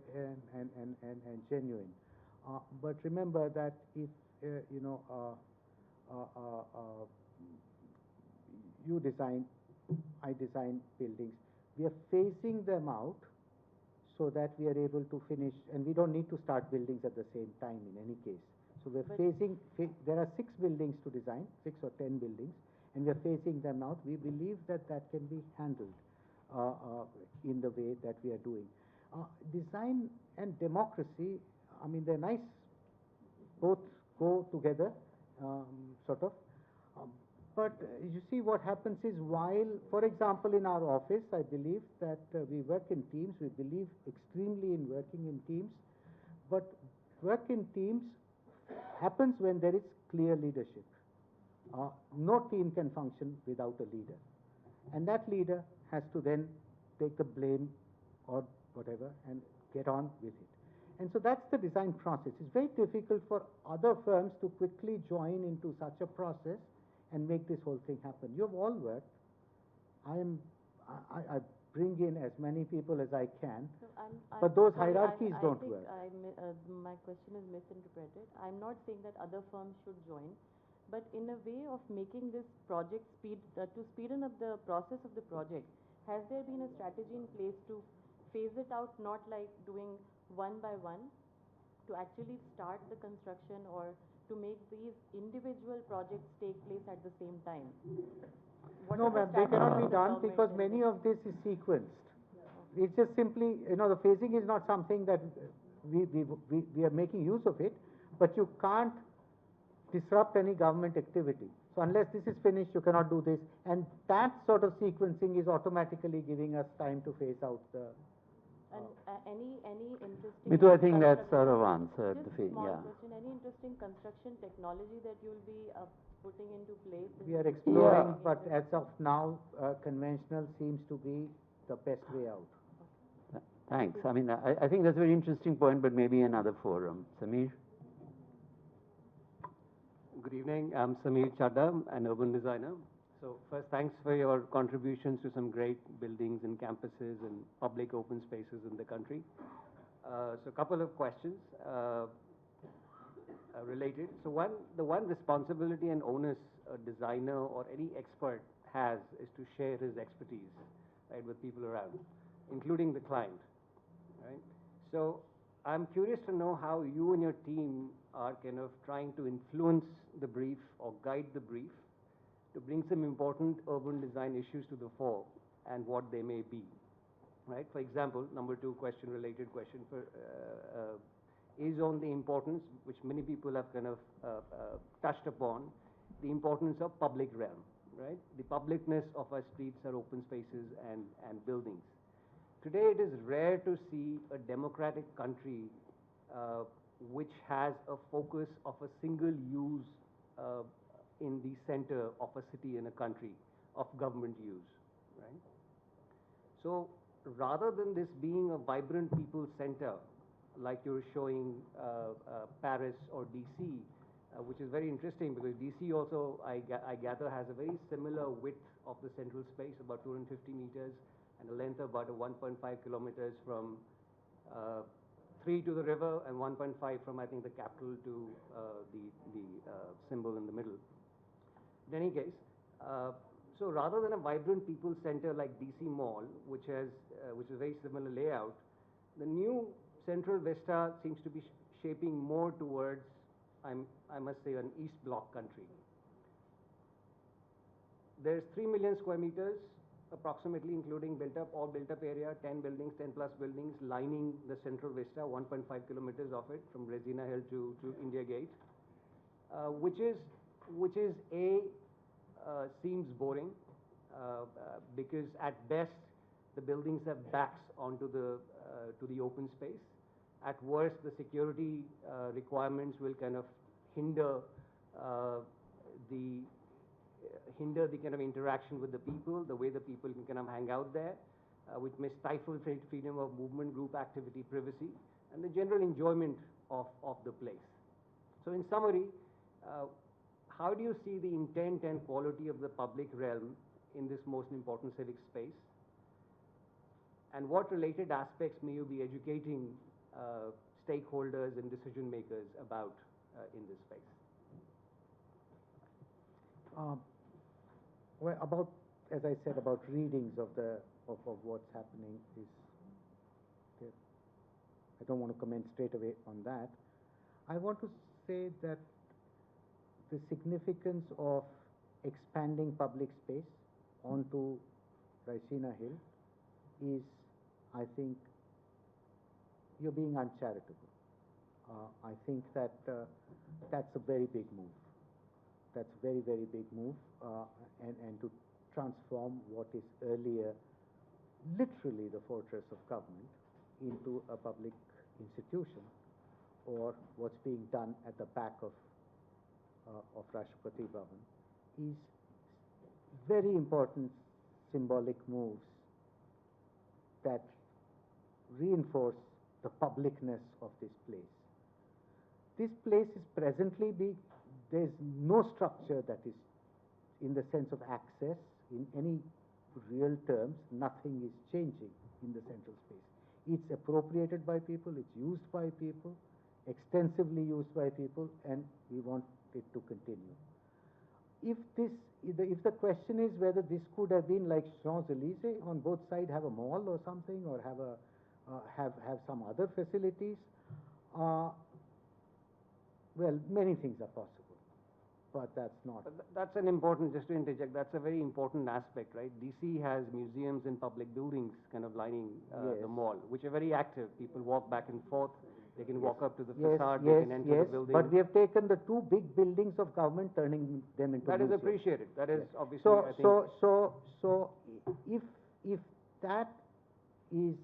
and genuine. But remember that if, you design, I design buildings, we are phasing them out so that we are able to finish, and we don't need to start buildings at the same time in any case. So we're there are 6 buildings to design, 6 or 10 buildings, and we're phasing them out. We believe that that can be handled in the way that we are doing. Design and democracy, I mean, they're nice, both go together, sort of. But you see, what happens is while, for example, in our office, I believe that we work in teams. We believe extremely in working in teams. But work in teams happens when there is clear leadership. No team can function without a leader. And that leader has to then take the blame or whatever and get on with it. And so that's the design process. It's very difficult for other firms to quickly join into such a process and make this whole thing happen. You have all worked. I bring in as many people as I can, So but those sorry, hierarchies I don't think work. my question is misinterpreted. I'm not saying that other firms should join, but in a way of making this project to speeden up the process of the project, has there been a strategy in place to phase it out, not like doing one by one, to actually start the construction or to make these individual projects take place at the same time? What No, is the ma'am, they strategy cannot of be the done government because in many this? of this is sequenced. It's just simply, the phasing is not something that we are making use of it, but you can't disrupt any government activity. So unless this is finished, you cannot do this. And that sort of sequencing is automatically giving us time to phase out the... And any interesting... Mitu, I think that construction- sort of answered Just the thing, small yeah. question. Any interesting construction technology that you'll be putting into place? We are exploring, Yeah. but as of now, conventional seems to be the best way out. Thanks. I mean, I think that's a very interesting point, but maybe another forum. Samir? Good evening. I'm Samir Chadda, an urban designer. So first, thanks for your contributions to some great buildings and campuses and public open spaces in the country. So a couple of questions related. So the one responsibility and onus a designer or any expert has is to share his expertise, right, with people around, including the client, right? So I'm curious to know how you and your team are kind of trying to influence the brief or guide the brief to bring some important urban design issues to the fore and what they may be, right? For example, number 2 question, related question is on the importance, which many people have kind of touched upon, the importance of public realm, right? The publicness of our streets, our open spaces and buildings. Today, it is rare to see a democratic country which has a focus of a single use in the center of a city in a country of government use, right? So rather than this being a vibrant people center, like you're showing Paris or DC, which is very interesting because DC also, I gather, has a very similar width of the central space, about 250 meters, and a length of about 1.5 kilometers from 3 to the river and 1.5 from, I think, the capital to the symbol in the middle. In any case, so rather than a vibrant people center like DC Mall, which is a very similar layout, the new Central Vista seems to be shaping more towards, I must say, an East Bloc country. There's 3 million square meters, approximately, including all built up area, 10 buildings, 10 plus buildings lining the central vista, 1.5 kilometers of it from Resina Hill to India Gate, which is seems boring because at best the buildings have backs onto to the open space. At worst, the security requirements will kind of hinder the kind of interaction with the people, the way the people can kind of hang out there, which may stifle freedom of movement, group activity, privacy, and the general enjoyment of the place. So in summary, how do you see the intent and quality of the public realm in this most important civic space? And what related aspects may you be educating stakeholders and decision makers about in this space? Well, about, as I said, about readings of what's happening is, I don't want to comment straight away on that. I want to say that the significance of expanding public space onto Raisina Hill is, I think, you're being uncharitable. I think that that's a very big move. That's a very, very big move, and to transform what is earlier literally the fortress of government into a public institution, or what's being done at the back of Rashtrapati Bhavan, is very important symbolic moves that reinforce the publicness of this place. This place is presently there's no structure that is, in the sense of access, in any real terms, nothing is changing in the central space. It's appropriated by people, it's used by people, extensively used by people, and we want it to continue. If the question is whether this could have been like Champs-Élysées, on both sides have a mall or something, or have some other facilities, well, many things are possible, but that's not. That's an important, just to interject, that's a very important aspect, right? DC has museums and public buildings kind of lining the mall, which are very active. People walk back and forth. They can walk up to the facade, they can enter the building. But we have taken the two big buildings of government, turning them into That museums. is appreciated. That is obviously, So, I think. so if that is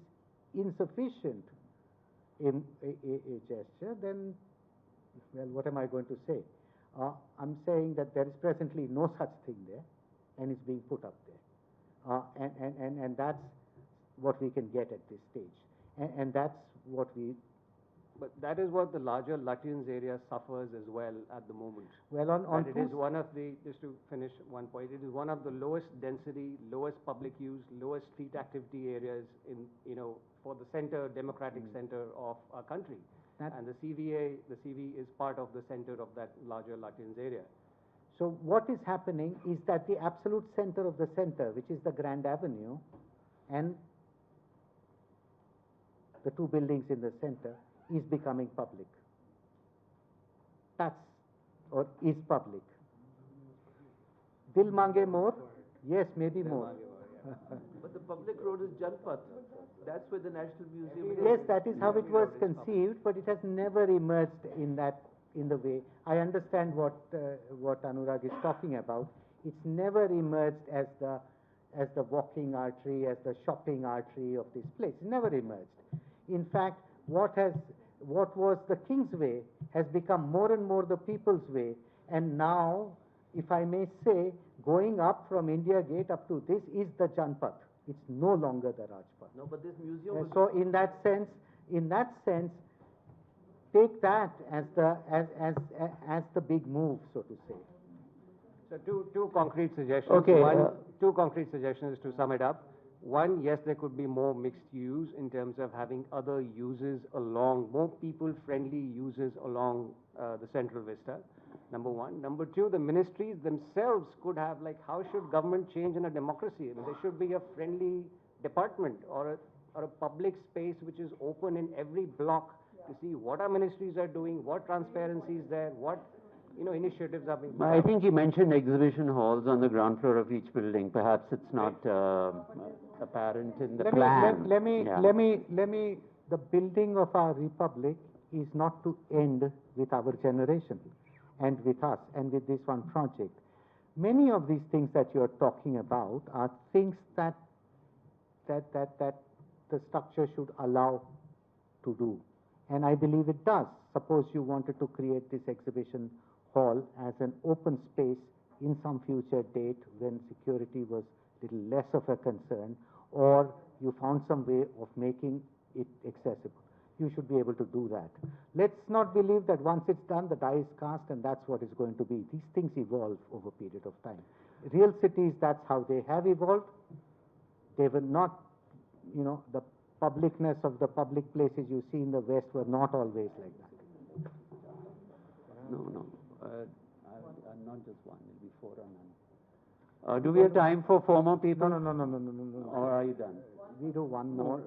insufficient a gesture, then, well, what am I going to say? I'm saying that there is presently no such thing there, and it's being put up there. And that's what we can get at this stage. And that's what we... But that is what the larger Lutyens area suffers as well at the moment. Well, on it is one of the, just to finish one point, it is one of the lowest density, lowest public use, lowest street activity areas in, for the center, democratic center of our country. And the CV is part of the center of that larger Lutyens area. So what is happening is that the absolute center of the center, which is the Grand Avenue, and the two buildings in the center, is becoming public. That's, or is public. Dil mange more? Yes, maybe more. But the public road is Janpath. That's where the National Museum is. Yes, that is how it was conceived, but it has never emerged in the way. I understand what Anurag is talking about. It's never emerged as the walking artery, as the shopping artery of this place. It never emerged. In fact, what was the King's Way has become more and more the people's way, and now, if I may say, going up from India Gate up to this is the Janpath. It's no longer the Rajpath. No, but this museum. So in that sense, take that as the big move, so to say. So two concrete suggestions. Okay. Two concrete suggestions to sum it up. One, yes, there could be more mixed use in terms of having other uses along, more people-friendly uses along the central vista, number one. Number two, the ministries themselves could have, like, how should government change in a democracy? I mean, there should be a friendly department or a public space which is open in every block to to see what our ministries are doing, what transparency is there, what, initiatives are being put I up. think you mentioned exhibition halls on the ground floor of each building. Perhaps it's not apparent in the plan. The building of our republic is not to end with our generation and with us and with this one project. Many of these things that you're talking about are things that the structure should allow to do. And I believe it does. Suppose you wanted to create this exhibition hall as an open space in some future date when security was little less of a concern, or you found some way of making it accessible. You should be able to do that. Let's not believe that once it's done, the die is cast and that's what it's going to be. These things evolve over a period of time. Real cities, that's how they have evolved. They were not, the publicness of the public places you see in the West were not always like that. No. Not just one, it'll be 4 or none. Do we have time for 4 more people? No. Or are you done? We do one more.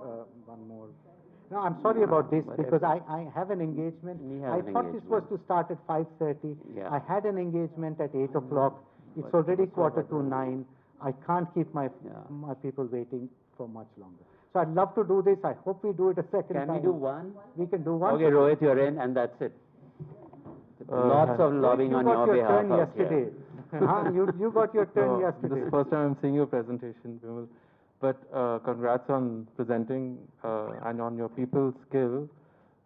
No, I'm sorry about this because I have an engagement. I thought this was to start at 5:30. Yeah. I had an engagement at 8 o'clock. It's already 8:45. I can't keep my people waiting for much longer. So I'd love to do this. I hope we do it a second time. Can we do one? We can do one. Okay, Rohit, you're in, and that's it. Lots of lobbying on your behalf. You got your turn yesterday. You got your turn yesterday. This is the first time I'm seeing your presentation, Vimal. But congrats on presenting and on your people's skill.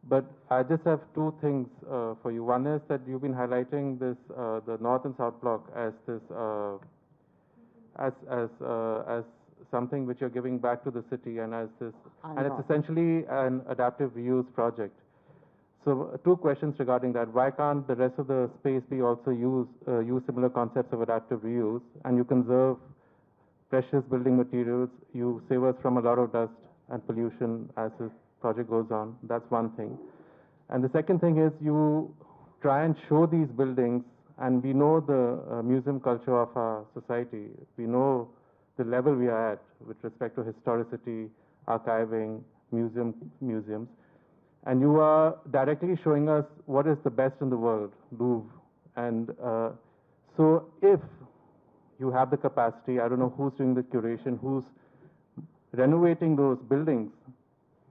But I just have 2 things for you. One is that you've been highlighting this, the North and South Block as this, as something which you're giving back to the city, and as this, and it's essentially an adaptive reuse project. So 2 questions regarding that. Why can't the rest of the space be also use similar concepts of adaptive reuse, and you conserve precious building materials, you save us from a lot of dust and pollution as this project goes on? That's one thing. And the second thing is you try and show these buildings, and we know the museum culture of our society. We know the level we are at with respect to historicity, archiving, museums. And you are directly showing us what is the best in the world, Louvre. And so if you have the capacity, I don't know who's doing the curation, who's renovating those buildings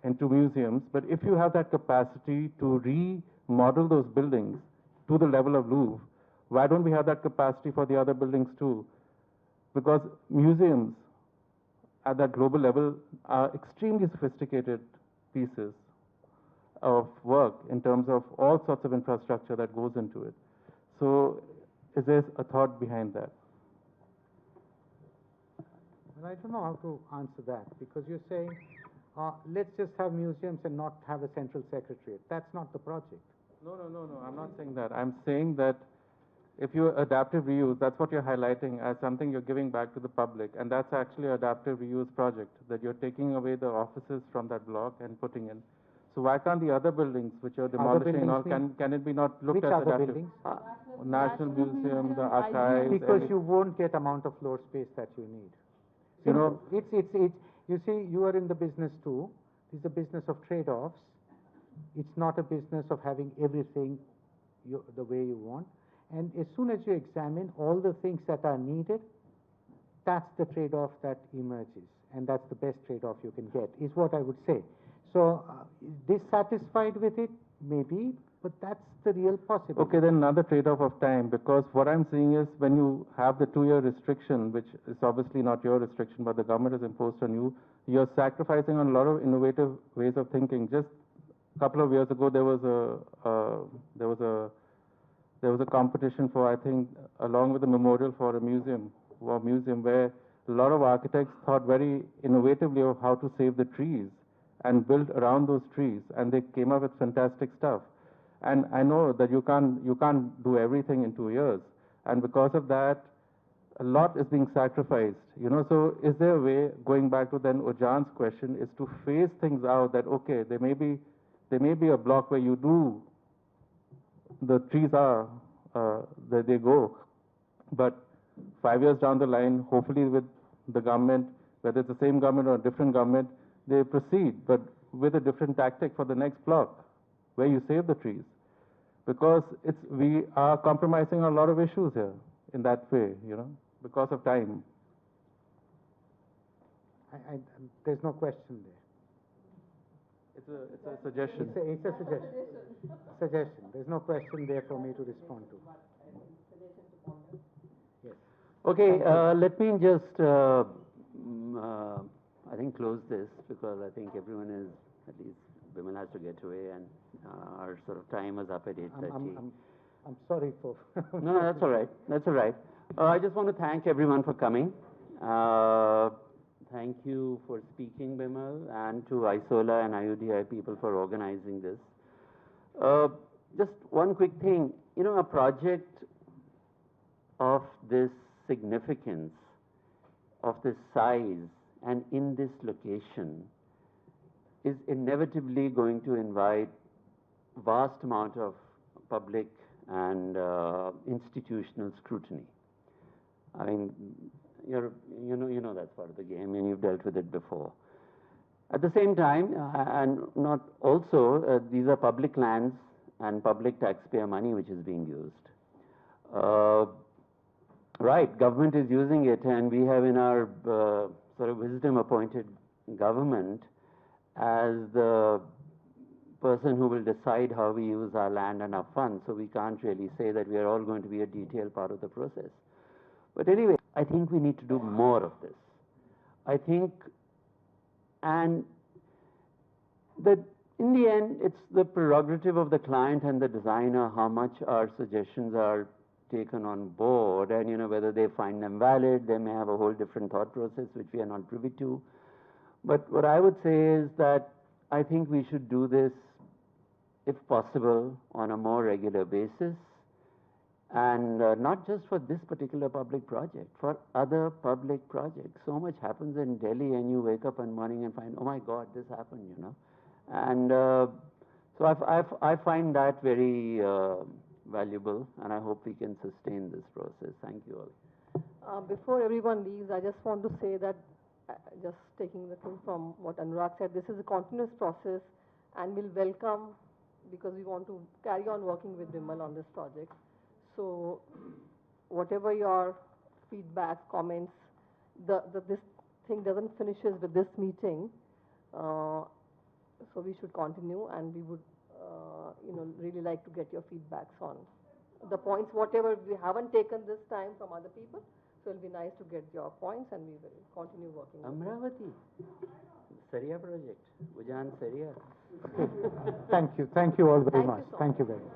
into museums, but if you have that capacity to remodel those buildings to the level of Louvre, why don't we have that capacity for the other buildings too? Because museums at that global level are extremely sophisticated pieces of work in terms of all sorts of infrastructure that goes into it. So is there a thought behind that? Well, I don't know how to answer that, because you're saying, let's just have museums and not have a central secretariat. That's not the project. No. I'm not saying that. I'm saying that if you adaptive reuse, that's what you're highlighting as something you're giving back to the public. And that's actually an adaptive reuse project, that you're taking away the offices from that block and putting in. So why can't the other buildings which you're demolishing and all, can it be not looked at as adaptive? Buildings? National Museum, the archives. Because you won't get amount of floor space that you need. You know, you see, you are in the business too. It's a business of trade-offs. It's not a business of having everything the way you want. And as soon as you examine all the things that are needed, that's the trade-off that emerges. And that's the best trade-off you can get, is what I would say. So, dissatisfied with it, maybe, but that's the real possibility. Okay, then another trade-off of time, because what I'm seeing is when you have the 2-year restriction, which is obviously not your restriction, but the government has imposed on you, you're sacrificing on a lot of innovative ways of thinking. Just a couple of years ago, there was a competition for, I think, along with the memorial for a museum, where a lot of architects thought very innovatively of how to save the trees and build around those trees, and they came up with fantastic stuff. And I know that you can't do everything in 2 years, and because of that, a lot is being sacrificed. So is there a way, going back to then Ojan's question, is to phase things out, that okay, there may be a block where you do, the trees are, they go, but 5 years down the line, hopefully with the government, whether it's the same government or a different government, they proceed, but with a different tactic for the next block. where you save the trees. Because we are compromising a lot of issues here in that way, because of time. There's no question there. It's a suggestion. It's a suggestion. Suggestion. There's no question there for me to respond to. Yes. Okay, let me just, I think, close this because I think everyone is, at least Bimal has to get away, and our sort of time is up at 8:30. I'm sorry for... No, that's all right. That's all right. I just want to thank everyone for coming. Thank you for speaking, Bimal, and to ISOLA and IUDI people for organizing this. Just one quick thing. A project of this significance, of this size, and in this location is inevitably going to invite vast amount of public and institutional scrutiny. I mean, you know that's part of the game, and you've dealt with it before. At the same time, and not also, these are public lands and public taxpayer money which is being used. Right, government is using it, and we have in our sort of wisdom appointed government as the person who will decide how we use our land and our funds, so we can't really say that we are all going to be a detailed part of the process. But anyway, I think we need to do more of this. I think, and that in the end, it's the prerogative of the client and the designer how much our suggestions are taken on board, and whether they find them valid. They may have a whole different thought process which we are not privy to. But what I would say is that I think we should do this, if possible, on a more regular basis, and not just for this particular public project, for other public projects. So much happens in Delhi, and you wake up one morning and find, oh my God, this happened, And so I find that very valuable, and I hope we can sustain this process. Thank you all. Before everyone leaves, I just want to say that, just taking the thing from what Anurag said, this is a continuous process, and we'll welcome, because we want to carry on working with Bimal on this project. So whatever your feedback, comments, this thing doesn't finishes with this meeting, so we should continue, and we would really like to get your feedbacks on the points, whatever we haven't taken this time from other people. So it'll be nice to get your points, and we will continue working. Amravati, Saria project, Ujan Saria. Thank you all very much. So Thank you very much.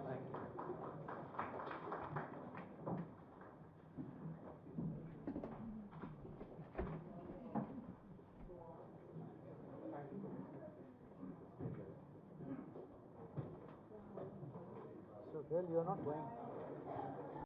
So, well, you're not going.